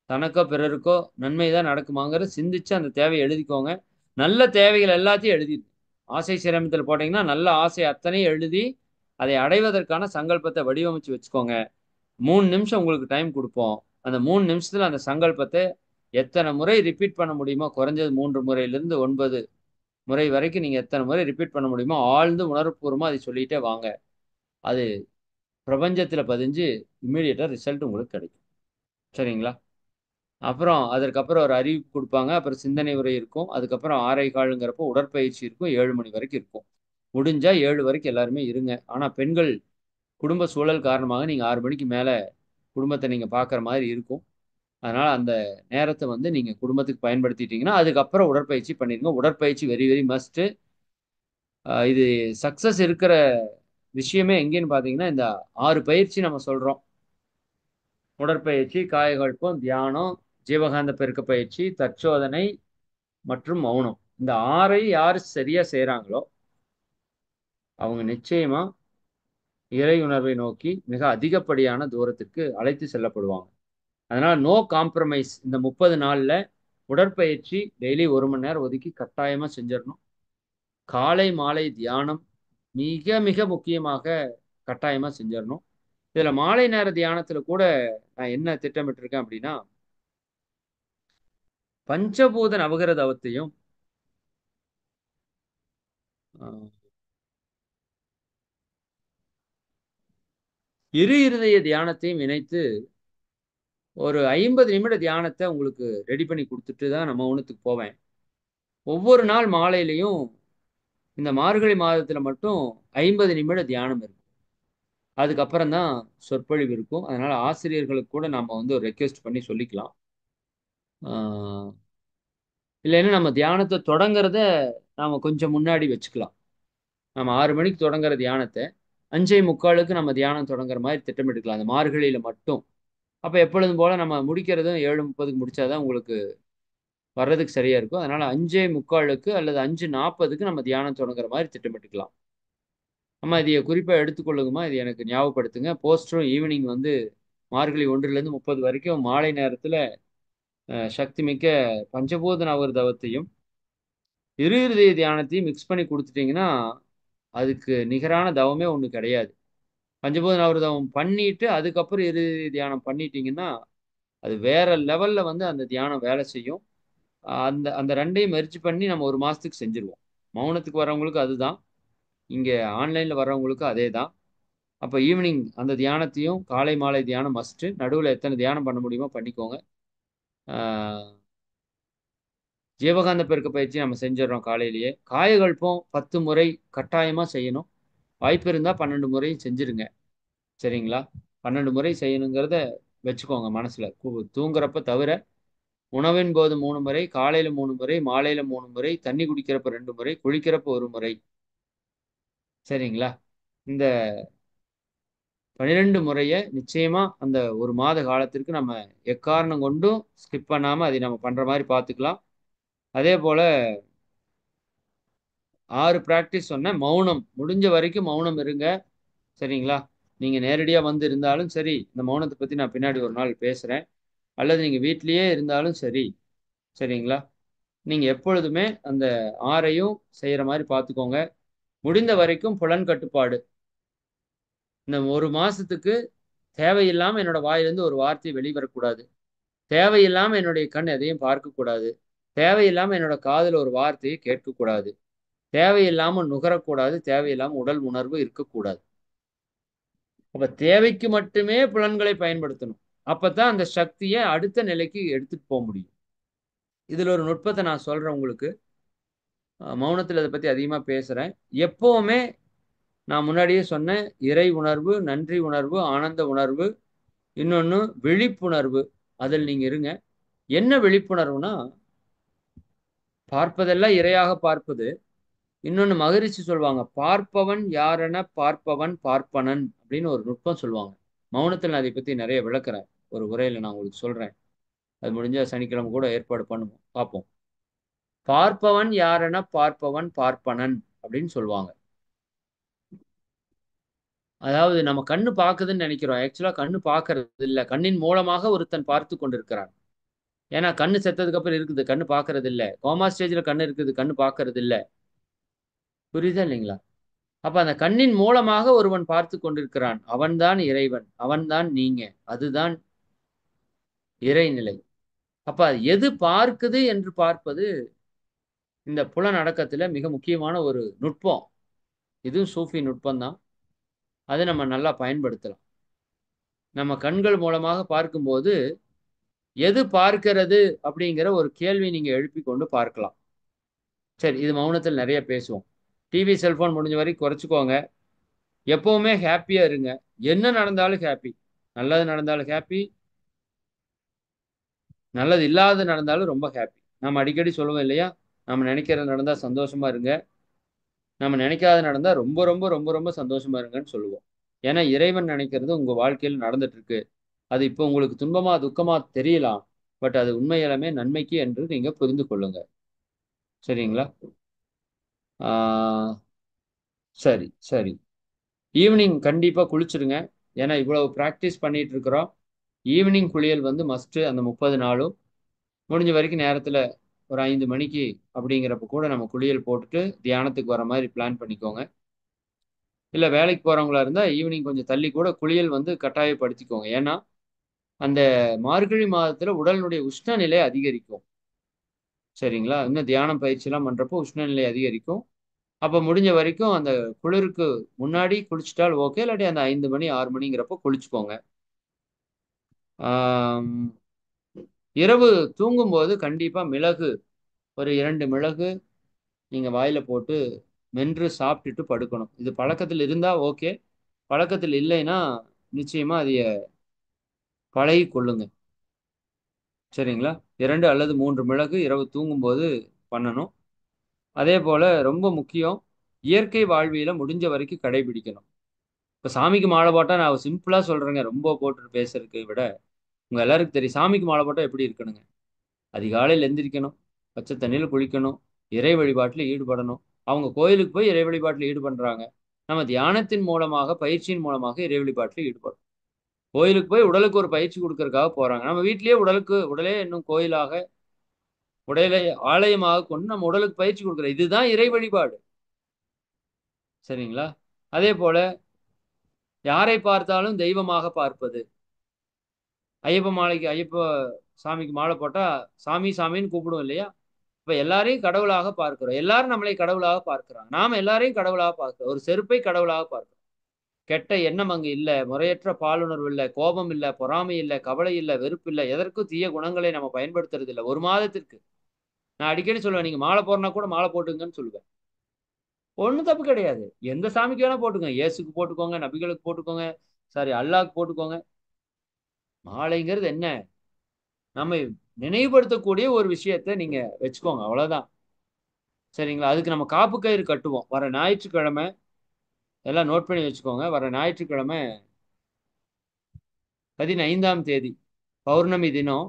தனக்கோ பிறருக்கோ நன்மை தான் நடக்குமாங்கிற சிந்திச்சு அந்த தேவையை எழுதிக்கோங்க. நல்ல தேவைகள் எல்லாத்தையும் எழுதிடு. ஆசை சிரமத்தில் போட்டீங்கன்னா நல்ல ஆசை அத்தனையும் எழுதி அதை அடைவதற்கான சங்கல்பத்தை வடிவமைச்சு வச்சுக்கோங்க. 3 நிமிஷம் உங்களுக்கு டைம் கொடுப்போம். அந்த 3 நிமிஷத்துல அந்த சங்கல்பத்தை எத்தனை முறை ரிப்பீட் பண்ண முடியுமோ, குறைஞ்சது 3 முறையிலிருந்து 9 முறை வரைக்கும் நீங்க எத்தனை முறை ரிப்பீட் பண்ண முடியுமோ, ஆழ்ந்து உணர்வுபூர்வமா அதை சொல்லிட்டே வாங்க. அது பிரபஞ்சத்தில பதிஞ்சு இம்மீடியட்டா ரிசல்ட் உங்களுக்கு கிடைக்கும். சரிங்களா? அப்புறம் அதற்கப்புறம் ஒரு அறிவிப்பு குடுப்பாங்க. அப்புறம் சிந்தனை உரை இருக்கும். அதுக்கப்புறம் 6:15ங்கிறப்போ உடற்பயிற்சி இருக்கும். 7 மணி வரைக்கும் இருக்கும். முடிஞ்சா 7 வரைக்கும் எல்லாருமே இருங்க. ஆனா பெண்கள் குடும்ப சூழல் காரணமாக நீங்க 6 மணிக்கு மேல குடும்பத்த நீங்க பார்க்குற மாரி இருக்கும். அதனால அந்த நேரத்த வந்து நீங்க குடும்பத்துக்கு பயன்படுத்திட்டீங்கன்னா, அதுக்கப்புறம் உடற்பயிற்சி பண்ணிருங்க. உடற்பயிற்சி வெரி வெரி மஸ்ட்டு. இது சக்சஸ் இருக்கிற விஷயமே எங்கேன்னு பார்த்தீங்கன்னா, இந்த 6 பயிற்சி நம்ம சொல்றோம். உடற்பயிற்சி, காயகல்பம், தியானம், ஜீவகாந்த பெருக்க பயிற்சி, தற்சோதனை மற்றும் மௌனம். இந்த 6ஐயும் யாரு சரியா செய்றாங்களோ, அவங்க நிச்சயமா இறை உணர்வை நோக்கி மிக அதிகப்படியான தூரத்திற்கு அழைத்து செல்லப்படுவாங்க. அதனால நோ காம்ப்ரமைஸ். இந்த 30 நாள்ல உடற்பயிற்சி டெய்லி 1 மணி நேரம் ஒதுக்கி கட்டாயமா செஞ்சிரணும். காலை, மாலை தியானம் மிக, மிக முக்கியமாக கட்டாயமா செஞ்சிரணும். இதுல மாலை நேர தியானத்துல கூட நான் என்ன திட்டமிட்டிருக்கேன் அப்படின்னா, பஞ்சபூத நவகிரக தவத்தையும், அ இரு இருதய தியானத்தையும் இணைத்து ஒரு 50 நிமிட தியானத்த உங்களுக்கு ரெடி பண்ணி குடுத்துட்டு தான் நான் மௌனத்துக்கு போவேன். ஒவ்வொரு நாள் மாலையிலயும் இந்த மார்கழி மாதத்துல மட்டும் 50 நிமிட தியானம் இருக்கும். அதுக்கப்புறம் தான் சொற்பொழிவு இருக்கும். அதனால ஆசிரியர்களுக்கு கூட நாம வந்து ஒரு ரெக்வெஸ்ட் பண்ணி சொல்லிக்கலாம். ஆ இல்லைன்னா நம்ம தியானத்த தொடங்குறத நாம கொஞ்சம் முன்னாடி வச்சுக்கலாம். நம்ம 6 மணிக்கு தொடங்குற தியானத்த 5:45க்கு நம்ம தியானம் தொடங்குற மாரி திட்டமிட்டுக்கலாம். அந்த மார்கழியில மட்டும். அப்ப எப்பொழுதும் போல நம்ம முடிக்கிறதும் 7:30க்கு முடிச்சா தான் உங்களுக்கு வர்றதுக்கு சரியா இருக்கும். அதனால 5:45க்கு அல்லது 5:40க்கு நம்ம தியானம் தொடங்குற மாரி திட்டமிட்டுக்கலாம். அம்மா இதைய குறிப்பா எடுத்துக்கொள்ளுங்கம்மா. இது எனக்கு ஞாபகப்படுத்துங்க. போஸ்டரும் ஈவினிங் வந்து மார்கழி 1லிருந்து 30 வரைக்கும் மாலை நேரத்தில சக்திமிக்க பஞ்சபூத நவகிரக தவத்தையும், இரு இருதய தியானத்தையும் மிக்ஸ் பண்ணி குடுத்துட்டீங்கன்னா, அதுக்கு நிகரான தவமே ஒண்ணு கிடையாது. பஞ்சபூத நவகிரக தவம் பண்ணிட்டு, அதுக்கப்புறம் இரு இருதய தியானம் பண்ணிட்டீங்கன்னா, அது வேற லெவல்ல வந்து அந்த தியானம் வேலை செய்யும். அந்த அந்த 2யும் மெர்ஜ் பண்ணி நம்ம 1 மாசத்துக்கு செஞ்சுருவோம். மௌனத்துக்கு வரவங்களுக்கு அதுதான். இங்க ஆன்லைன்ல வர்றவங்களுக்கும் அதே தான். அப்ப ஈவினிங் அந்த தியானத்தையும் காலை, மாலை தியானம் மஸ்ட்டு. நடுவுல எத்தன தியானம் பண்ண முடியுமோ பண்ணிக்கோங்க. ஆ ஜீவகாந்த பெருக்க பயிற்சி நம்ம செஞ்சுர்றோம் காலையிலேயே. காயகல்பம் 10 முறை கட்டாயமா செய்யணும். வாய்ப்பு இருந்தா 12 முறையும் செஞ்சுருங்க. சரிங்களா? 12 முறை செய்யணுங்கிறத வச்சுக்கோங்க மனசுல. தூங்குறப்ப தவிர, உணவின் போது 3 முறை, காலையில 3 முறை, மாலையில 3 முறை, தண்ணி குடிக்கிறப்ப 2 முறை, குளிக்கிறப்ப 1 முறை. சரிங்களா? இந்த 12 முறைய நிச்சயமா அந்த 1 மாத காலத்திற்கு நம்ம எக்காரணம் கொண்டும் ஸ்கிப் பண்ணாம அதை நம்ம பண்ற மாரி பார்த்துக்கலாம். அதேபோல 6 பிராக்டிஸ் சொன்னேன். மௌனம். முடிஞ்ச வரைக்கும் மௌனம் இருங்க. சரிங்களா? நீங்க நேரடியா வந்து இருந்தாலும் சரி, இந்த மௌனத்த பத்தி நான் பின்னாடி ஒரு நாள் பேசுறேன். அல்லது நீங்க வீட்லயே இருந்தாலும் சரி, சரிங்களா? நீங்க எப்பொழுதுமே அந்த 6யும் செய்ற மாரி பார்த்துக்கோங்க. முடிந்த வரைக்கும் புலன் கட்டுப்பாடு. இந்த 1 மாசத்துக்கு தேவையில்லாம என்னோட வாயிலிருந்து ஒரு வார்த்தை வெளிவரக்கூடாது. தேவையில்லாம என்னுடைய கண் எதையும் பார்க்கக்கூடாது. தேவையில்லாம என்னோட காதுல ஒரு வார்த்தைய கேட்கக்கூடாது. தேவையில்லாம நுகரக்கூடாது. தேவையில்லாம உடல் உணர்வு இருக்கக்கூடாது. அப்ப தேவைக்கு மட்டுமே புலன்களை பயன்படுத்தணும். அப்பதான் அந்த சக்திய அடுத்த நிலைக்கு எடுத்துட்டு போ முடியும். இதுல ஒரு நுட்பத்த நான் சொல்றேன் உங்களுக்கு. மௌனத்துல இத பத்தி அதிகமா பேசுறேன். எப்பவுமே நான் முன்னாடியே சொன்னேன். இறை உணர்வு, நன்றி உணர்வு, ஆனந்த உணர்வு, இன்னொன்னு விழிப்புணர்வு. அதில் நீங்க இருங்க. என்ன விழிப்புணர்வுனா, பார்ப்பதெல்லாம் இரையாக பார்ப்பது. இன்னொன்னு மகரிஷி சொல்லுவாங்க. "பார்ப்பவன் யாரென பார்ப்பவன் பார்ப்பனன்" அப்படின்னு ஒரு நுட்பம் சொல்லுவாங்க. மௌனத்துல நான் இத பத்தி நெறைய விளக்குறேன். ஒரு உரையில நான் உங்களுக்கு சொல்றேன். அது முடிஞ்சா சனிக்கிழமை கூட ஏற்பாடு பண்ணுவோம். பார்ப்போம். "பார்ப்பவன் யாரென பார்ப்பவன் பார்ப்பனன்" அப்படின்னு சொல்லுவாங்க. அதாவது நம்ம கண்ணு பாக்குதுன்னு நெனைக்கிறோம். ஆக்சுவலா கண்ணு பாக்குறது இல்ல. கண்ணின் மூலமாக ஒருத்தன் பார்த்துக் கொண்டிருக்கிறான். ஏன்னா கண்ணு செத்ததுக்கு அப்புறம் இருக்குது. கண்ணு பாக்குறது இல்ல. கோமா ஸ்டேஜ்ல கண்ணு இருக்குது. கண்ணு பாக்குறது இல்ல. புரியுதா இல்லைங்களா? அப்ப அந்த கண்ணின் மூலமாக ஒருவன் பார்த்துக் கொண்டிருக்கிறான். அவன்தான் இறைவன். அவன்தான் நீங்க. அதுதான் இறைநிலை. அப்ப எது பார்க்குது என்று பார்ப்பது இந்த புலனடக்கத்துல மிக முக்கியமான ஒரு நுட்பம். இதுவும் சூஃபி நுட்பம் தான். அதை நம்ம நல்லா பயன்படுத்தலாம். நம்ம கண்கள் மூலமாக பார்க்கும்போது எது பார்க்கிறது அப்படிங்கிற ஒரு கேள்வி நீங்க எழுப்பிக் கொண்டு பார்க்கலாம். சரி, இது மௌனத்தில் நிறைய பேசுவோம். டிவி, செல்போன் முடிஞ்ச வரைக்கும் குறைச்சுக்கோங்க. எப்பவுமே ஹாப்பியா இருங்க. என்ன நடந்தாலும் ஹாப்பி. நல்லது நடந்தாலும் ஹாப்பி, நல்லது இல்லாதது நடந்தாலும் ரொம்ப ஹாப்பி. நம்ம அடிக்கடி சொல்லுவோம் இல்லையா? நம்ம நினைக்கிறது நடந்தா சந்தோஷமா இருங்க. நம்ம நினைக்காத நடந்தா ரொம்ப ரொம்ப ரொம்ப ரொம்ப சந்தோஷமா இருங்கன்னு சொல்லுவோம். ஏன்னா இறைவன் நினைக்கிறது உங்க வாழ்க்கையில் நடந்துட்டு இருக்கு. அது இப்போ உங்களுக்கு துன்பமா துக்கமா தெரியலாம். பட் அது உண்மையாலுமே நன்மைக்கு என்று நீங்க புரிந்து கொள்ளுங்க. சரிங்களா? ஆஹ் சரி, சரி. ஈவினிங் கண்டிப்பா குளிச்சிடுங்க. ஏன்னா இவ்வளவு பிராக்டிஸ் பண்ணிட்டு இருக்கிறோம். ஈவினிங் குளியல் வந்து மஸ்ட். அந்த 30 நாளும் முடிஞ்ச வரைக்கும் நேரத்துல ஒரு 5 மணிக்கு அப்படிங்கிறப்ப கூட நம்ம குளியல் போட்டுட்டு தியானத்துக்கு வர மாதிரி பிளான் பண்ணிக்கோங்க. இல்ல வேலைக்கு போறவங்களா இருந்தா ஈவினிங் கொஞ்சம் தள்ளி கூட குளியல் வந்து கட்டாயப்படுத்திக்கோங்க. ஏன்னா அந்த மார்கழி மாதத்துல உடலினுடைய உஷ்ணநிலை அதிகரிக்கும். சரிங்களா? இன்னும் தியானம் பயிற்சி எல்லாம் பண்றப்போ உஷ்ணநிலை அதிகரிக்கும். அப்ப முடிஞ்ச வரைக்கும் அந்த குளிருக்கு முன்னாடி குளிச்சுட்டால் ஓகே. இல்லாட்டி அந்த 5 மணி 6 மணிங்கிறப்போ குளிச்சுக்கோங்க. ஆம், இரவு தூங்கும்போது கண்டிப்பா மிளகு, ஒரு 2 மிளகு நீங்க வாயில போட்டு மென்று சாப்பிட்டுட்டு படுக்கணும். இது பழக்கத்தில் இருந்தா ஓகே. பழக்கத்தில் இல்லைன்னா நிச்சயமா அதைய பழகி கொள்ளுங்க. சரிங்களா? 2 அல்லது 3 மிளகு இரவு தூங்கும்போது பண்ணணும். அதே போல ரொம்ப முக்கியம், இயற்கை வாழ்வியல முடிஞ்ச வரைக்கும் கடைபிடிக்கணும். இப்ப சாமிக்கு மாலை போட்டா நான் சிம்பிளா சொல்றேங்க. ரொம்ப போட்டு பேசுறதுக்கு விட, உங்க எல்லாருக்கும் தெரியும். சாமிக்கு மாலை போட்டா எப்படி இருக்கணுங்க? அதிகாலையில் எந்திரிக்கணும், பச்சை தண்ணியில குளிக்கணும், இறை வழிபாட்டில் ஈடுபடணும். அவங்க கோயிலுக்கு போய் இறை வழிபாட்டில் ஈடுபடுறாங்க. நம்ம தியானத்தின் மூலமாக, பயிற்சியின் மூலமாக இறை வழிபாட்டில் ஈடுபடும். கோயிலுக்கு போய் உடலுக்கு ஒரு பயிற்சி கொடுக்கறதுக்காக போறாங்க. நம்ம வீட்டிலேயே உடலே இன்னும் கோயிலாக, உடலை ஆலயமாக கொண்டு நம்ம உடலுக்கு பயிற்சி கொடுக்குறோம். இதுதான் இறை வழிபாடு. சரிங்களா? அதே போல யாரை பார்த்தாலும் தெய்வமாக பார்ப்பது. ஐயப்ப சாமிக்கு மாலை போட்டா சாமி சாமின்னு கூப்பிடுவோம் இல்லையா? இப்ப எல்லாரையும் கடவுளாக பார்க்கிறோம். எல்லாரும் நம்மளை கடவுளாக பார்க்கிறாங்க. நாம எல்லாரையும் கடவுளாக பார்க்கிறோம். ஒரு செருப்பை கடவுளாக பார்க்கிறோம். கெட்ட எண்ணம் அங்கு இல்ல. முறையற்ற பாலுணர்வு இல்ல. கோபம் இல்ல. பொறாமை இல்ல. கவலை இல்ல. வெறுப்பு இல்ல. எதற்கும் தீய குணங்களை நம்ம பயன்படுத்துறது இல்ல. ஒரு மாதத்திற்கு. நான் அடிக்கடி சொல்லுவேன். நீங்க மாலை போடனா கூட மாலை போட்டுங்கன்னு சொல்லுவேன். ஒண்ணும் தப்பு கிடையாது. எந்த சாமிக்கு வேணா போட்டுக்கோங்க. இயேசுக்கு போட்டுக்கோங்க. நபிகளுக்கு போட்டுக்கோங்க. சாரி, அல்லாஹ்க்கு போட்டுக்கோங்க. மாலைங்கிறது என்ன? நம்ம நினைவுபடுத்தக்கூடிய ஒரு விஷயத்த நீங்க வச்சுக்கோங்க. அவ்வளவுதான். சரிங்களா? அதுக்கு நம்ம காப்பு கயிறு கட்டுவோம். வர ஞாயிற்றுக்கிழமை எல்லாம் நோட் பண்ணி வச்சுக்கோங்க. வர ஞாயிற்றுக்கிழமை 15ஆம் தேதி பௌர்ணமி தினம்.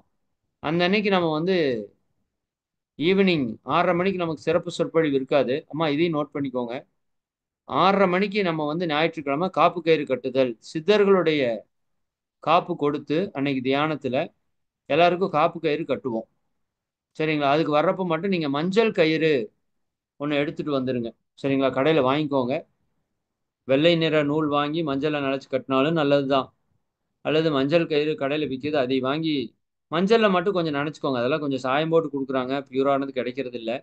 அந்த அன்னைக்கு நம்ம வந்து ஈவினிங் 6:30 மணிக்கு நமக்கு சிறப்பு சொற்பொழிவு இருக்காது. அம்மா இதையும் நோட் பண்ணிக்கோங்க. 6:30 மணிக்கு நம்ம வந்து ஞாயிற்றுக்கிழமை காப்பு கயிறு கட்டுதல். சித்தர்களுடைய காப்பு கொடுத்து அன்னைக்கு தியானத்துல எல்லாருக்கும் காப்பு கயிறு கட்டுவோம். சரிங்களா? அதுக்கு வர்றப்ப மட்டும் நீங்க மஞ்சள் கயிறு ஒன்று எடுத்துட்டு வந்துருங்க. சரிங்களா? கடையில வாங்கிக்கோங்க. வெள்ளை நிற நூல் வாங்கி மஞ்சள்ல நனைச்சு கட்டினாலும் நல்லதுதான். அல்லது மஞ்சள் கயிறு கடையில் விற்கிது, அதை வாங்கி மஞ்சள்ல மட்டும் கொஞ்சம் நனைச்சுக்கோங்க. அதெல்லாம் கொஞ்சம் சாயம் போட்டு கொடுக்குறாங்க. பியூரானது கிடைக்கிறது இல்லை.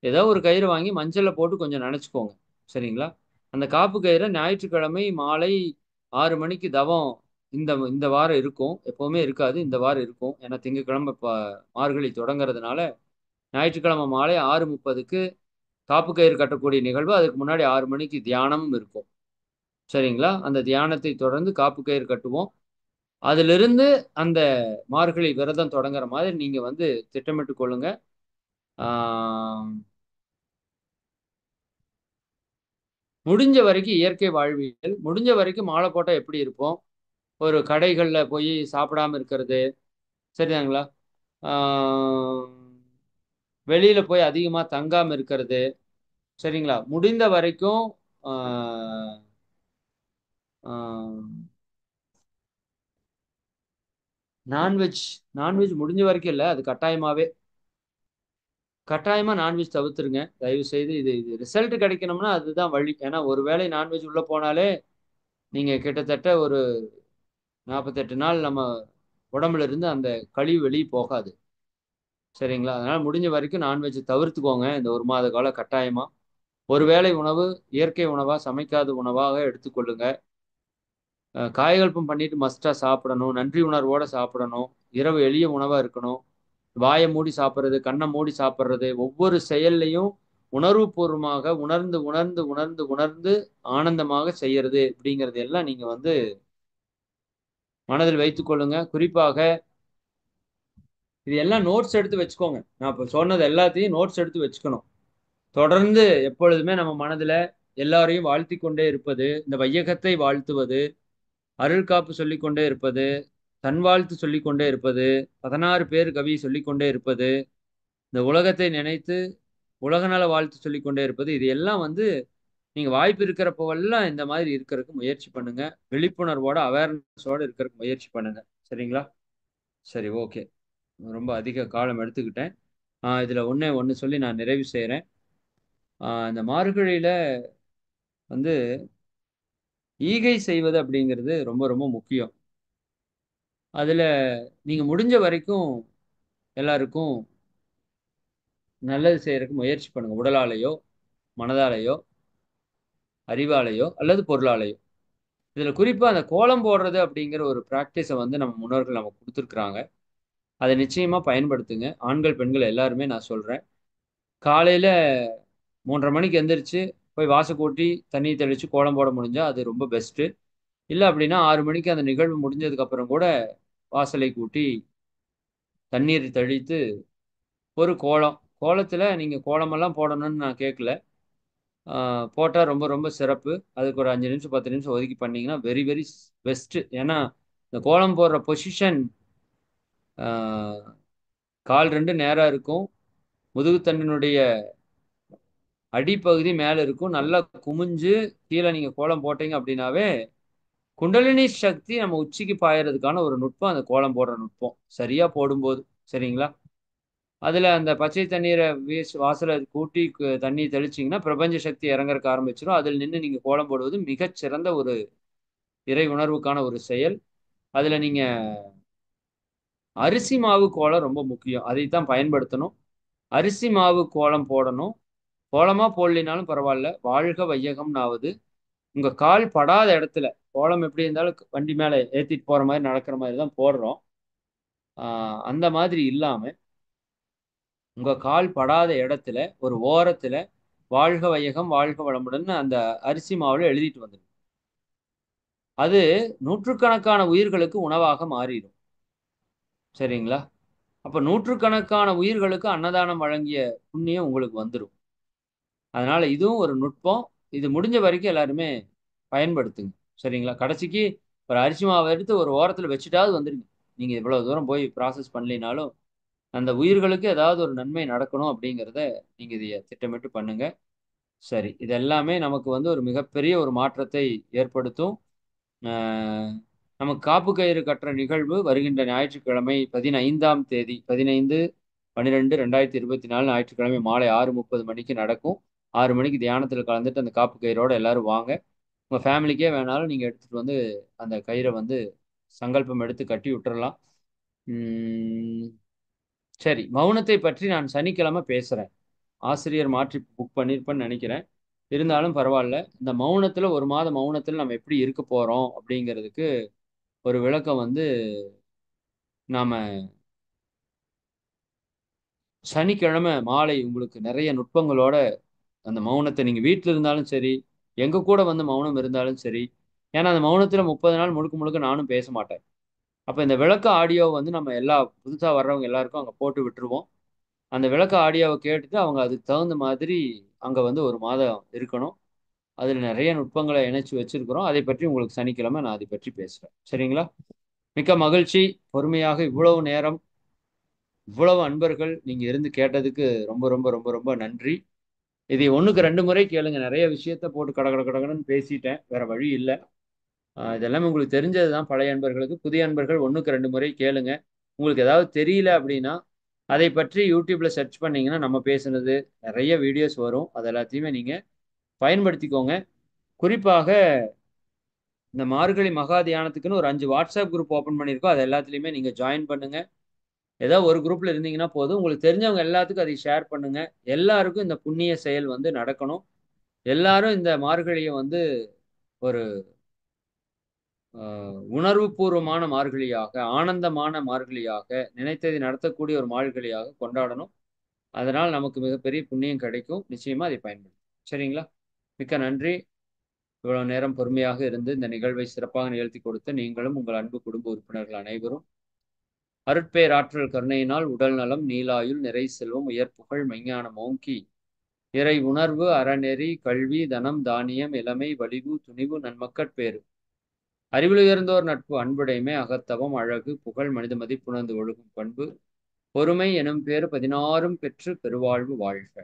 ஏதோ ஒரு கயிறு வாங்கி மஞ்சள்ல போட்டு கொஞ்சம் நனைச்சுக்கோங்க. சரிங்களா? அந்த காப்பு கயிறை ஞாயிற்றுக்கிழமை மாலை 6 மணிக்கு தவம் இந்த இந்த வாரம் இருக்கும். எப்பவுமே இருக்காது. இந்த வாரம் இருக்கும். ஏன்னா திங்கட்கிழமை மார்கழி தொடங்குறதுனால ஞாயிற்றுக்கிழமை மாலை 6:30க்கு காப்பு கயிறு கட்டக்கூடிய நிகழ்வு. அதுக்கு முன்னாடி 6 மணிக்கு தியானமும் இருக்கும். சரிங்களா? அந்த தியானத்தை தொடர்ந்து காப்பு கயிறு கட்டுவோம். அதிலிருந்து அந்த மார்கழி விரதம் தொடங்குற மாதிரி நீங்க வந்து திட்டமிட்டு கொள்ளுங்க. ஆஹ் முடிஞ்ச வரைக்கும் இயற்கை வாழ்வியல், முடிஞ்ச வரைக்கும் மாலை போட்டா எப்படி இருப்போம்? ஒரு கடைகள்ல போய் சாப்பிடாம இருக்கிறது. சரிதாங்களா? ஆஹ் வெளியில போய் அதிகமா தங்காம இருக்கிறது. சரிங்களா? முடிந்த வரைக்கும் ஆஹ் ஆஹ் நான்வெஜ் நான்வெஜ் முடிஞ்ச வரைக்கும் இல்லை, அது கட்டாயமா நான்வெஜ் தவிர்த்துருங்க. தயவு செய்து இது இது ரிசல்ட் கிடைக்கணும்னா அதுதான் வழி. ஏன்னா ஒருவேளை நான்வெஜ் உள்ள போனாலே நீங்க கிட்டத்தட்ட ஒரு 48 நாள் நம்ம உடம்புல இருந்து அந்த கழிவு வெளியே போகாது. சரிங்களா? அதனால முடிஞ்ச வரைக்கும் நான்வெஜ் தவிர்த்துக்கோங்க இந்த 1 மாத காலம் கட்டாயமா. ஒருவேளை உணவு இயற்கை உணவா, சமைக்காத உணவாக எடுத்துக்கொள்ளுங்க. காயகல்பம் பண்ணிட்டு மஸ்ட்டா சாப்பிடணும். நன்றி உணர்வோட சாப்பிடணும். இரவு எளிய உணவா இருக்கணும். வாய மூடி சாப்பிடுறது, கண்ண மூடி சாப்பிடுறது, ஒவ்வொரு செயல்லயும் உணர்வுபூர்வமாக உணர்ந்து, உணர்ந்து, உணர்ந்து, உணர்ந்து ஆனந்தமாக செய்யறது அப்படிங்கிறது எல்லாம் நீங்க வந்து மனதில் வைத்துக் கொள்ளுங்க. குறிப்பாக இது எல்லாம் நோட்ஸ் எடுத்து வச்சுக்கோங்க. நான் இப்ப சொன்னது எல்லாத்தையும் நோட்ஸ் எடுத்து வச்சுக்கணும். தொடர்ந்து எப்பொழுதுமே நம்ம மனதுல எல்லாரையும் வாழ்த்திக் கொண்டே இருப்பது, இந்த வையகத்தை வாழ்த்துவது, அருள் காப்பு சொல்லிக் கொண்டே இருப்பது, தன் வாழ்த்து சொல்லிக் கொண்டே இருப்பது, 16 பேர் கவி சொல்லிக் கொண்டே இருப்பது, இந்த உலகத்தை நினைத்து உலகநல வாழ்த்து சொல்லிக் கொண்டே இருப்பது, இது எல்லாம் வந்து நீங்க வாய்ப்பு இருக்கிறப்போவெல்லாம் இந்த மாதிரி இருக்கிறதுக்கு முயற்சி பண்ணுங்க. விழிப்புணர்வோட, அவேர்னஸோட இருக்கிறதுக்கு முயற்சி பண்ணுங்க. சரிங்களா? சரி, ஓகே. ரொம்ப அதிக காலம் எடுத்துக்கிட்டேன். இதுல ஒண்ணே ஒண்ணு சொல்லி நான் நிறைவு செய்றேன். இந்த மார்கழியில வந்து ஈகை செய்வது அப்படிங்கிறது ரொம்ப ரொம்ப முக்கியம். அதுல நீங்க முடிஞ்ச வரைக்கும் எல்லாருக்கும் நல்லது செய்யறதுக்கு முயற்சி பண்ணுங்க. உடலாலயோ, மனதாலயோ, அறிவாலயோ அல்லது பொருளாலயோ. இதுல குறிப்பா அந்த கோலம் போடுறது அப்படிங்கிற ஒரு பிராக்டிஸ வந்து நம்ம முன்னோர்கள் நமக்கு குடுத்துருக்காங்க. அத நிச்சயமா பயன்படுத்துங்க. ஆண்கள், பெண்கள் எல்லாருமே நான் சொல்றேன். காலையில 3:30 மணிக்கு எந்திரிச்சு போய் வாச கூட்டி, தண்ணி தெளிச்சு கோலம் போட முடிஞ்சா அது ரொம்ப பெஸ்ட்டு. இல்ல அப்படின்னா 6 மணிக்கு அந்த நிகழ்வு முடிஞ்சதுக்கு அப்புறம் கூட வாசலை கூட்டி, தண்ணீர் தெளித்து ஒரு கோலம். கோலத்துல நீங்க கோலமெல்லாம் போடணும்னு நான் கேட்கல. ஆ போட்டா ரொம்ப ரொம்ப சிறப்பு. அதுக்கு ஒரு 5 நிமிஷம், 10 நிமிஷம் ஒதுக்கி பண்ணீங்கன்னா வெரி வெரி பெஸ்ட்டு. ஏன்னா, இந்த கோலம் போடுற பொசிஷன் ஆ கால் 2 நேரா இருக்கும். முதுகுத்தண்டினுடைய அடிப்பகுதி மேல இருக்கும். நல்லா குமிஞ்சு கீழ நீங்க கோலம் போட்டீங்க அப்படின்னாவே, குண்டலினி சக்தி நம்ம உச்சிக்கு பாயறதுக்கான ஒரு நுட்பம் அந்த கோலம் போடுற நுட்பம். சரியா போடும்போது. சரிங்களா? அதுல அந்த பச்சை தண்ணீர வாசல கூட்டி தண்ணி தெளிச்சீங்கன்னா, பிரபஞ்ச சக்தி இறங்கறக்கு ஆரம்பிச்சுரும். அதில் நின்னு நீங்க கோலம் போடுவது மிகச் சிறந்த ஒரு இறை உணர்வுக்கான ஒரு செயல். அதுல நீங்க அரிசி மாவு கோலம் ரொம்ப முக்கியம். அதைத்தான் பயன்படுத்தணும். அரிசி மாவு கோலம் போடணும். கோலமா போடலினாலும் பரவால்ல. வாழ்க வையகம்னாவது உங்க கால் படாத இடத்துல கோலம் எப்படி இருந்தாலும் வண்டி மேல ஏத்திட்டு போற மாரி நடக்கிற மாரி தான் போடுறோம். ஆ அந்த மாதிரி இல்லாம உங்க கால் படாத இடத்துல ஒரு ஓரத்துல வாழ்க வையகம், வாழ்க வளமுடன்னு அந்த அரிசி மாவுல எழுதிட்டு வந்துருங்க. அது நூற்றுக்கணக்கான உயிர்களுக்கு உணவாக மாறிடும். சரிங்களா? அப்ப நூற்றுக்கணக்கான உயிர்களுக்கு அன்னதானம் வழங்கிய புண்ணியம் உங்களுக்கு வந்துரும். அதனால இதுவும் ஒரு நுட்பம். இது முடிஞ்ச வரைக்கும் எல்லாருமே பயன்படுத்துங்க. சரிங்களா? கடைசிக்கு ஒரு அரிசி மாவ எடுத்து ஒரு ஓரத்துல வச்சுட்டாவது வந்துருங்க. நீங்க இவ்வளவு தூரம் போய் ப்ராசஸ் பண்ணலினாலும், அந்த உயிர்களுக்கு ஏதாவது ஒரு நன்மை நடக்கணும் அப்படிங்கிறத நீங்க இதைய திட்டமிட்டு பண்ணுங்க. சரி. இது எல்லாமே நமக்கு வந்து ஒரு மிகப்பெரிய ஒரு மாற்றத்தை ஏற்படுத்தும். அ நமக்கு காப்பு கயிறு கட்டுற நிகழ்வு வருகின்ற ஞாயிற்றுக்கிழமை 15ஆம் தேதி 15/12/2024 ஞாயிற்றுக்கிழமை மாலை 6:30 மணிக்கு நடக்கும். 6 மணிக்கு தியானத்துல கலந்துட்டு அந்த காப்பு கயிறோட எல்லாரும் வாங்க. உங்க ஃபேமிலிக்கே வேணாலும் நீங்க எடுத்துட்டு வந்து அந்த கயிற வந்து சங்கல்பம் எடுத்து கட்டி விட்டுறலாம். ம். சரி. மௌனத்தை பற்றி நான் சனிக்கிழமை பேசுறேன். ஆசிரியர் மாற்றி புக் பண்ணியிருப்பேன்னு நெனைக்கிறேன். இருந்தாலும் பரவால்ல. இந்த மௌனத்துல 1 மாத மௌனத்துல நம்ம எப்படி இருக்க போறோம் அப்படிங்கிறதுக்கு ஒரு விளக்கம் வந்து நாம சனிக்கிழமை மாலை உங்களுக்கு நெறைய நுட்பங்களோட அந்த மௌனத்த நீங்க வீட்ல இருந்தாலும் சரி, எங்க கூட வந்து மௌனம் இருந்தாலும் சரி, ஏன்னா அந்த மௌனத்துல 30 நாள் முழுக்க முழுக்க நானும் பேச மாட்டேன். அப்ப இந்த விளக்க ஆடியோ வந்து நம்ம எல்லா புதுசா வர்றவங்க எல்லாருக்கும் அங்க போட்டு விட்டுருவோம். அந்த விளக்க ஆடியோவ கேட்டுட்டு அவங்க அதுக்கு தகுந்த மாதிரி அங்க வந்து 1 மாதம் இருக்கணும். அதுல நெறைய நுட்பங்கள இணைச்சு வச்சிருக்கிறோம். அதைப் பற்றி உங்களுக்கு சனிக்கிழமை நான் அதைப் பற்றி பேசுறேன். சரிங்களா? மிக்க மகிழ்ச்சி. பொறுமையாக இவ்வளவு நேரம், இவ்வளவு அன்பர்கள் நீங்க இருந்து கேட்டதுக்கு ரொம்ப ரொம்ப ரொம்ப ரொம்ப நன்றி. இதை 1க்கு 2 முறை கேளுங்க. நெறைய விஷயத்த போட்டு கட கட கடன்னு பேசிட்டேன். வேற வழி இல்ல. இது எல்லாமே உங்களுக்கு தெரிஞ்சது தான் பழைய அன்பர்களுக்கு. புதிய அன்பர்கள் 1க்கு 2 முறை கேளுங்க. உங்களுக்கு ஏதாவது தெரியல அப்படின்னா, அதைப் பற்றி YouTubeல சர்ச் பண்ணீங்கன்னா, நம்ம பேசுனது நெறைய வீடியோஸ் வரும். அது எல்லாத்தையுமே நீங்க பயன்படுத்திக்கோங்க. குறிப்பாக இந்த மார்கழி மகா தியானத்துக்குன்னு ஒரு 5 வாட்ஸ்அப் குரூப் ஓப்பன் பண்ணியிருக்கோம். அது எல்லாத்துலயுமே நீங்க ஜாயின் பண்ணுங்க. ஏதோ ஒரு குரூப்ல இருந்தீங்கன்னா போதும். உங்களுக்கு தெரிஞ்சவங்க எல்லாத்துக்கும் அதை ஷேர் பண்ணுங்க. எல்லாருக்கும் இந்த புண்ணிய செயல் வந்து நடக்கணும். எல்லாரும் இந்த மார்கழியை வந்து ஒரு உணர்வுபூர்வமான மார்கழியாக, ஆனந்தமான மார்கழியாக, நினைத்ததை நடத்தக்கூடிய ஒரு மார்கழியாக கொண்டாடணும். அதனால் நமக்கு மிகப்பெரிய புண்ணியம் கிடைக்கும். நிச்சயமா அதை பயன்படுத்தும். சரிங்களா? மிக்க நன்றி. இவ்வளவு நேரம் பொறுமையாக இருந்து இந்த நிகழ்வை சிறப்பாக நிகழ்த்தி கொடுத்த நீங்களும் உங்கள் அன்பு குடும்ப உறுப்பினர்கள் அனைவரும் அருட்பேராற்றல் கருணையினால் உடல் நலம், நீலாயுள், நிறை செல்வம், உயர் புகழ், மெஞ்ஞானம் ஓங்கி இறை உணர்வு, அறநெறி, கல்வி, தனம், தானியம், இளமை, வலிவு, துணிவு, நன்மக்கட்பேறு அறிவில் உயர்ந்தோர் நட்பு, அன்புடைமை, அகத்தவம், அழகு, புகழ், மனித மதிப்புணர்ந்து ஒழுகும் பண்பு, பொறுமை எனும் பேறு 16ம் பெற்று பெருவாழ்வு வாழ்க.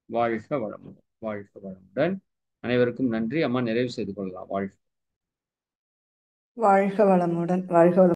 வாழ்க வளமுடன். வாழ்க வளமுடன். அனைவருக்கும் நன்றி. அம்மா நிறைவு செய்து கொள்ளலாம். வாழ்க. வாழ்க வளமுடன். வாழ்க வளமுடன்.